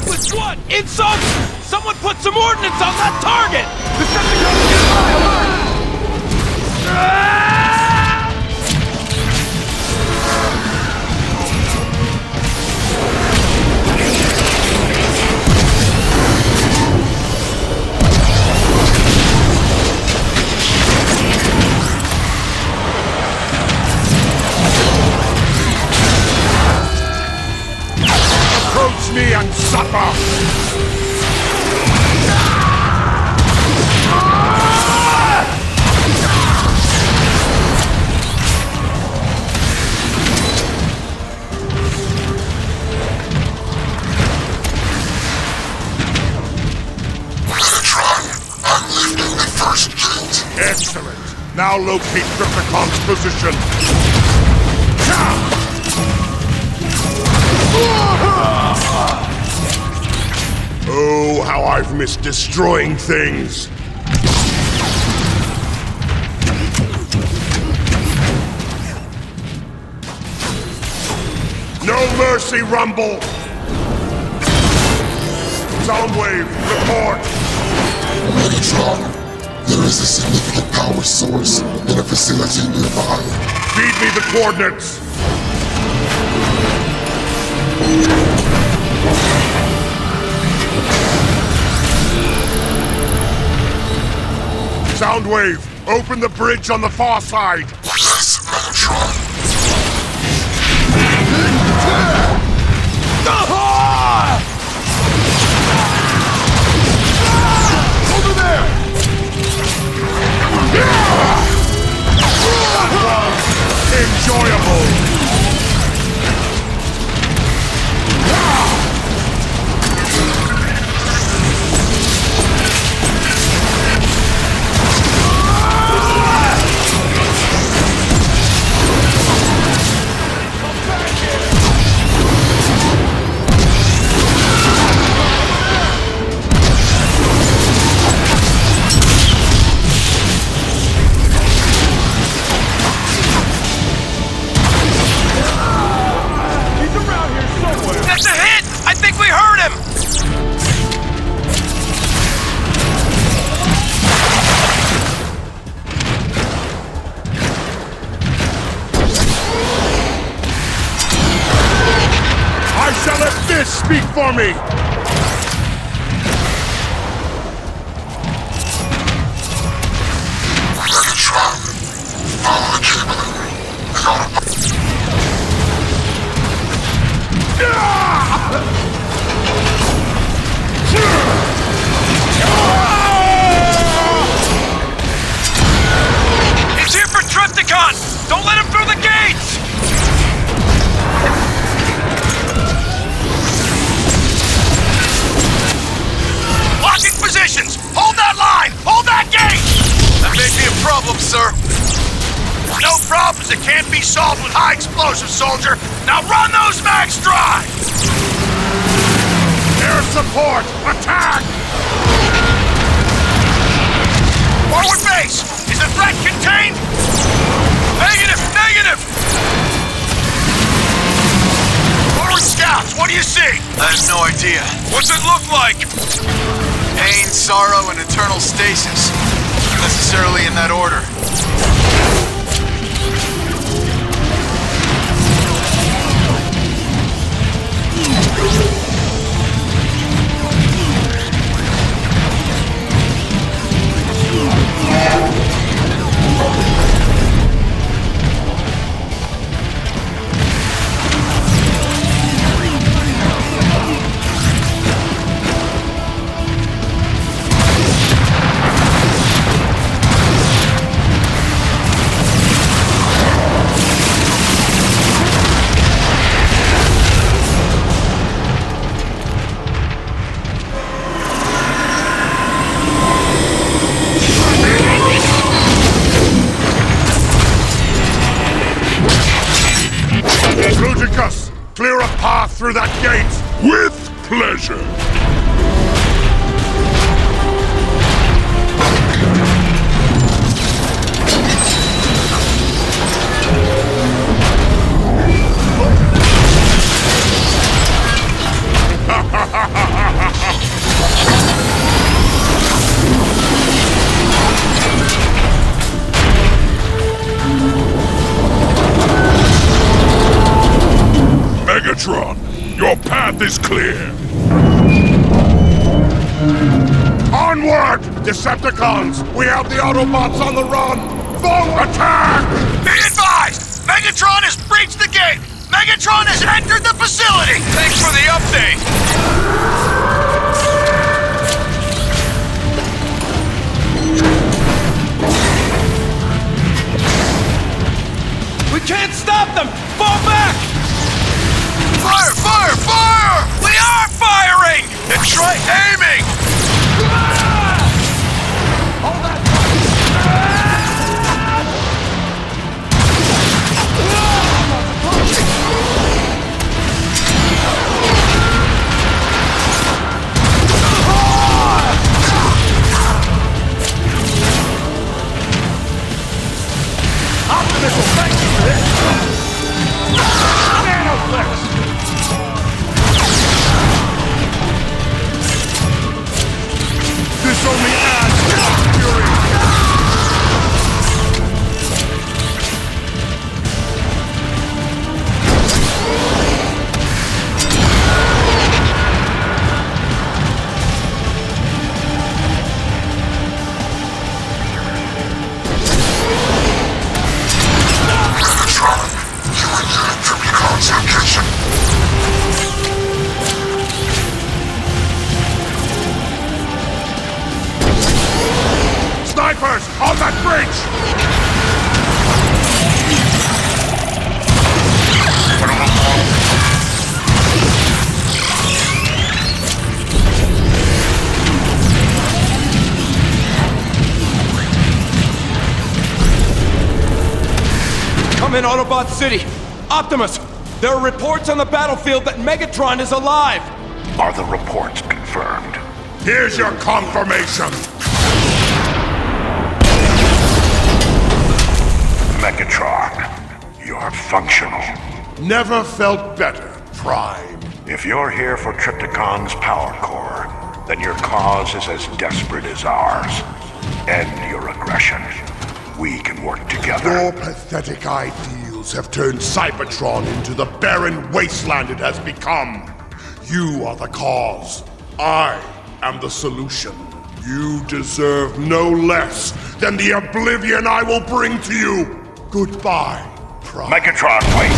Which one? Insults! Someone put some ordnance on that target! Decepticons get high alert! Approach me and suffer! Megatron, I'm lifting the first gate. Excellent! Now locate Trypticon's position. Oh, how I've missed destroying things! No mercy, Rumble! Soundwave, report! Megatron, there is a significant power source in a facility nearby. Feed me the coordinates! Soundwave, open the bridge on the far side. Yes, Megatron. Over there! Enjoyable! That's a hit! I think we heard him! I shall let this speak for me! Megatron, follow the cabling. He's here for Trypticon! Don't let him through the gates! Locking positions! Hold that line! Hold that gate! That may be a problem, sir. No problems that can't be solved with high explosives, soldier! Now run those mags dry! Air support! Attack! Forward base! Is the threat contained? Negative! Negative! Forward scouts, what do you see? I have no idea. What's it look like? Pain, sorrow, and eternal stasis. Not necessarily in that order. Ludicus, clear a path through that gate! With pleasure. Megatron, your path is clear. Onward, Decepticons! We have the Autobots on the run! Forward! Attack! Be advised! Megatron has breached the gate! Megatron has entered the facility! Thanks for the update! We can't stop them! Fall back! Fire! Fire! Fire! We are firing! It's right aiming! Hold that! Optimus will thank you for this! Nanoflex! I'm in Autobot City. Optimus, there are reports on the battlefield that Megatron is alive. Are the reports confirmed? Here's your confirmation! Megatron, you're functional. Never felt better, Prime. If you're here for Trypticon's power core, then your cause is as desperate as ours. End your aggression. We can work together. Your pathetic ideals have turned Cybertron into the barren wasteland it has become. You are the cause. I am the solution. You deserve no less than the oblivion I will bring to you. Goodbye, Prime. Megatron, wait!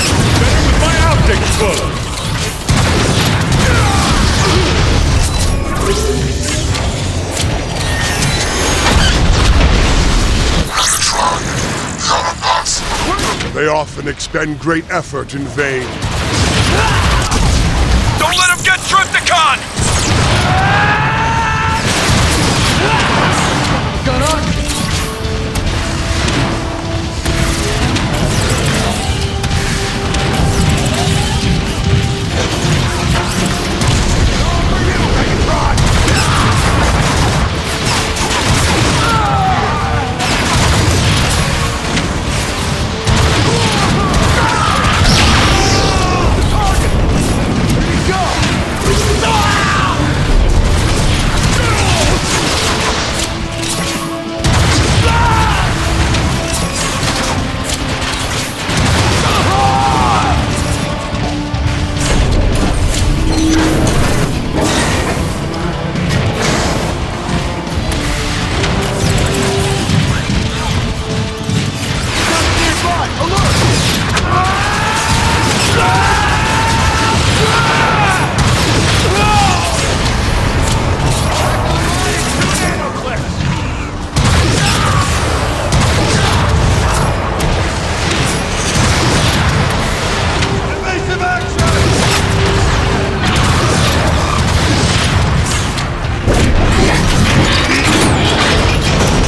Better with my optics full! They often expend great effort in vain. Don't let him get Trypticon! Gun on!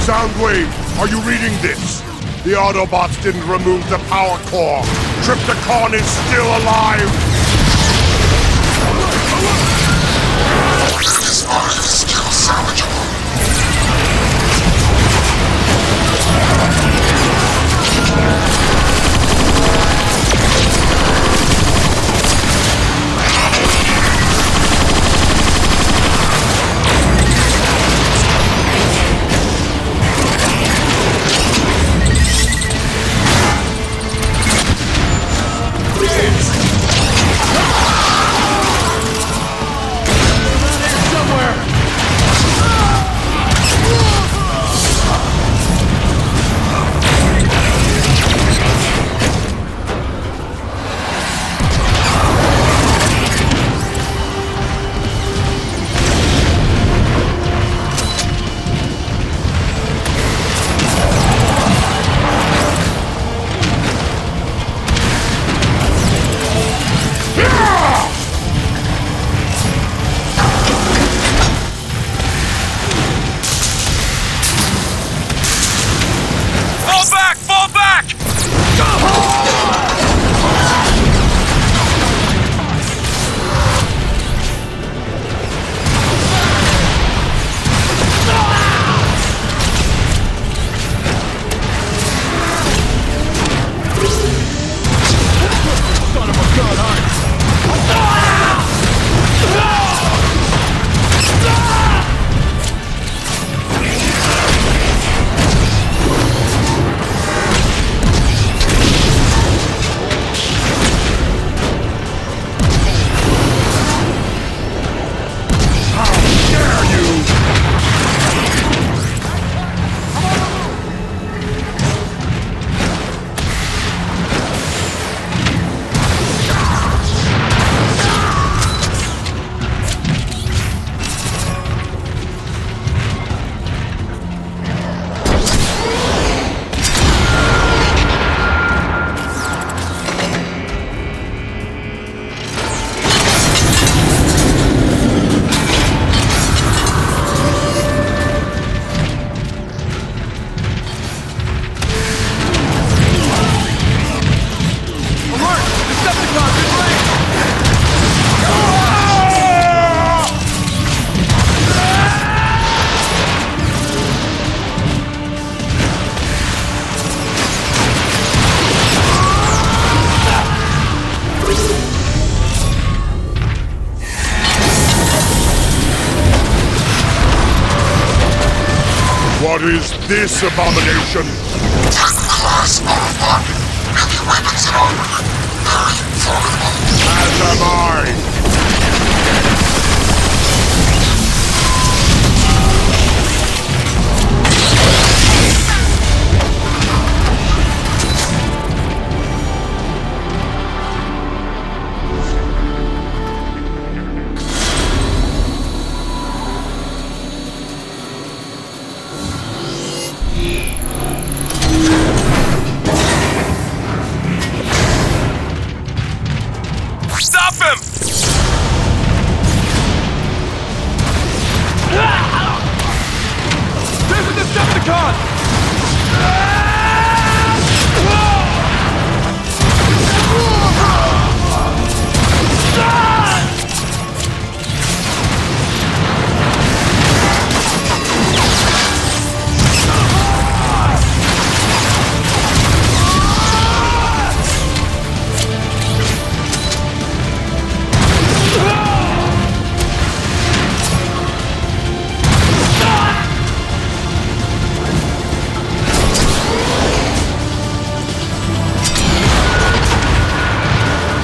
Soundwave, are you reading this? The Autobots didn't remove the power core. Trypticon is still alive! This part is still salvageable. Somewhere! What is this abomination? Tank class out of body. Heavy weapons and armor. Very formidable. As am I. Stop him! This is the Decepticon!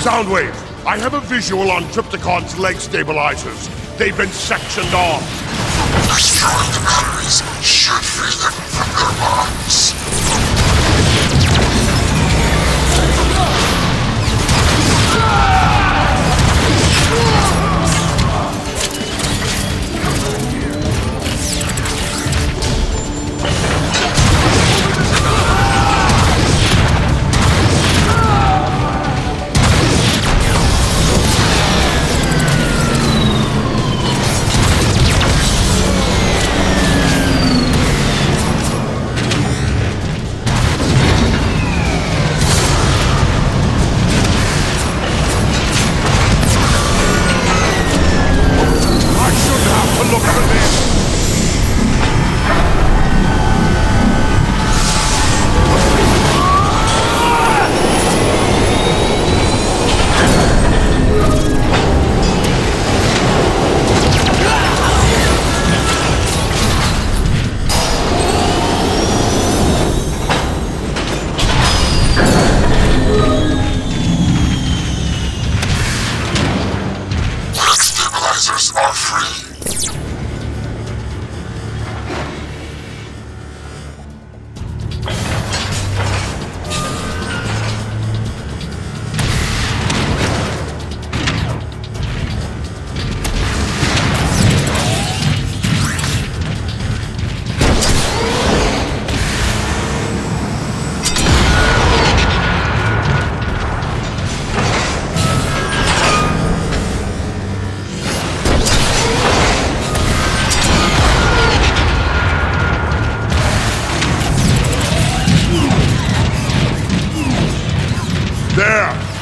Soundwave, I have a visual on Trypticon's leg stabilizers. They've been sectioned off. Destroying the batteries should free them from their bonds.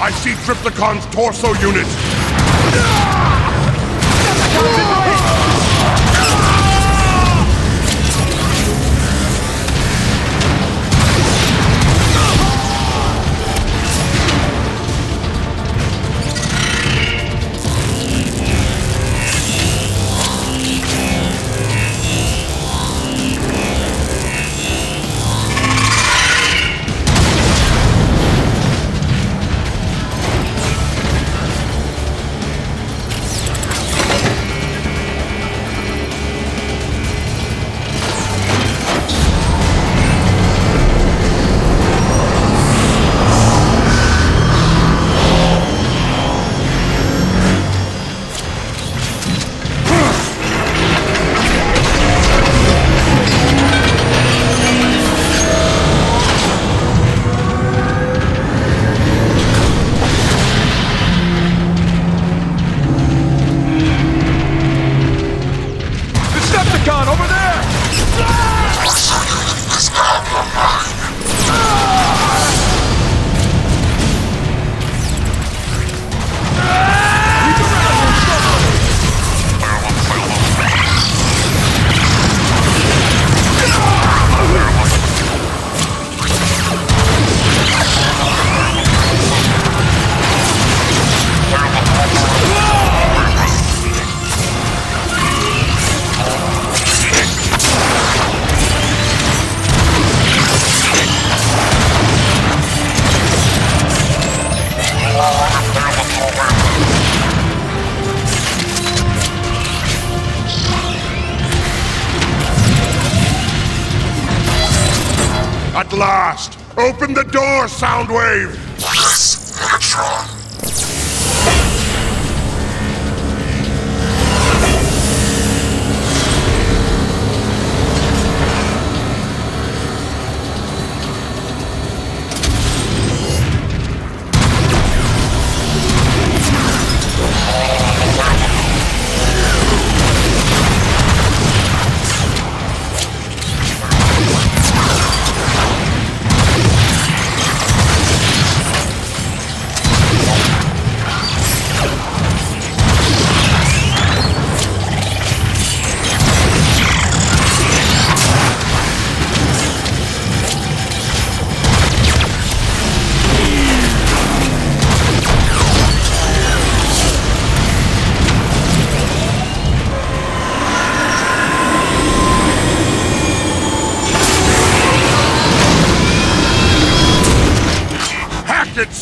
I see Trypticon's torso unit! last! Open the door, Soundwave! Yes, Megatron.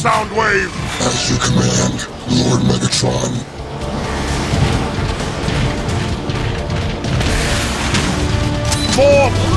Soundwave! As you command, Lord Megatron. Forth!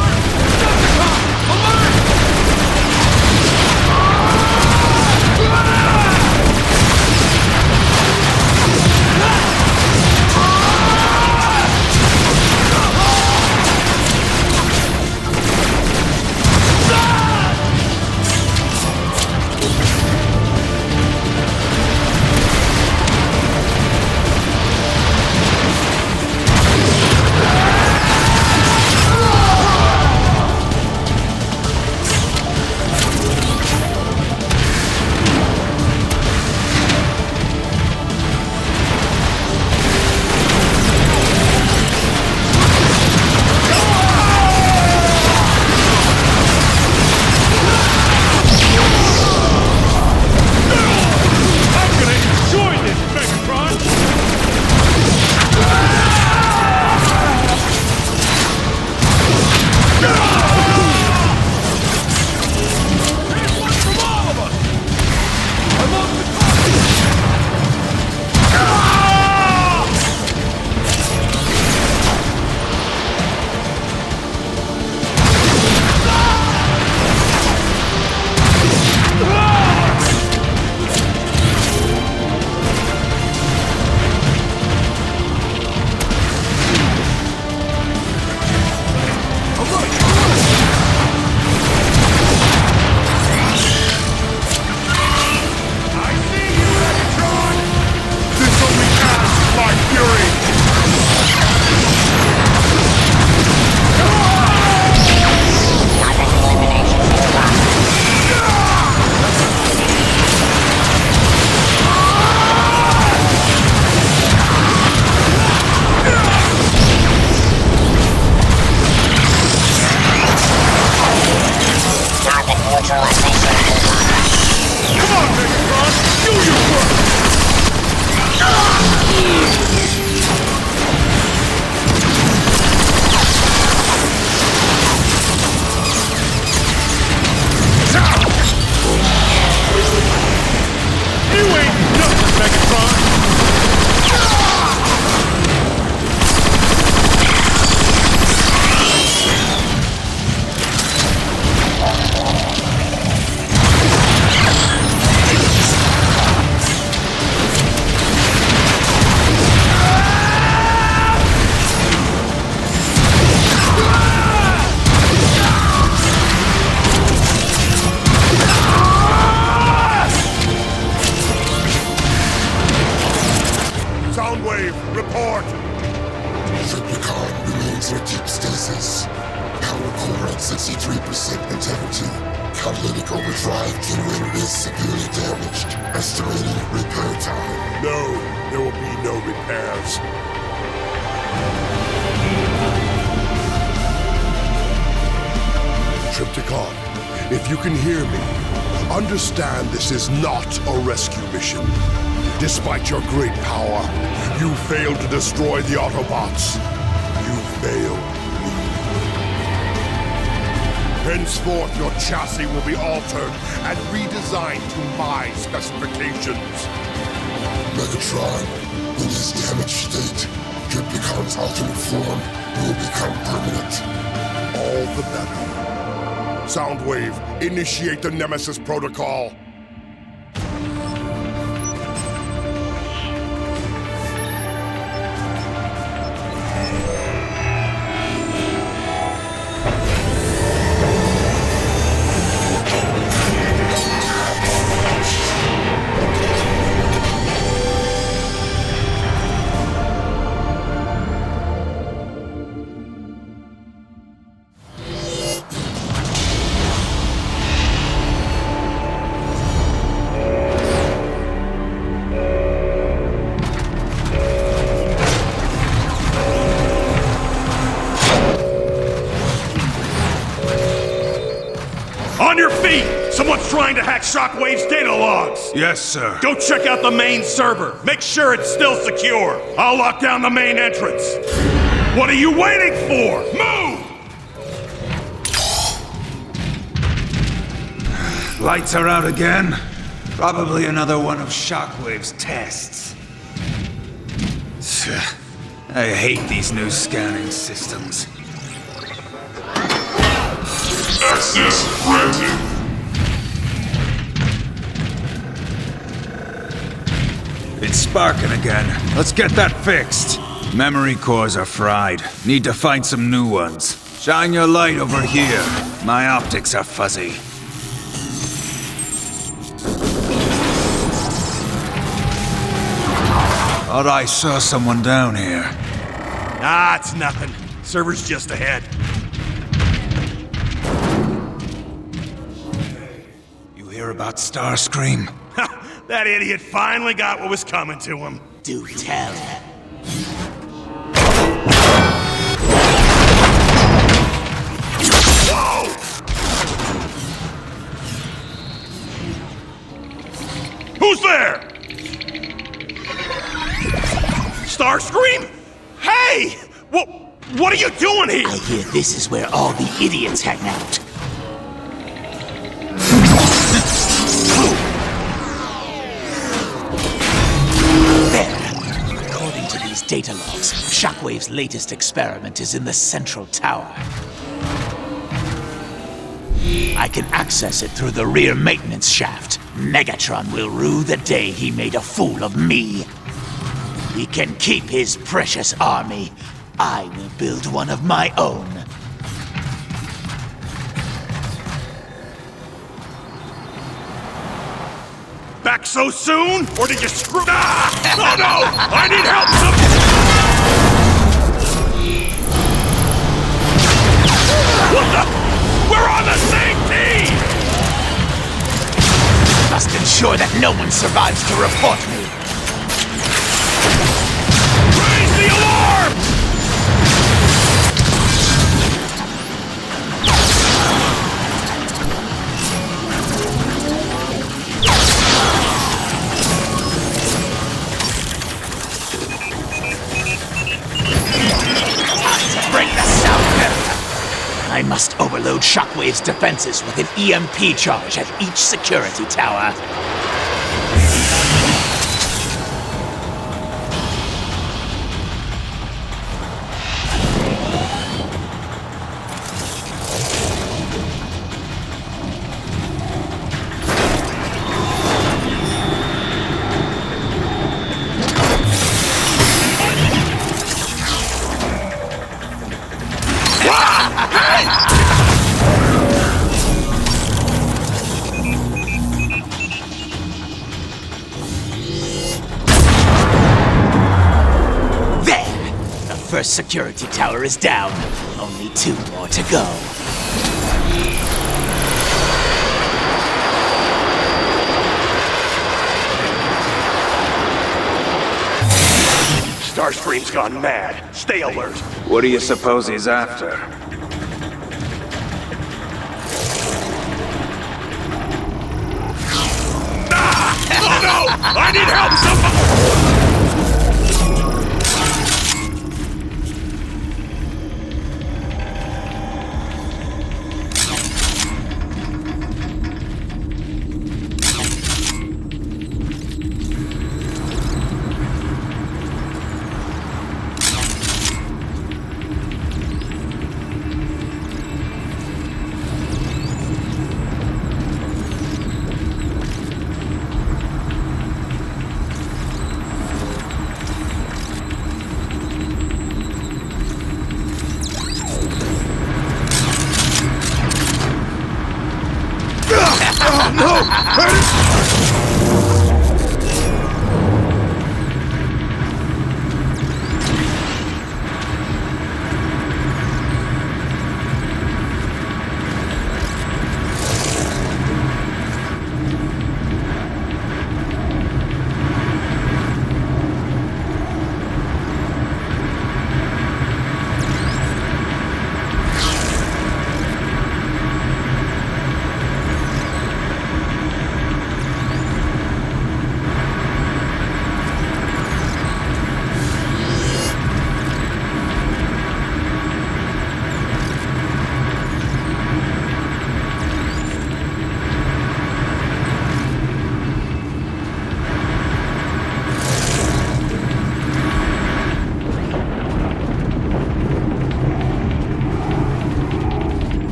Report! Cybertron remains in deep stasis. Power core at 63% integrity. Catalytic overdrive generator is severely damaged. Estimated repair time. No, there will be no repairs. Triptychon, if you can hear me, understand this is not a rescue mission. Despite your great power, you failed to destroy the Autobots. You failed me. Henceforth, your chassis will be altered and redesigned to my specifications. Megatron, in his damaged state, Triptychon's alternate form will become permanent. All the better. Soundwave, initiate the Nemesis protocol. On your feet! Someone's trying to hack Shockwave's data logs! Yes, sir. Go check out the main server. Make sure it's still secure. I'll lock down the main entrance. What are you waiting for? Move! Lights are out again. Probably another one of Shockwave's tests. I hate these new scanning systems. Access granted. It's sparking again. Let's get that fixed. Memory cores are fried. Need to find some new ones. Shine your light over here. My optics are fuzzy. Thought I saw someone down here. Ah, it's nothing. Server's just ahead. You hear about Starscream? That idiot finally got what was coming to him. Do tell. Whoa! Who's there? Starscream? Hey! What are you doing here? I hear this is where all the idiots hang out. There. According to these data logs, Shockwave's latest experiment is in the central tower. I can access it through the rear maintenance shaft. Megatron will rue the day he made a fool of me. He can keep his precious army. I will build one of my own. Back so soon? Or did you screw... Ah! Oh no! I need help! What the... We're on the same team! Must ensure that no one survives to report me. Raise the alarm! Break the sound barrier. I must overload Shockwave's defenses with an EMP charge at each security tower. First security tower is down. Only 2 more to go. Starscream's gone mad. Stay alert. What do you suppose he's after? Ah! Oh no! I need help! Somebody!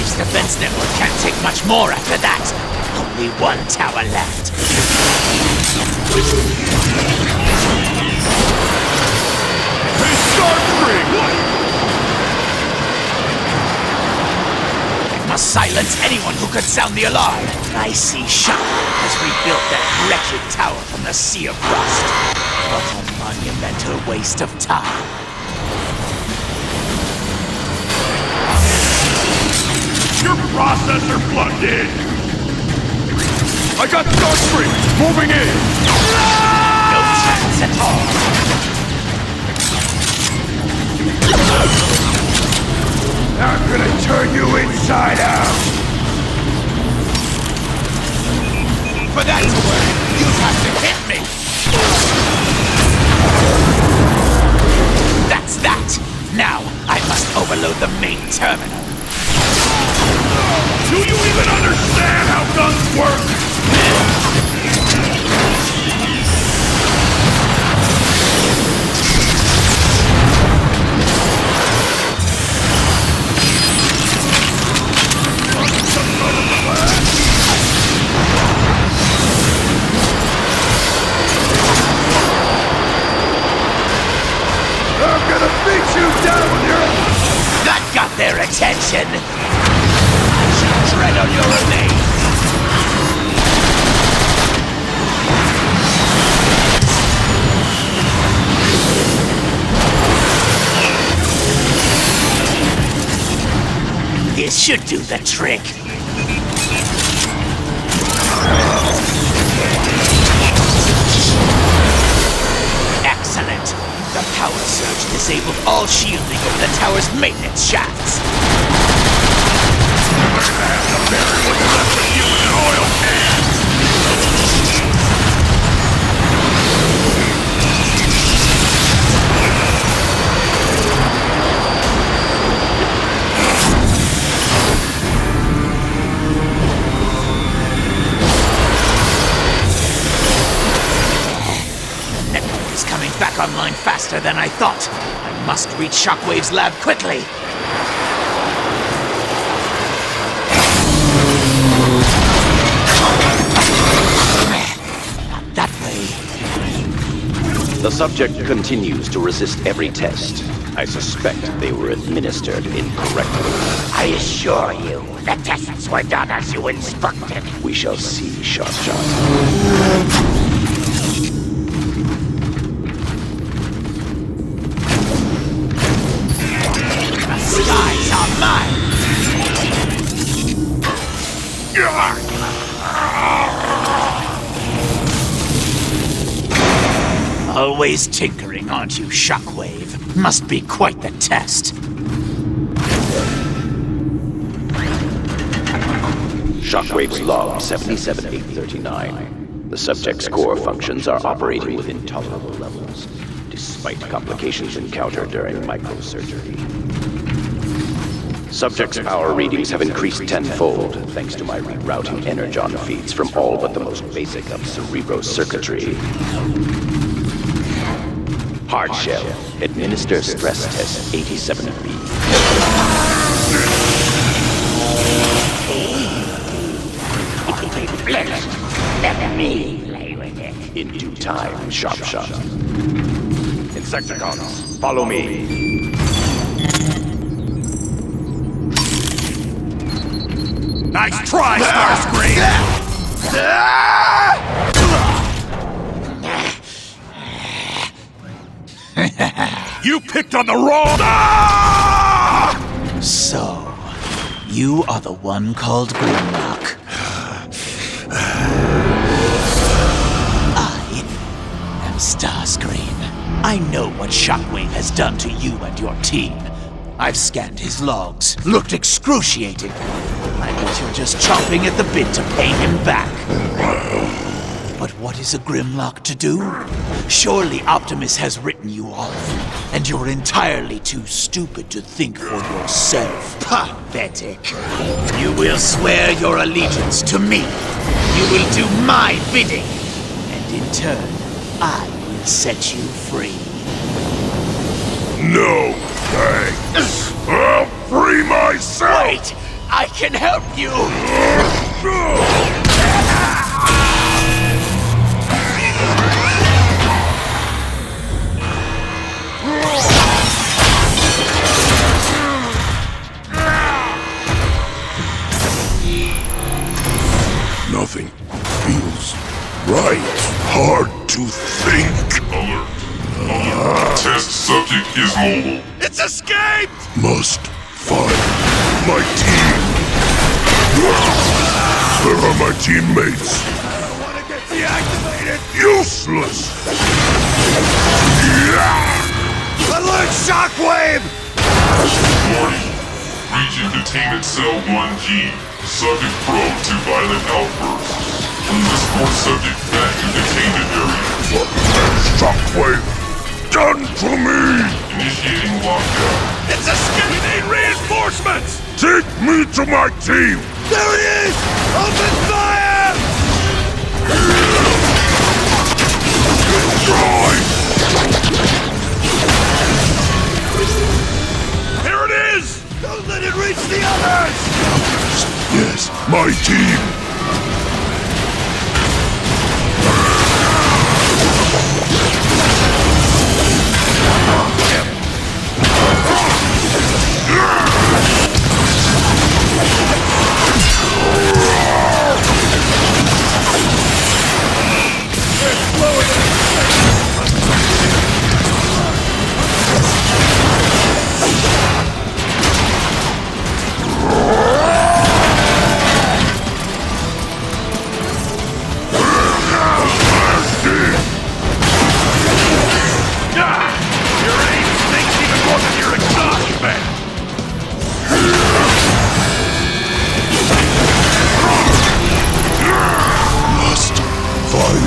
Shockwave's defense network can't take much more after that. Only one tower left. Hey, Starscream! It must silence anyone who could sound the alarm. I see Shockwave has rebuilt that wretched tower from the sea of rust. What a monumental waste of time. Your processor plugged in! I got Starscream! Moving in! No chance at all! I'm gonna turn you inside out! For that to work, you'd have to hit me! That's that! Now, I must overload the main terminal. Do you even understand how guns work? I'm gonna beat you down here! That got their attention! Tread on your remains! This should do the trick. Excellent. The power surge disabled all shielding over the tower's maintenance shafts. Network is coming back online faster than I thought. I must reach Shockwave's lab quickly. That way. The subject continues to resist every test. I suspect they were administered incorrectly. I assure you, the tests were done as you instructed. We shall see, Sharp Shot. The skies are mine! Always tinkering, aren't you, Shockwave? Must be quite the test. Shockwave's log 77839. The subject's core functions are operating within tolerable levels, despite complications encountered during microsurgery. Subject's power readings have increased tenfold, thanks to my rerouting energon feeds from all but the most basic of cerebro circuitry. Hard shell. Administer stress test 87B. Let me play with it. In due time, Sharp Shot. Insecticons, follow me. Nice try, Starscream! You picked on the wrong... So, you are the one called Grimlock. I am Starscream. I know what Shockwave has done to you and your team. I've scanned his logs, looked excruciating. I bet you're just chomping at the bit to pay him back. But what is a Grimlock to do? Surely Optimus has written you off, and you're entirely too stupid to think for yourself. Pathetic. You will swear your allegiance to me. You will do my bidding. And in turn, I will set you free. No thanks. I'll free myself. Wait! I can help you! Nothing feels right. Hard to think. Alert. Test subject is mobile. It's escaped! Must find my team. Where are my teammates? I don't want to get deactivated! Useless! Alert Shockwave! Warning. Reaching containment cell 1G. Subject prone to violent outbursts. Please escort subject back to containment area. What has Shockwave done to me? Initiating lockdown. It's escaped! We need reinforcements! Take me to my team! There he is! Open fire! Destroy! Here it is! Don't let it reach the others! Yes, my team!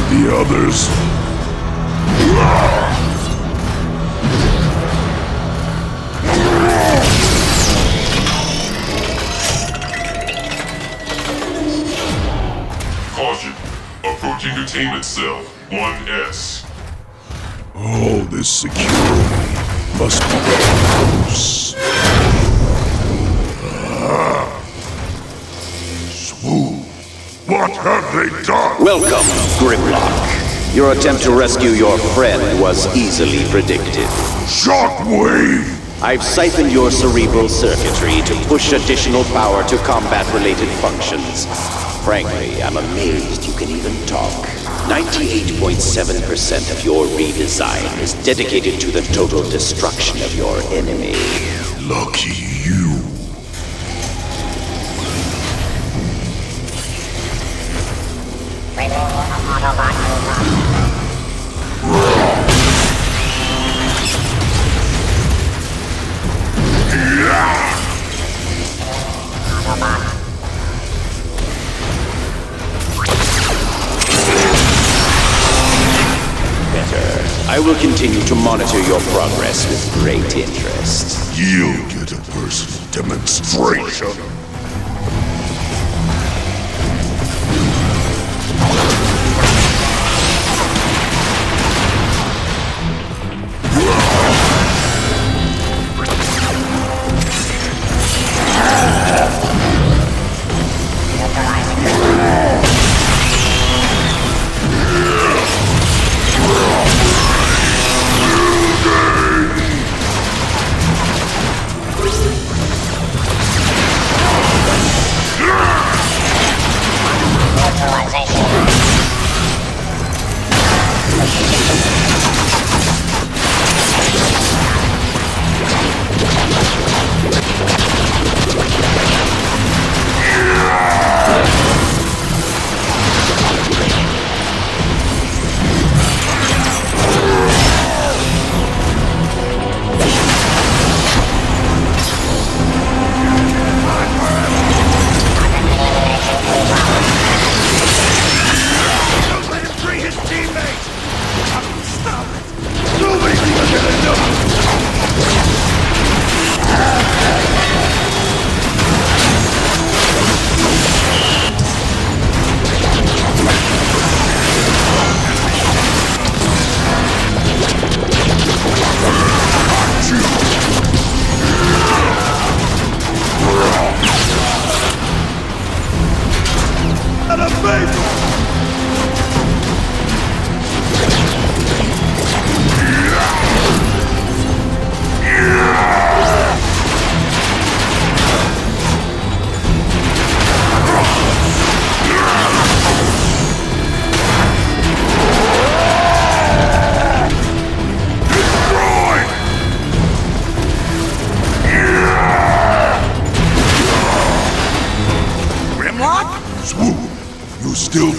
The others. Caution. Approaching containment cell 1S. Oh, this security must be close. Swoon. What have they done? Welcome, Grimlock. Your attempt to rescue your friend was easily predicted. Shockwave! I've siphoned your cerebral circuitry to push additional power to combat-related functions. Frankly, I'm amazed you can even talk. 98.7% of your redesign is dedicated to the total destruction of your enemy. Lucky you. I will continue to monitor your progress with great interest. You get a personal demonstration.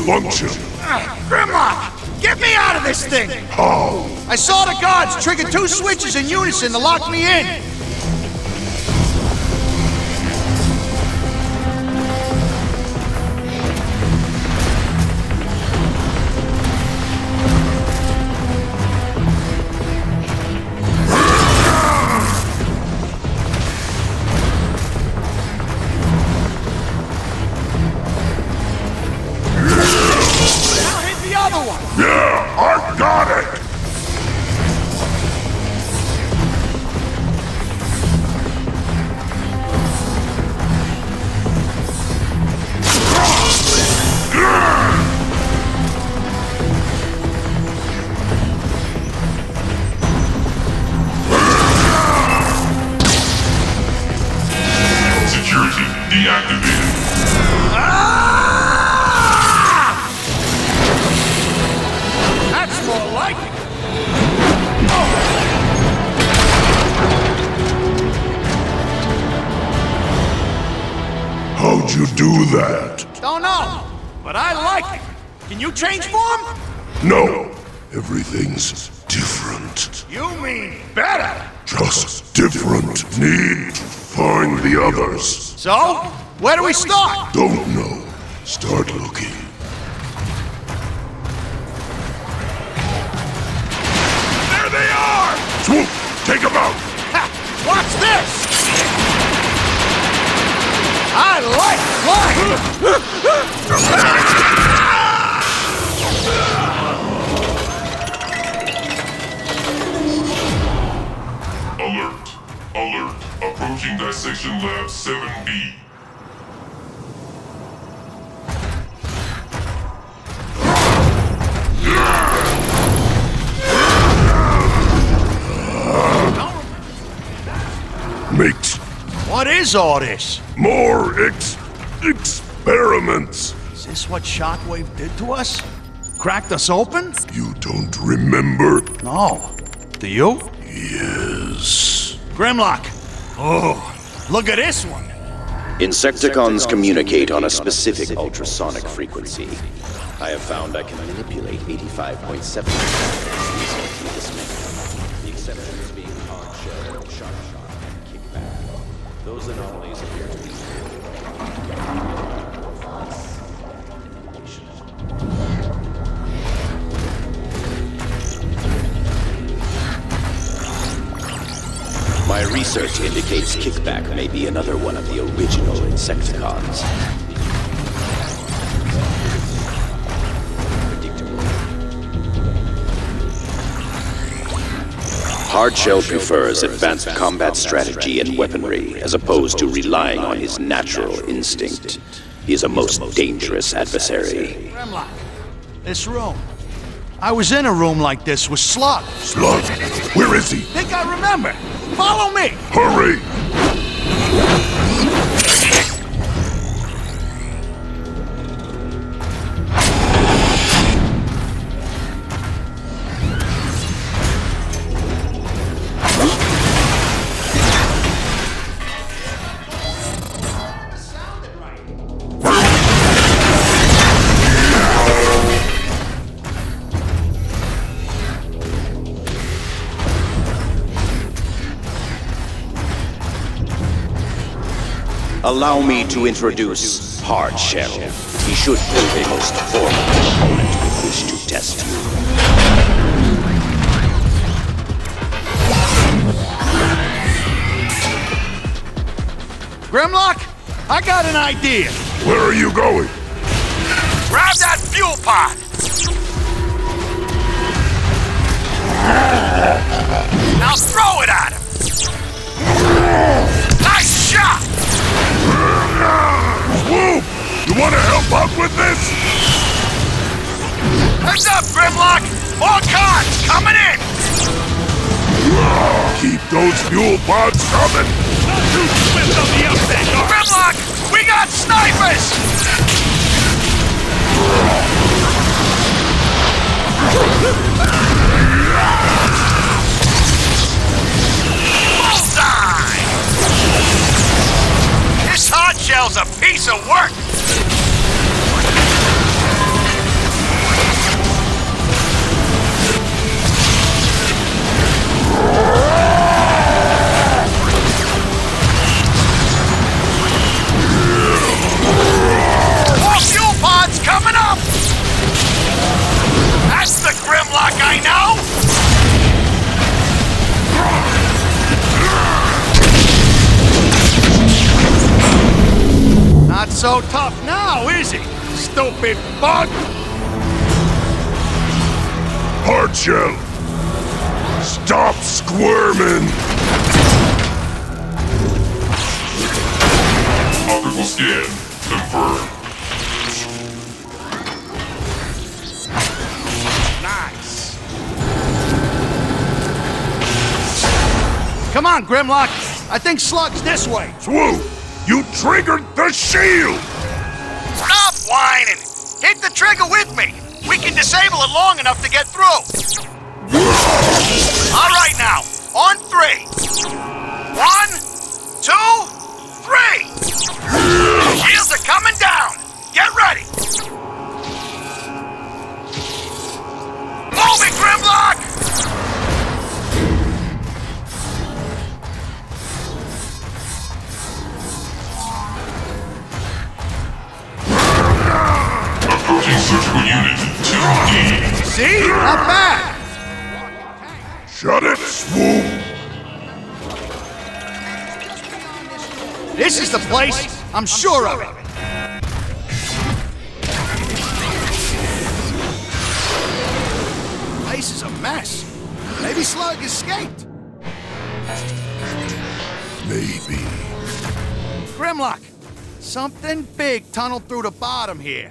function. Grimlock! Get me out of this thing! How? I saw the guards trigger 2 switches in unison to lock me in! Yeah, I got it! Security deactivated. That's more like it! How'd you do that? Don't know, but I like it. Can you change form? No, everything's different. You mean better? Just different. Need to find the others. So, where do we start? Don't know. Start looking. There they are! Swoop! Take them out! Ha! Watch this! I like Alert. Alert. Approaching Dissection Lab 7B. Mate. What is all this? More experiments. Is this what Shockwave did to us? Cracked us open? You don't remember? No. Do you? Yes. Grimlock. Oh, look at this one. Insecticons communicate on a specific ultrasonic frequency. I have found I can manipulate 85.7% of this method. The exceptions being hard shell, sharp shot, and kickback. Those anomalies appear to be My research indicates kickback may be another one of the original Insecticons. Hardshell prefers advanced combat strategy and weaponry as opposed to relying on his natural instinct. He is a most dangerous adversary. Grimlock, this room. I was in a room like this with Slug. Slug? Where is he? Think I remember. Follow me. Hurry! Allow me to introduce Hardshell. He should prove a most formidable opponent with which to test you. Grimlock, I got an idea. Where are you going? Grab that fuel pod. Now throw it at him. Nice shot. Swoop! You want to help out with this? Heads up, Grimlock! More cars coming in! Keep those fuel pods coming! Not too swift on the upset! Grimlock! We got snipers! Bullseye! This Hardshell's a piece of work! so tough now, is he? Stupid bug! Hard shell! Stop squirming! Optical scan confirmed. Nice. Come on, Grimlock. I think Slug's this way. Swoop! You triggered the shield! Stop whining! Hit the trigger with me! We can disable it long enough to get through! All right now, on 3. 1, 2, 3! Shields are coming down! Get ready! Move it, Grimlock! Approaching surgical unit 2D. See? Not bad! Shut it, Swoop! This is the place! I'm sure of it! Place is a mess. Maybe Slug escaped. Maybe. Grimlock, something big tunneled through the bottom here.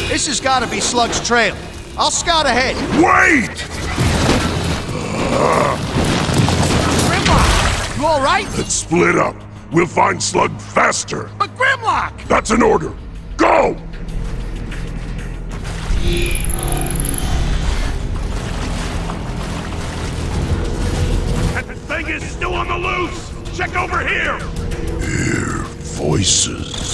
This has got to be Slug's trail. I'll scout ahead. Wait! Grimlock, you all right? Let's split up. We'll find Slug faster. But Grimlock! That's an order. Go! That thing is still on the loose! Check over here! Hear voices.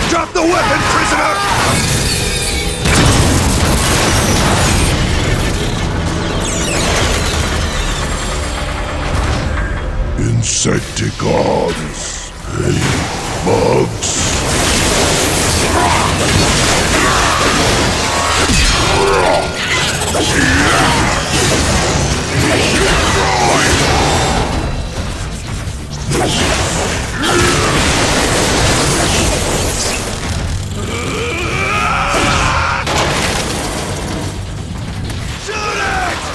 Drop the weapon, prisoner! Insecticons. Hey, bugs.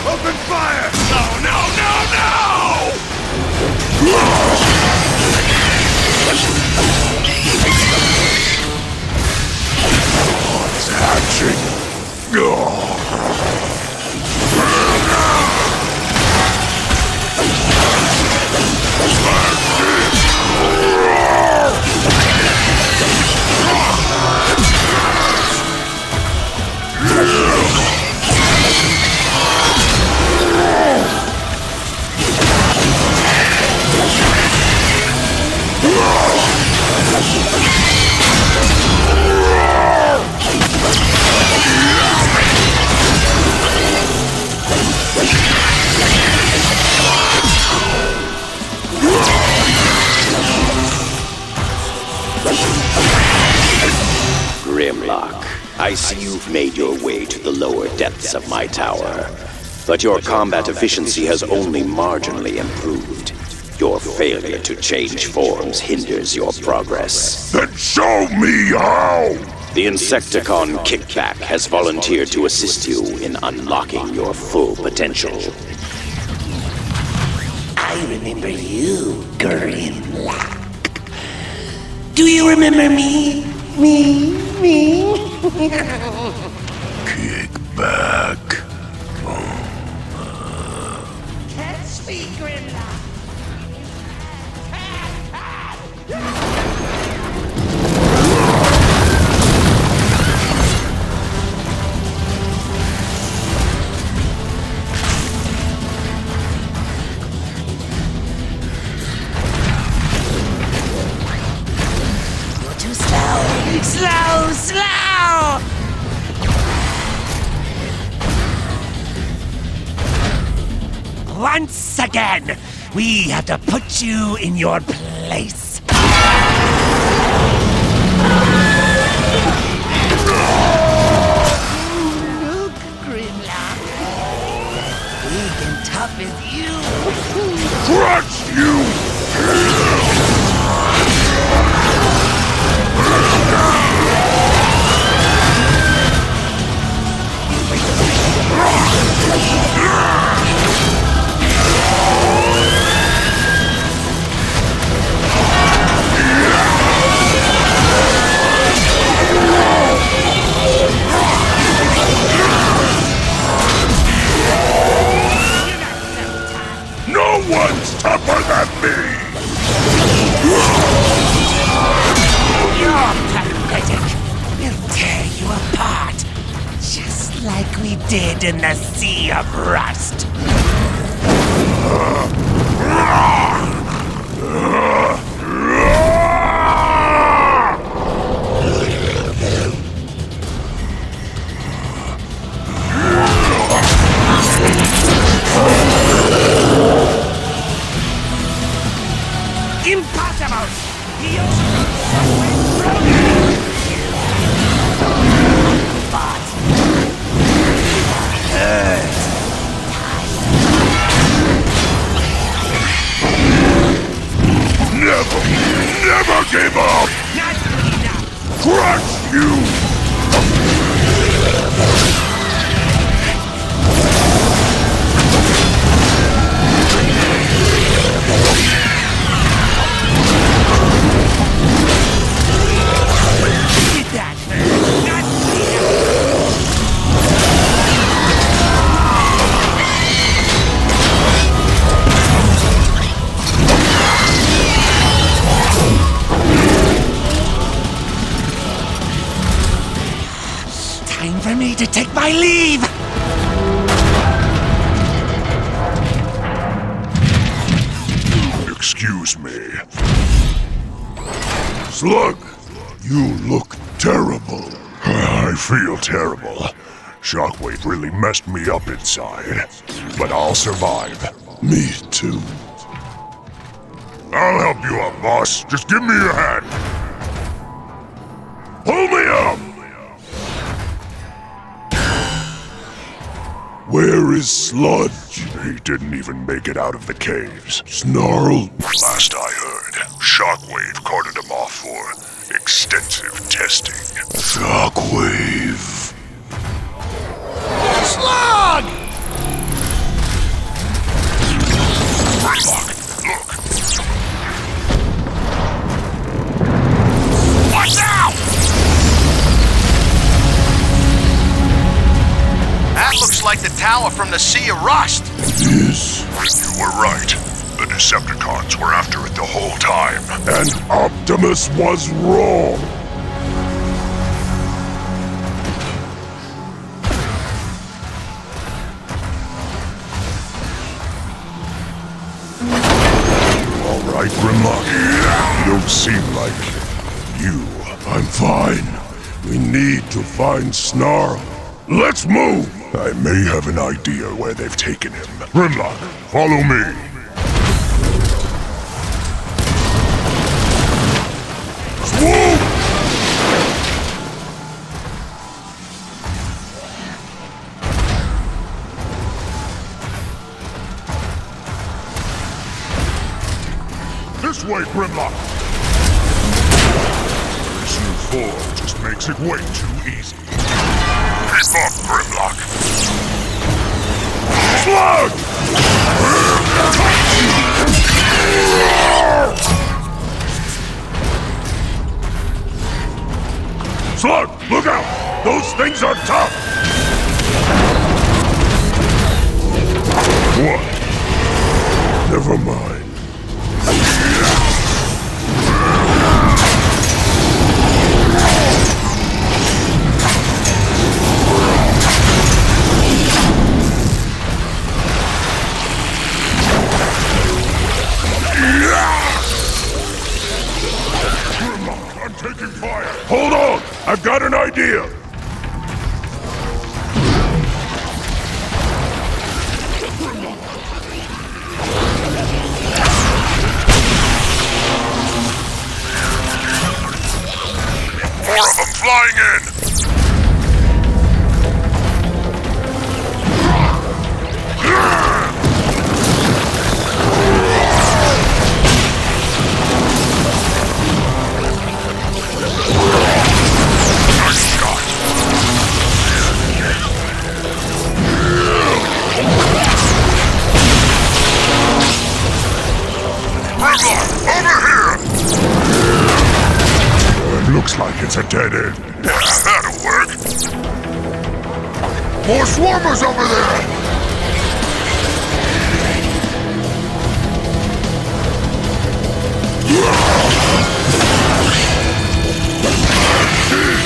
Open fire! No! It's hatching. Grimlock, I see you've made your way to the lower depths of my tower. But your combat efficiency has only marginally improved. Your failure to change forms hinders your progress. Then show me how! The Insecticon Kickback has volunteered to assist you in unlocking your full potential. I remember you, Grimlock. Do you remember me? Me? Kickback. Catch me, Grimlock. Once again, we have to put you in your place. Look, Grimlock. Big and tough as you. Crush you! No one's tougher than me! You're pathetic. We'll tear you apart. Just like we did in the Sea of Rust. Impossible! The ocean but hurt. Never give up! Not enough. Crush you! Did that hurt? Not time for me to take my leave! Excuse me. Slug, you look terrible. I feel terrible. Shockwave really messed me up inside. But I'll survive. Me too. I'll help you up, boss. Just give me your hand. Pull me up! Where is Sludge? He didn't even make it out of the caves. Snarl? Last I heard, Shockwave carted him off for extensive testing. Shockwave. Slug! Look. Watch out! That looks like the tower from the Sea of Rust. Yes. You were right. The Decepticons were after it the whole time. And Optimus was wrong. You all right, Grimlock? You don't seem like you. I'm fine. We need to find Snarl. Let's move! I may have an idea where they've taken him. Grimlock, follow me. Swoop! This way, Grimlock! Issue 4 just makes it way too easy. Keep up, Grimlock! Slug! Slug, look out! Those things are tough! What? Never mind. I'm taking fire! Hold on! I've got an idea! flying in! Looks like it's a dead end. Yeah, that'll work. More swarmers over there!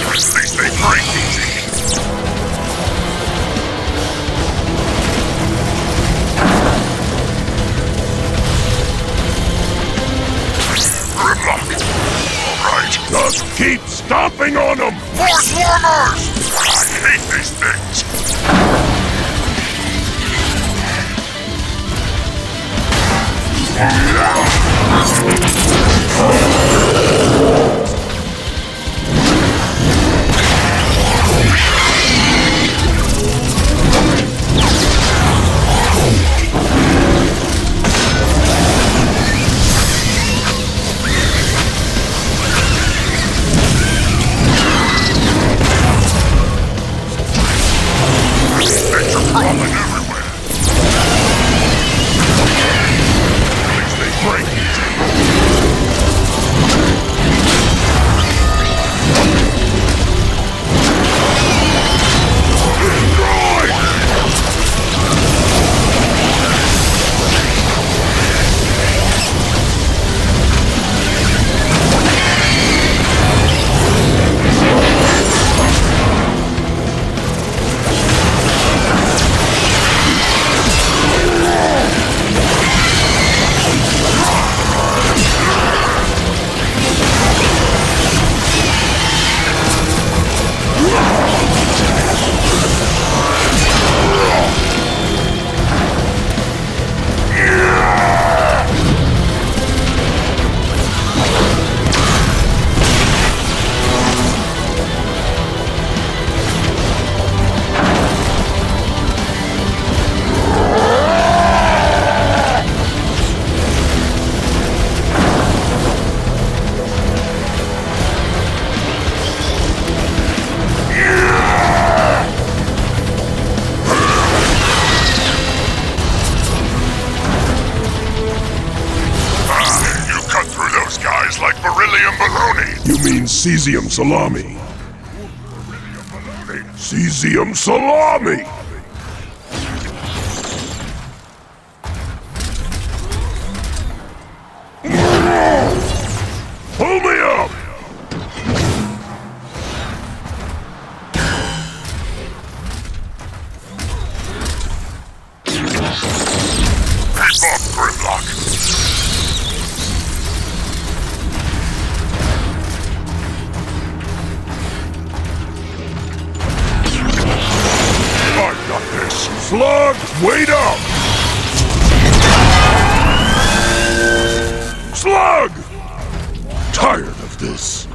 At least they break easy. Grimlock. Alright, just keep stomping on them! More swarmers! I hate these things. Things are crawling everywhere. At least they break easy. Like beryllium baloney. You mean cesium salami? Cesium salami! Pull me up! Keep up, Grimlock. I got this. Slug, wait up! Slug! Tired of this.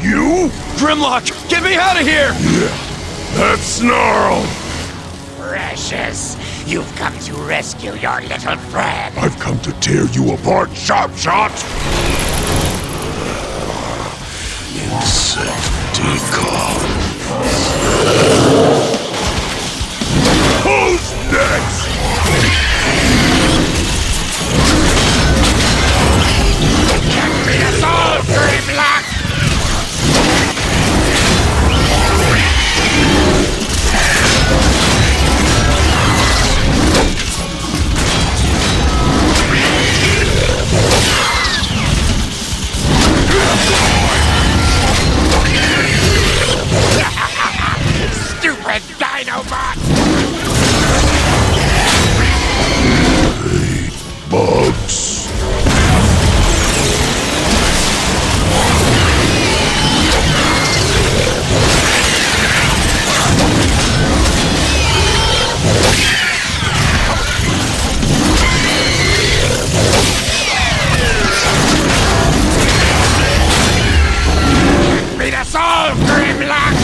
You? Grimlock, get me out of here! That snarl! Precious, you've come to rescue your little friend. I've come to tear you apart, Sharp Shot! Insecticons. Who's next? Get us all, Grimlock! Stupid Dinobot! Bugs. Beat us all, Grimlock!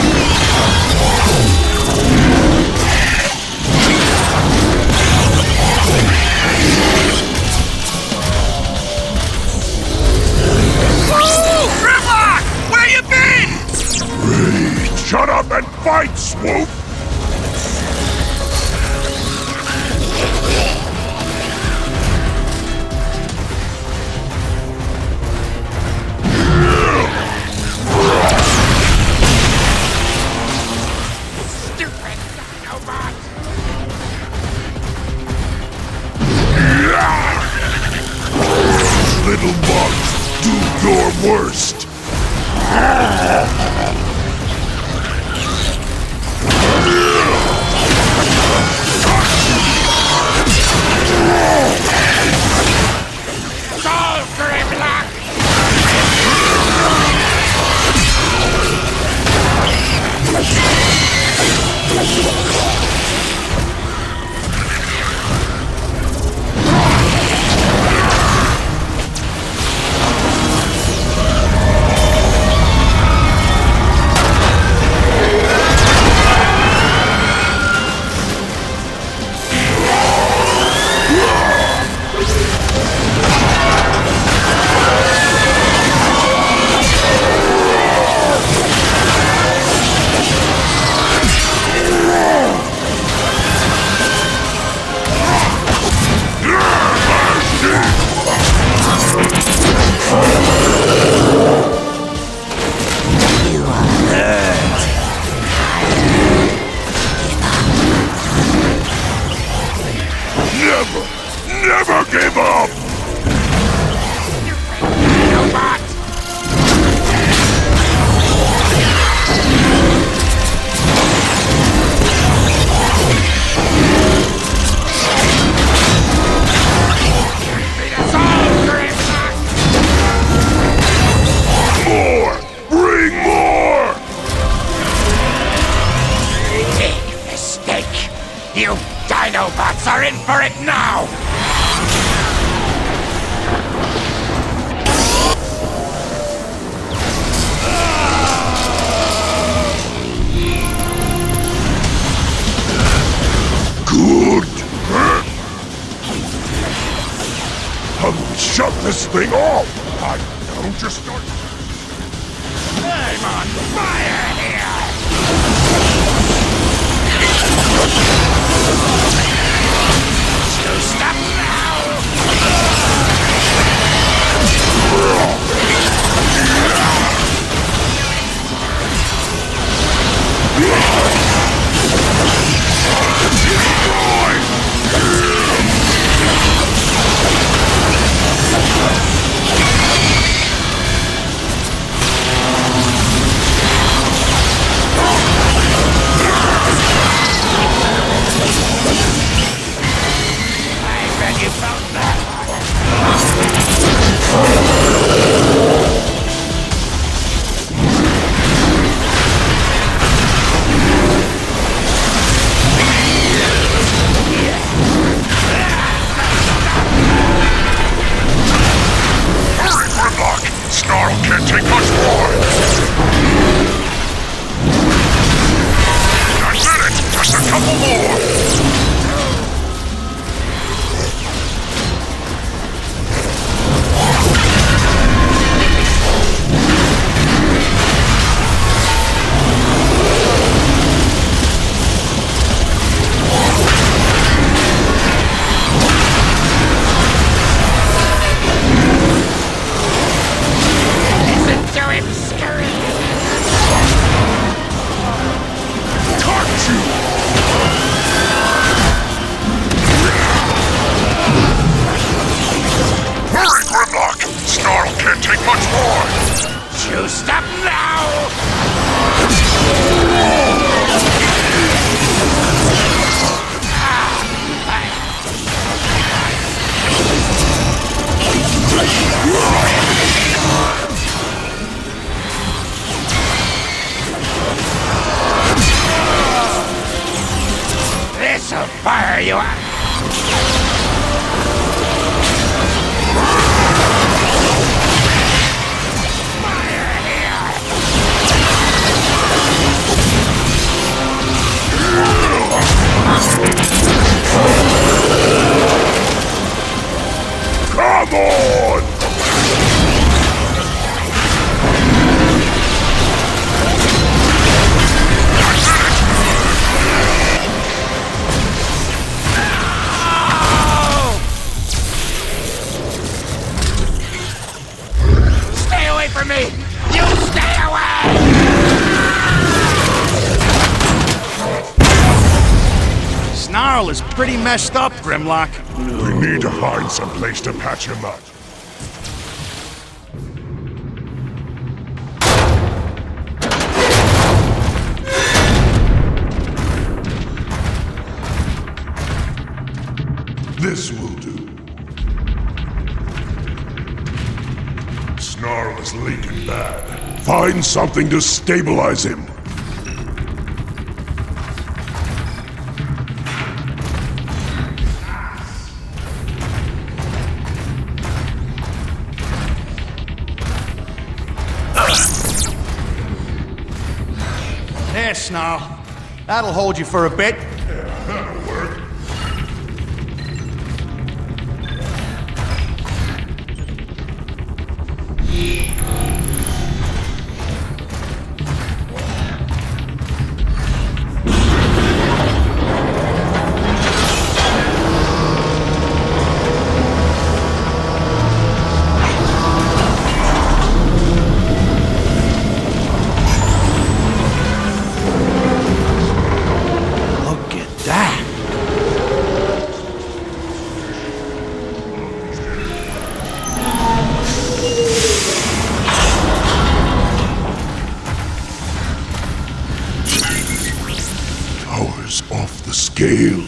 Grimlock! Where you been? Raid! Shut up and fight, Swoop! Stupid Dinobot! Little bugs, do your worst! It's all Grimlock! Never give up! Dinobot! Beat us all, Grimlock! More! Bring more! Big mistake! You Dinobots are in for it now! Good! How do we shut this thing off? I don't just start... I'm on fire here! So stop fire, you Come on! Stay away from me! You stay away! Snarl is pretty messed up, Grimlock. We need to find some place to patch him up. This will do. Snarl is leaking bad. Find something to stabilize him. There, Snarl. That'll hold you for a bit. Yeah, that'll work. Look at that. Tower's off the scale.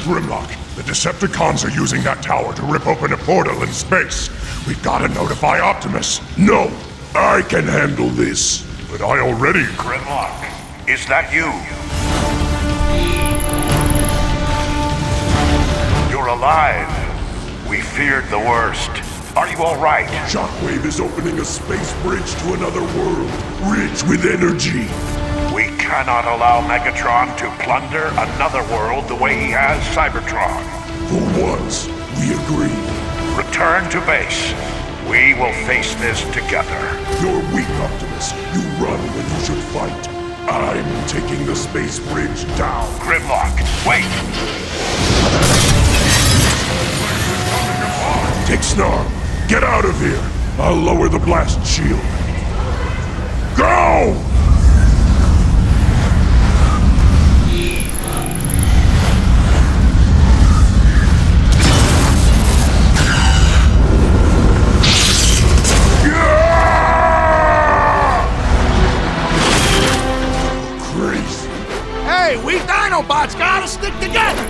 Grimlock, the Decepticons are using that tower to rip open a portal in space. We've got to notify Optimus. No, I can handle this. But I already... Grimlock, is that you? You're alive. We feared the worst. Are you all right? Shockwave is opening a space bridge to another world, rich with energy. We cannot allow Megatron to plunder another world the way he has Cybertron. For once, we agree. Return to base. We will face this together. You're weak, Optimus. You run when you should fight. I'm taking the space bridge down. Grimlock, wait! Take Snarl. Get out of here. I'll lower the blast shield. Go! Hey, we Dinobots gotta stick together!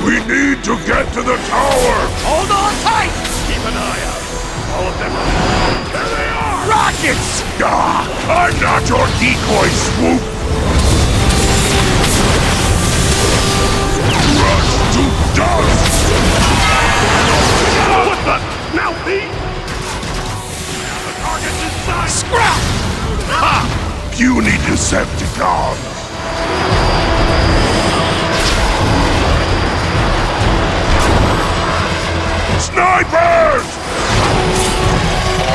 We need to get to the tower! Hold on tight! Keep an eye out. All of them are... There they are! Rockets! Ah, I'm not your decoy, Swoop! Rush to dust! What the? Now, Pete? The target's inside! Scrap! Ha! Puny Decepticons! Snipers!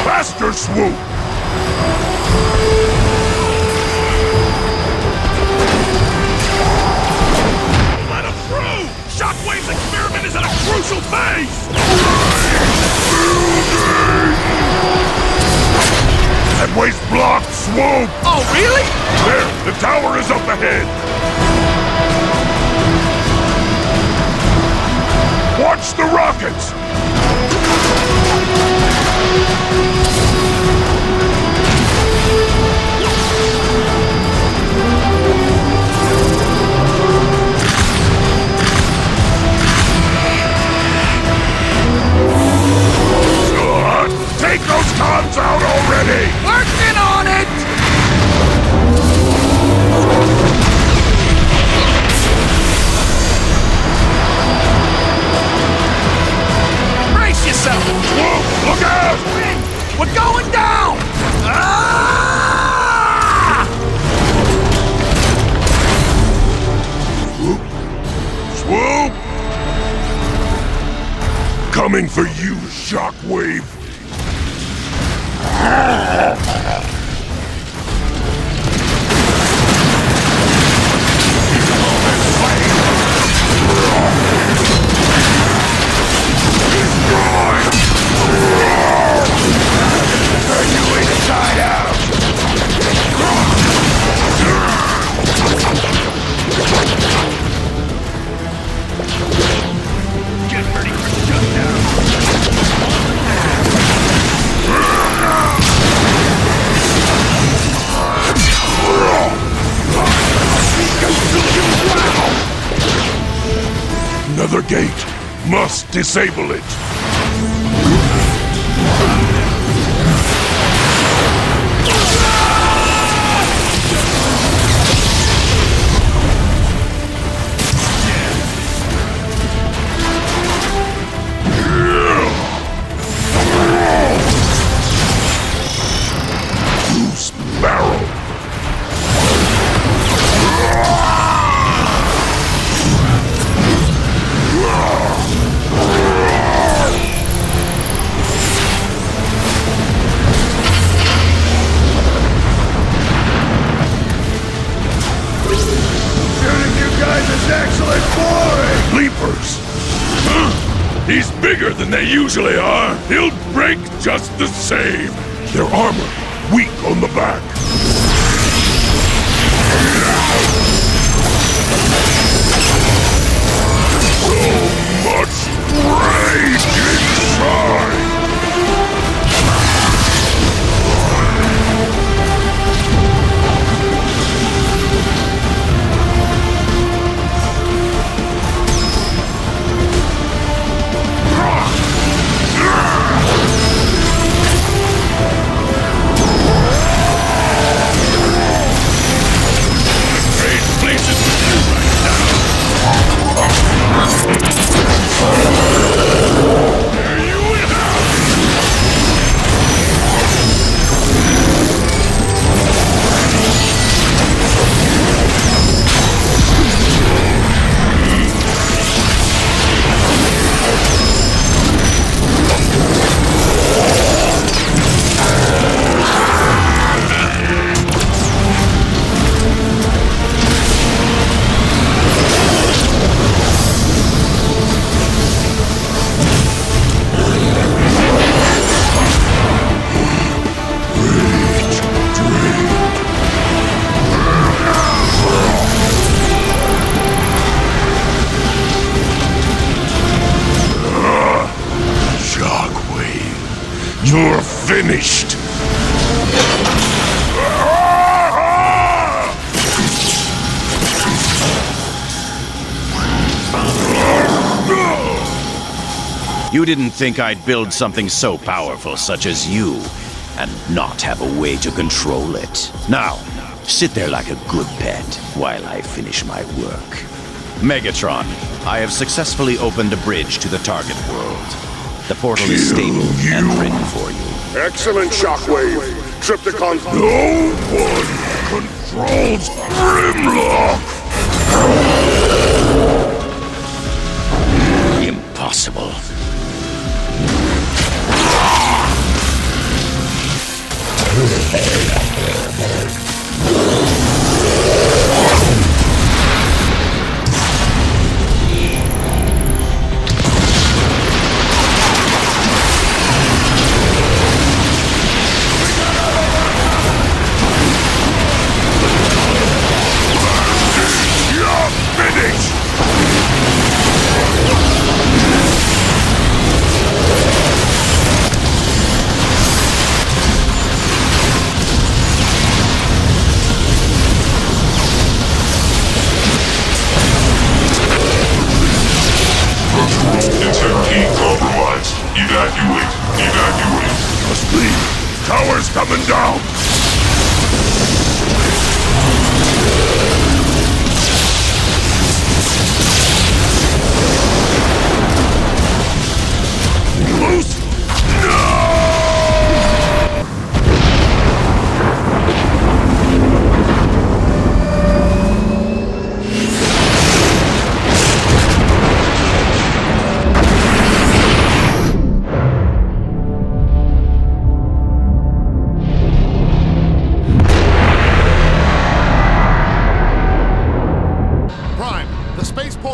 Faster, Swoop! Let him through! Shockwave's experiment is at a crucial phase! That waste blocked, Swoop! Oh, really? There, the tower is up ahead! Watch the rockets! Take those cons out already! Working on it! coming for you, Shockwave! Turn you inside out! Get ready for shutdown! Another gate. Must disable it. Goose barrel. Excellent boy! Leapers! Huh? He's bigger than they usually are. He'll break just the same. Their armor, weak on the back. So much rage inside! You're finished! You didn't think I'd build something so powerful such as you, and not have a way to control it. Now, sit there like a good pet while I finish my work. Megatron, I have successfully opened a bridge to the target world. The portal is stable and ready for you. Excellent, Shockwave. Trypticon's no one controls Grimlock! Impossible. Evacuate. Must leave. Tower's coming down. Loose.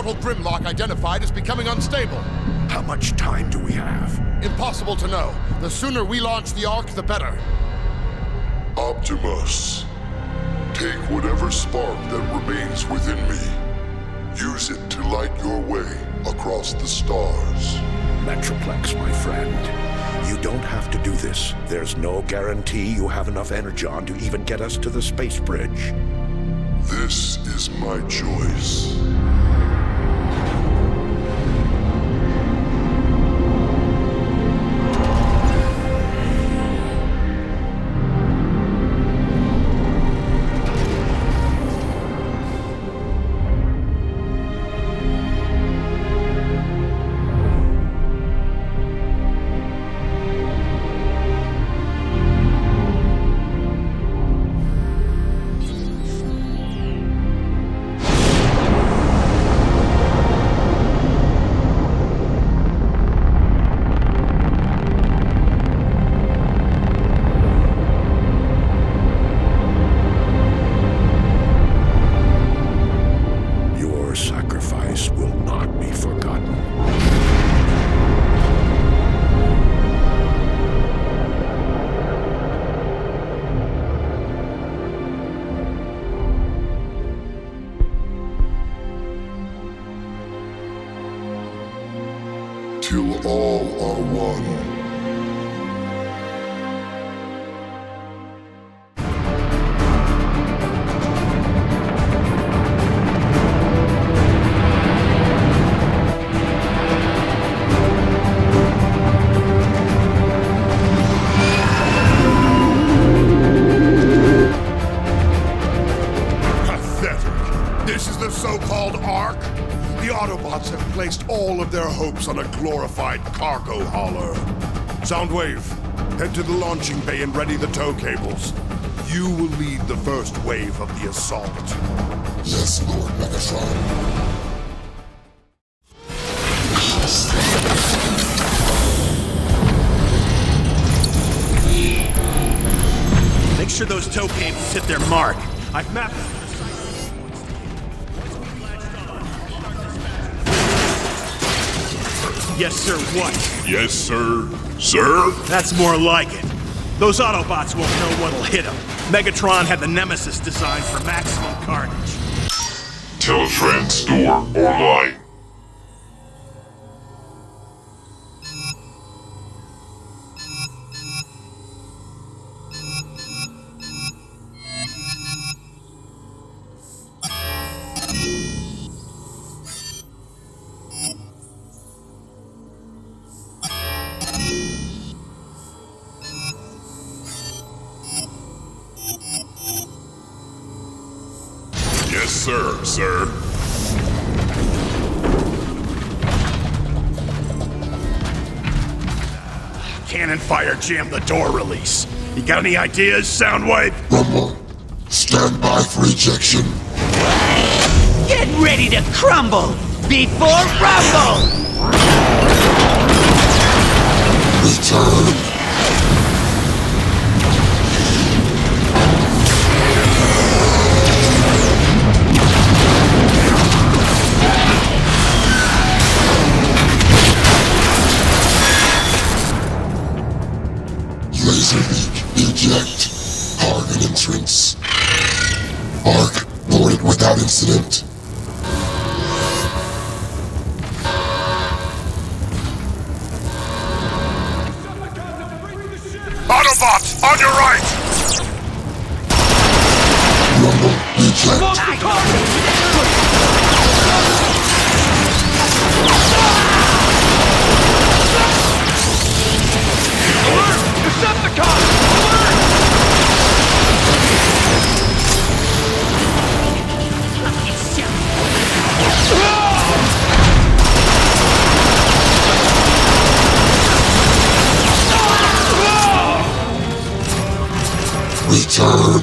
portal Grimlock identified as becoming unstable. How much time do we have? Impossible to know. The sooner we launch the Ark, the better. Optimus, take whatever spark that remains within me. Use it to light your way across the stars. Metroplex, my friend. You don't have to do this. There's no guarantee you have enough energon to even get us to the space bridge. This is my choice. Till all are one. Pathetic. This is the so-called Ark? The Autobots have placed all of their hopes on a glorified cargo hauler. Soundwave, head to the launching bay and ready the tow cables. You will lead the first wave of the assault. Yes, Lord Megatron. Make sure those tow cables hit their mark. I've mapped them. Yes, sir, what? Yes, sir. Sir? That's more like it. Those Autobots won't know what'll hit them. Megatron had the Nemesis designed for maximum carnage. Teletrans store online. Yes, sir. Cannon fire jammed the door release. You got any ideas, Soundwave? Rumble. Stand by for ejection. Get ready to crumble before rumble! Return. Laser beak, eject. Target entrance. Arc, boarded without incident. Autobots, on your right! Rumble, eject. Return.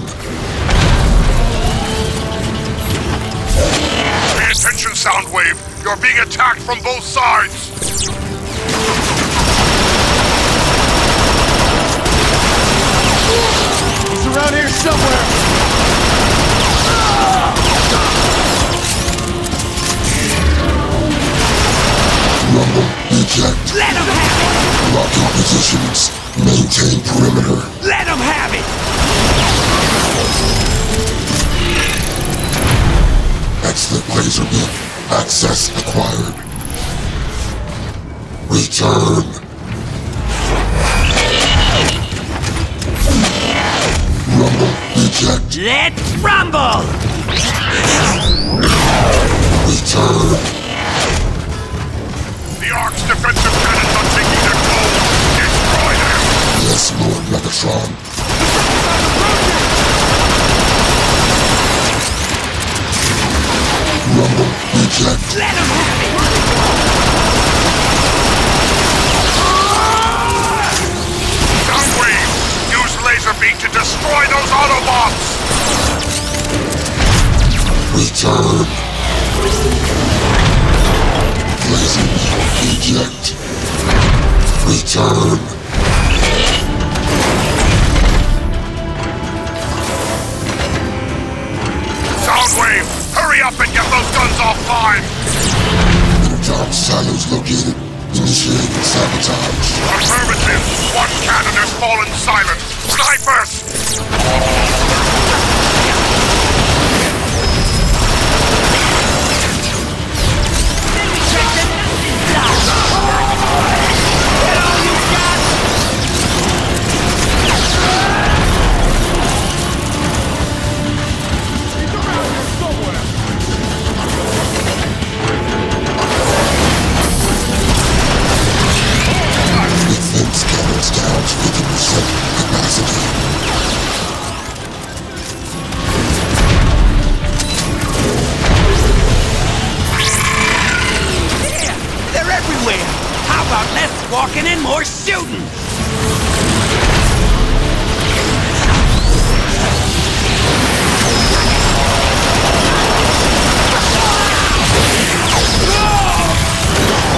Pay attention, Soundwave. You're being attacked from both sides. He's around here somewhere! perimeter. Let him have it! Excellent laser beam. Access acquired. Return. Rumble eject. Let's rumble! Return. The Ark's defensive cannons are taking their toll. Destroy them! Yes, Lord Megatron. Rumble eject. Let him have it! Soundwave! Use laser beam to destroy those Autobots! Return. Laser beam eject. Return. Soundwave! Hurry up and get those guns offline! Energon silos located. Initiating sabotage. Affirmative! One cannon has fallen silent! Snipers! Defense cannons down to 50% capacity. Yeah, they're everywhere! How about less walking and more shooting?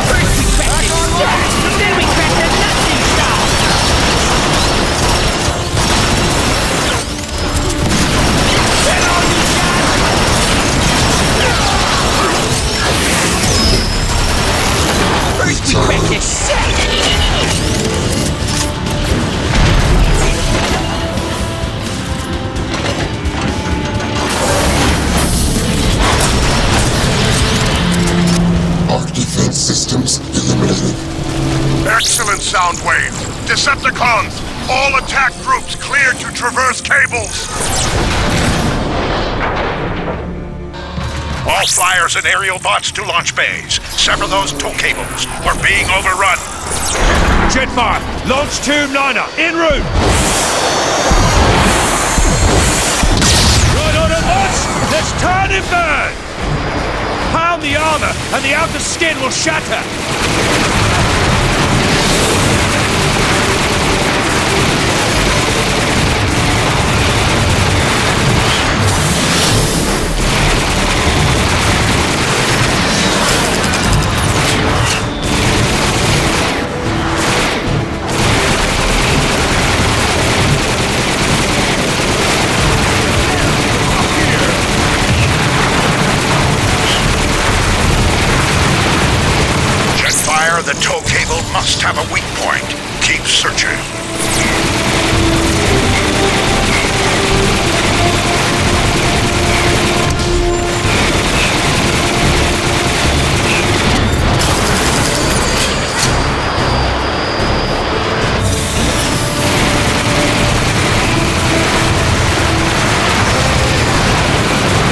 First we crack the shot, then we crack the nothing shot! Get all you got! First we crack the shot! Arc defense systems eliminated. Excellent, Soundwave! Decepticons! All attack groups cleared to traverse cables! All flyers and aerial bots to launch bays. Sever those tow cables. We're being overrun. Jetfire, launch Tomb Niner, en route! Right on at once! Let's turn and burn! Pound the armor, and the outer skin will shatter! Jetfire, the tow cable must have a weak point. Keep searching.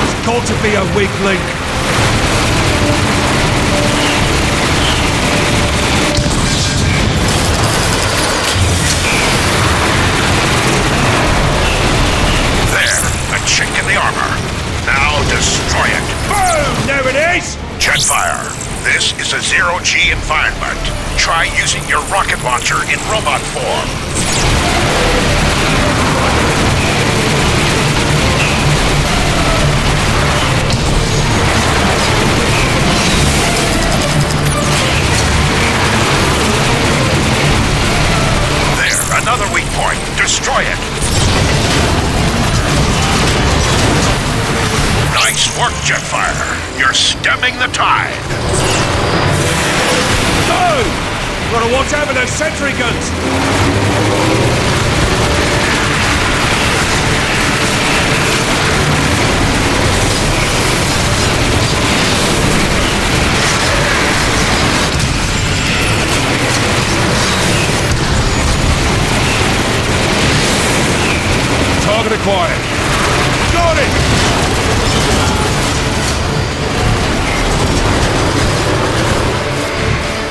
It's got to be a weak link. Chink in the armor. Now destroy it. Boom! There it is! Jetfire, this is a zero-G environment. Try using your rocket launcher in robot form. There, another weak point. Destroy it. Nice work, Jetfire. You're stemming the tide. Go! Gotta watch out for those sentry guns. Reloading!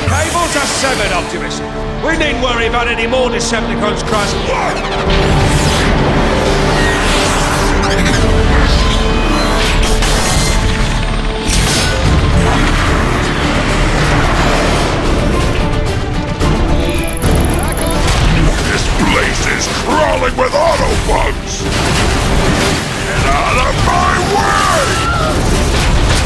Cables are severed, Optimus. We needn't worry about any more Decepticons crossing. This place is crawling with Autobots! Get out of my way!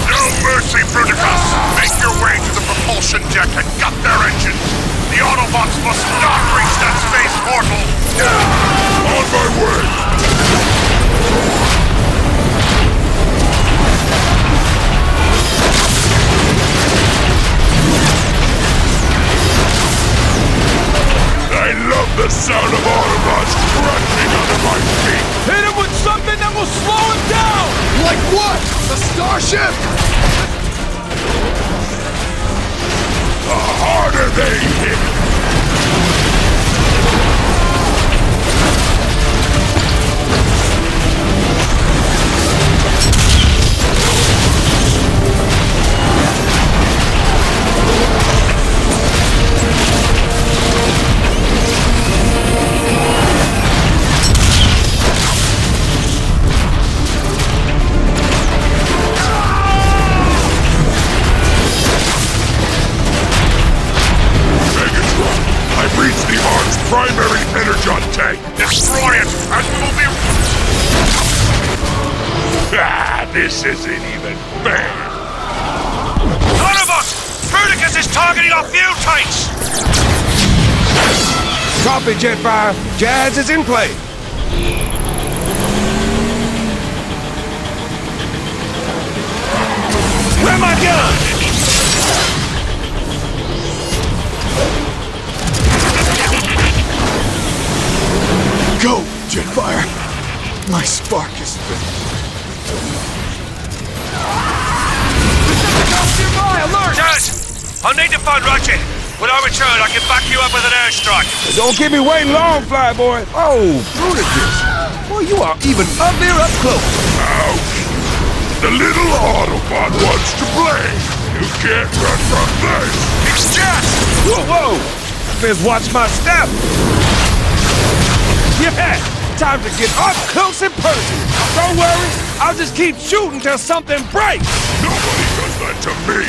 No mercy, Bruticus! Make your way to the propulsion deck and gut their engines! The Autobots must not reach that space portal! On my way! I love the sound of Autobots crunching under my feet! Hit him with something that will slow him down! Like what? The starship? The harder they hit! I've reached the Ark's primary energon tank! Destroy it, and we'll be... Ah, this isn't even fair! Autobots! Bruticus is targeting our fuel tanks! Copy, Jetfire. Jazz is in play. Where my gun? Go, Jetfire! My spark is finished. Jazz! I need to find Ratchet. When I return, I can back you up with an airstrike. Don't keep me waiting long, Flyboy. Oh, Bruticus. Boy, you are even uglier up close. Ouch! The little Autobot wants to play! You can't run from this! It's Jazz! Whoa, whoa! Better watch my step. Yeah, time to get up close and personal. Don't worry, I'll just keep shooting till something breaks. Nobody does that to me!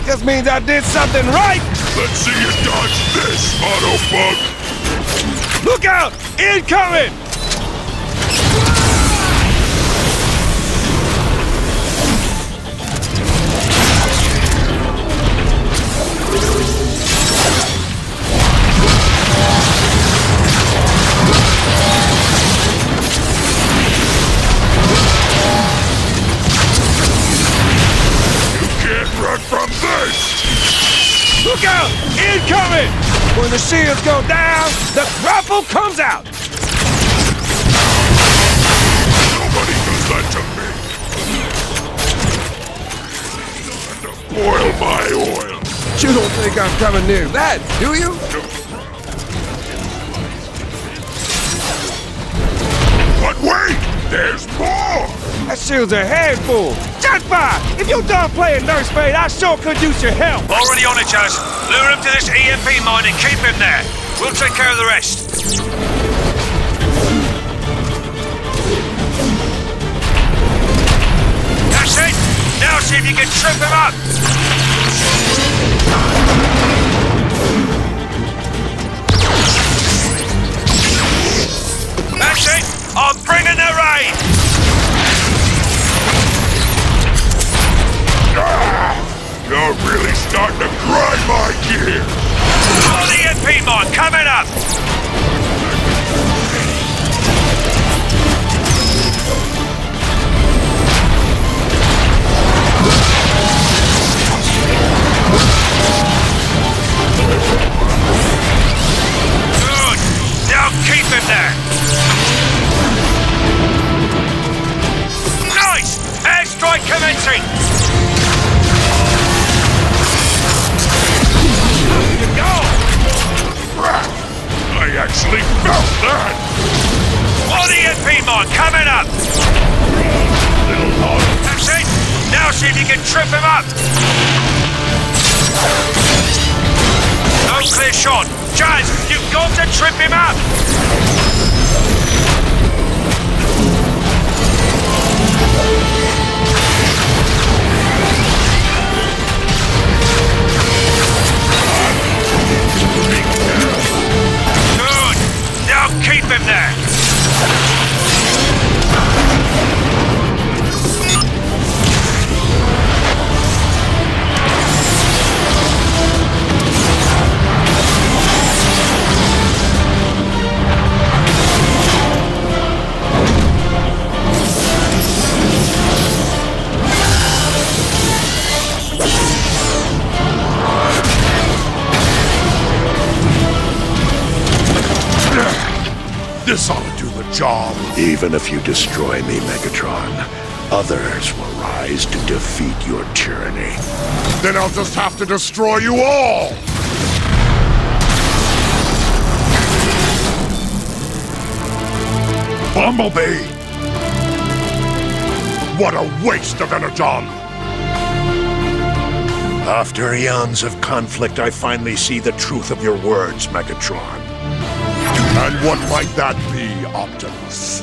Just means I did something right. Let's see you dodge this, Autobug! Look out! Incoming! Run from this! Look out! Incoming! When the shields go down, the grapple comes out! Nobody does that to me! To boil my oil! You don't think I'm coming near that, do you? But wait! There's more! That shield's a handful! Jetfire! If you're done playing nursemaid, I sure could use your help! Already on it, Jazz. Lure him to this EMP mine and keep him there. We'll take care of the rest. That's it! Now see if you can trip him up! That's it! I'm bringing the rain! You're really starting to grind my gears! On the EMP mine, coming up! Good! Now keep him there! Nice! Airstrike commencing! I on, coming up! That's it! Now see if you can trip him up! No clear shot! Giles, you've got to trip him up! Good! Now keep him there! This ought to do the job. Even if you destroy me, Megatron, others will rise to defeat your tyranny. Then I'll just have to destroy you all! Bumblebee! What a waste of Energon! After eons of conflict, I finally see the truth of your words, Megatron. And what might that be, Optimus?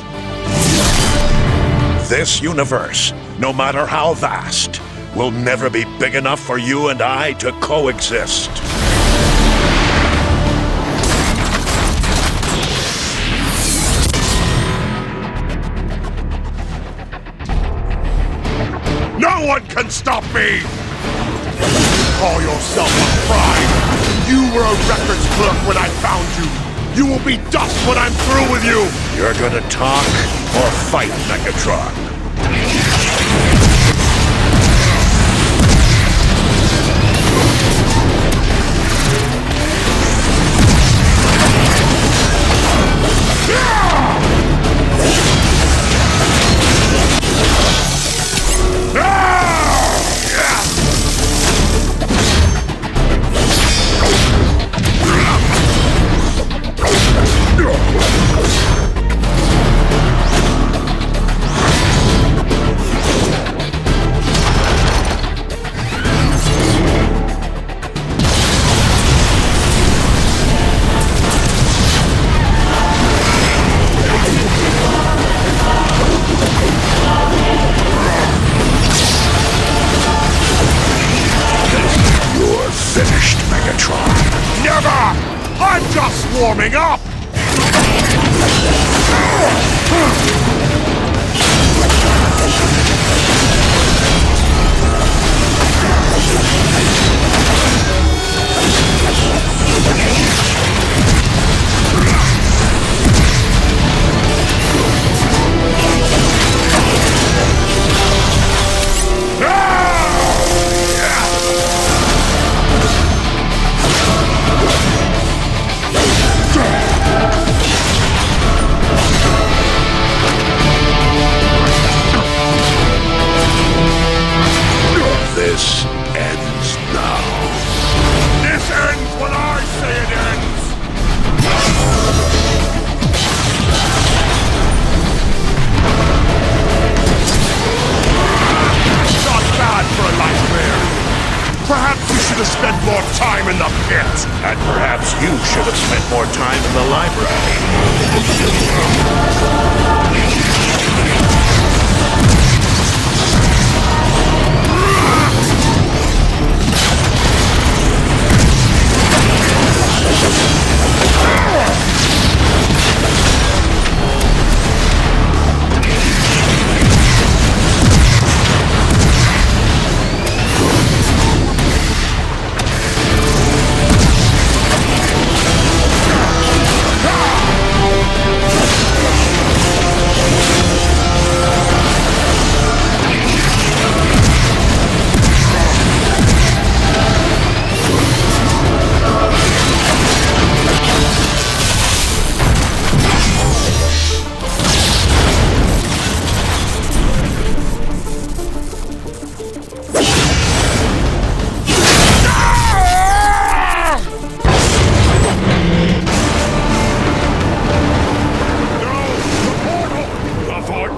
This universe, no matter how vast, will never be big enough for you and I to coexist. No one can stop me! Call yourself a pride! You were a records clerk when I found you! You will be dust when I'm through with you! You're gonna talk or fight, Megatron? Finished, Megatron. Never! I'm just warming up! This ends now. This ends when I say it ends! Not bad for a librarian. Perhaps you should have spent more time in the pit. And perhaps you should have spent more time in the library.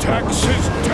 Taxes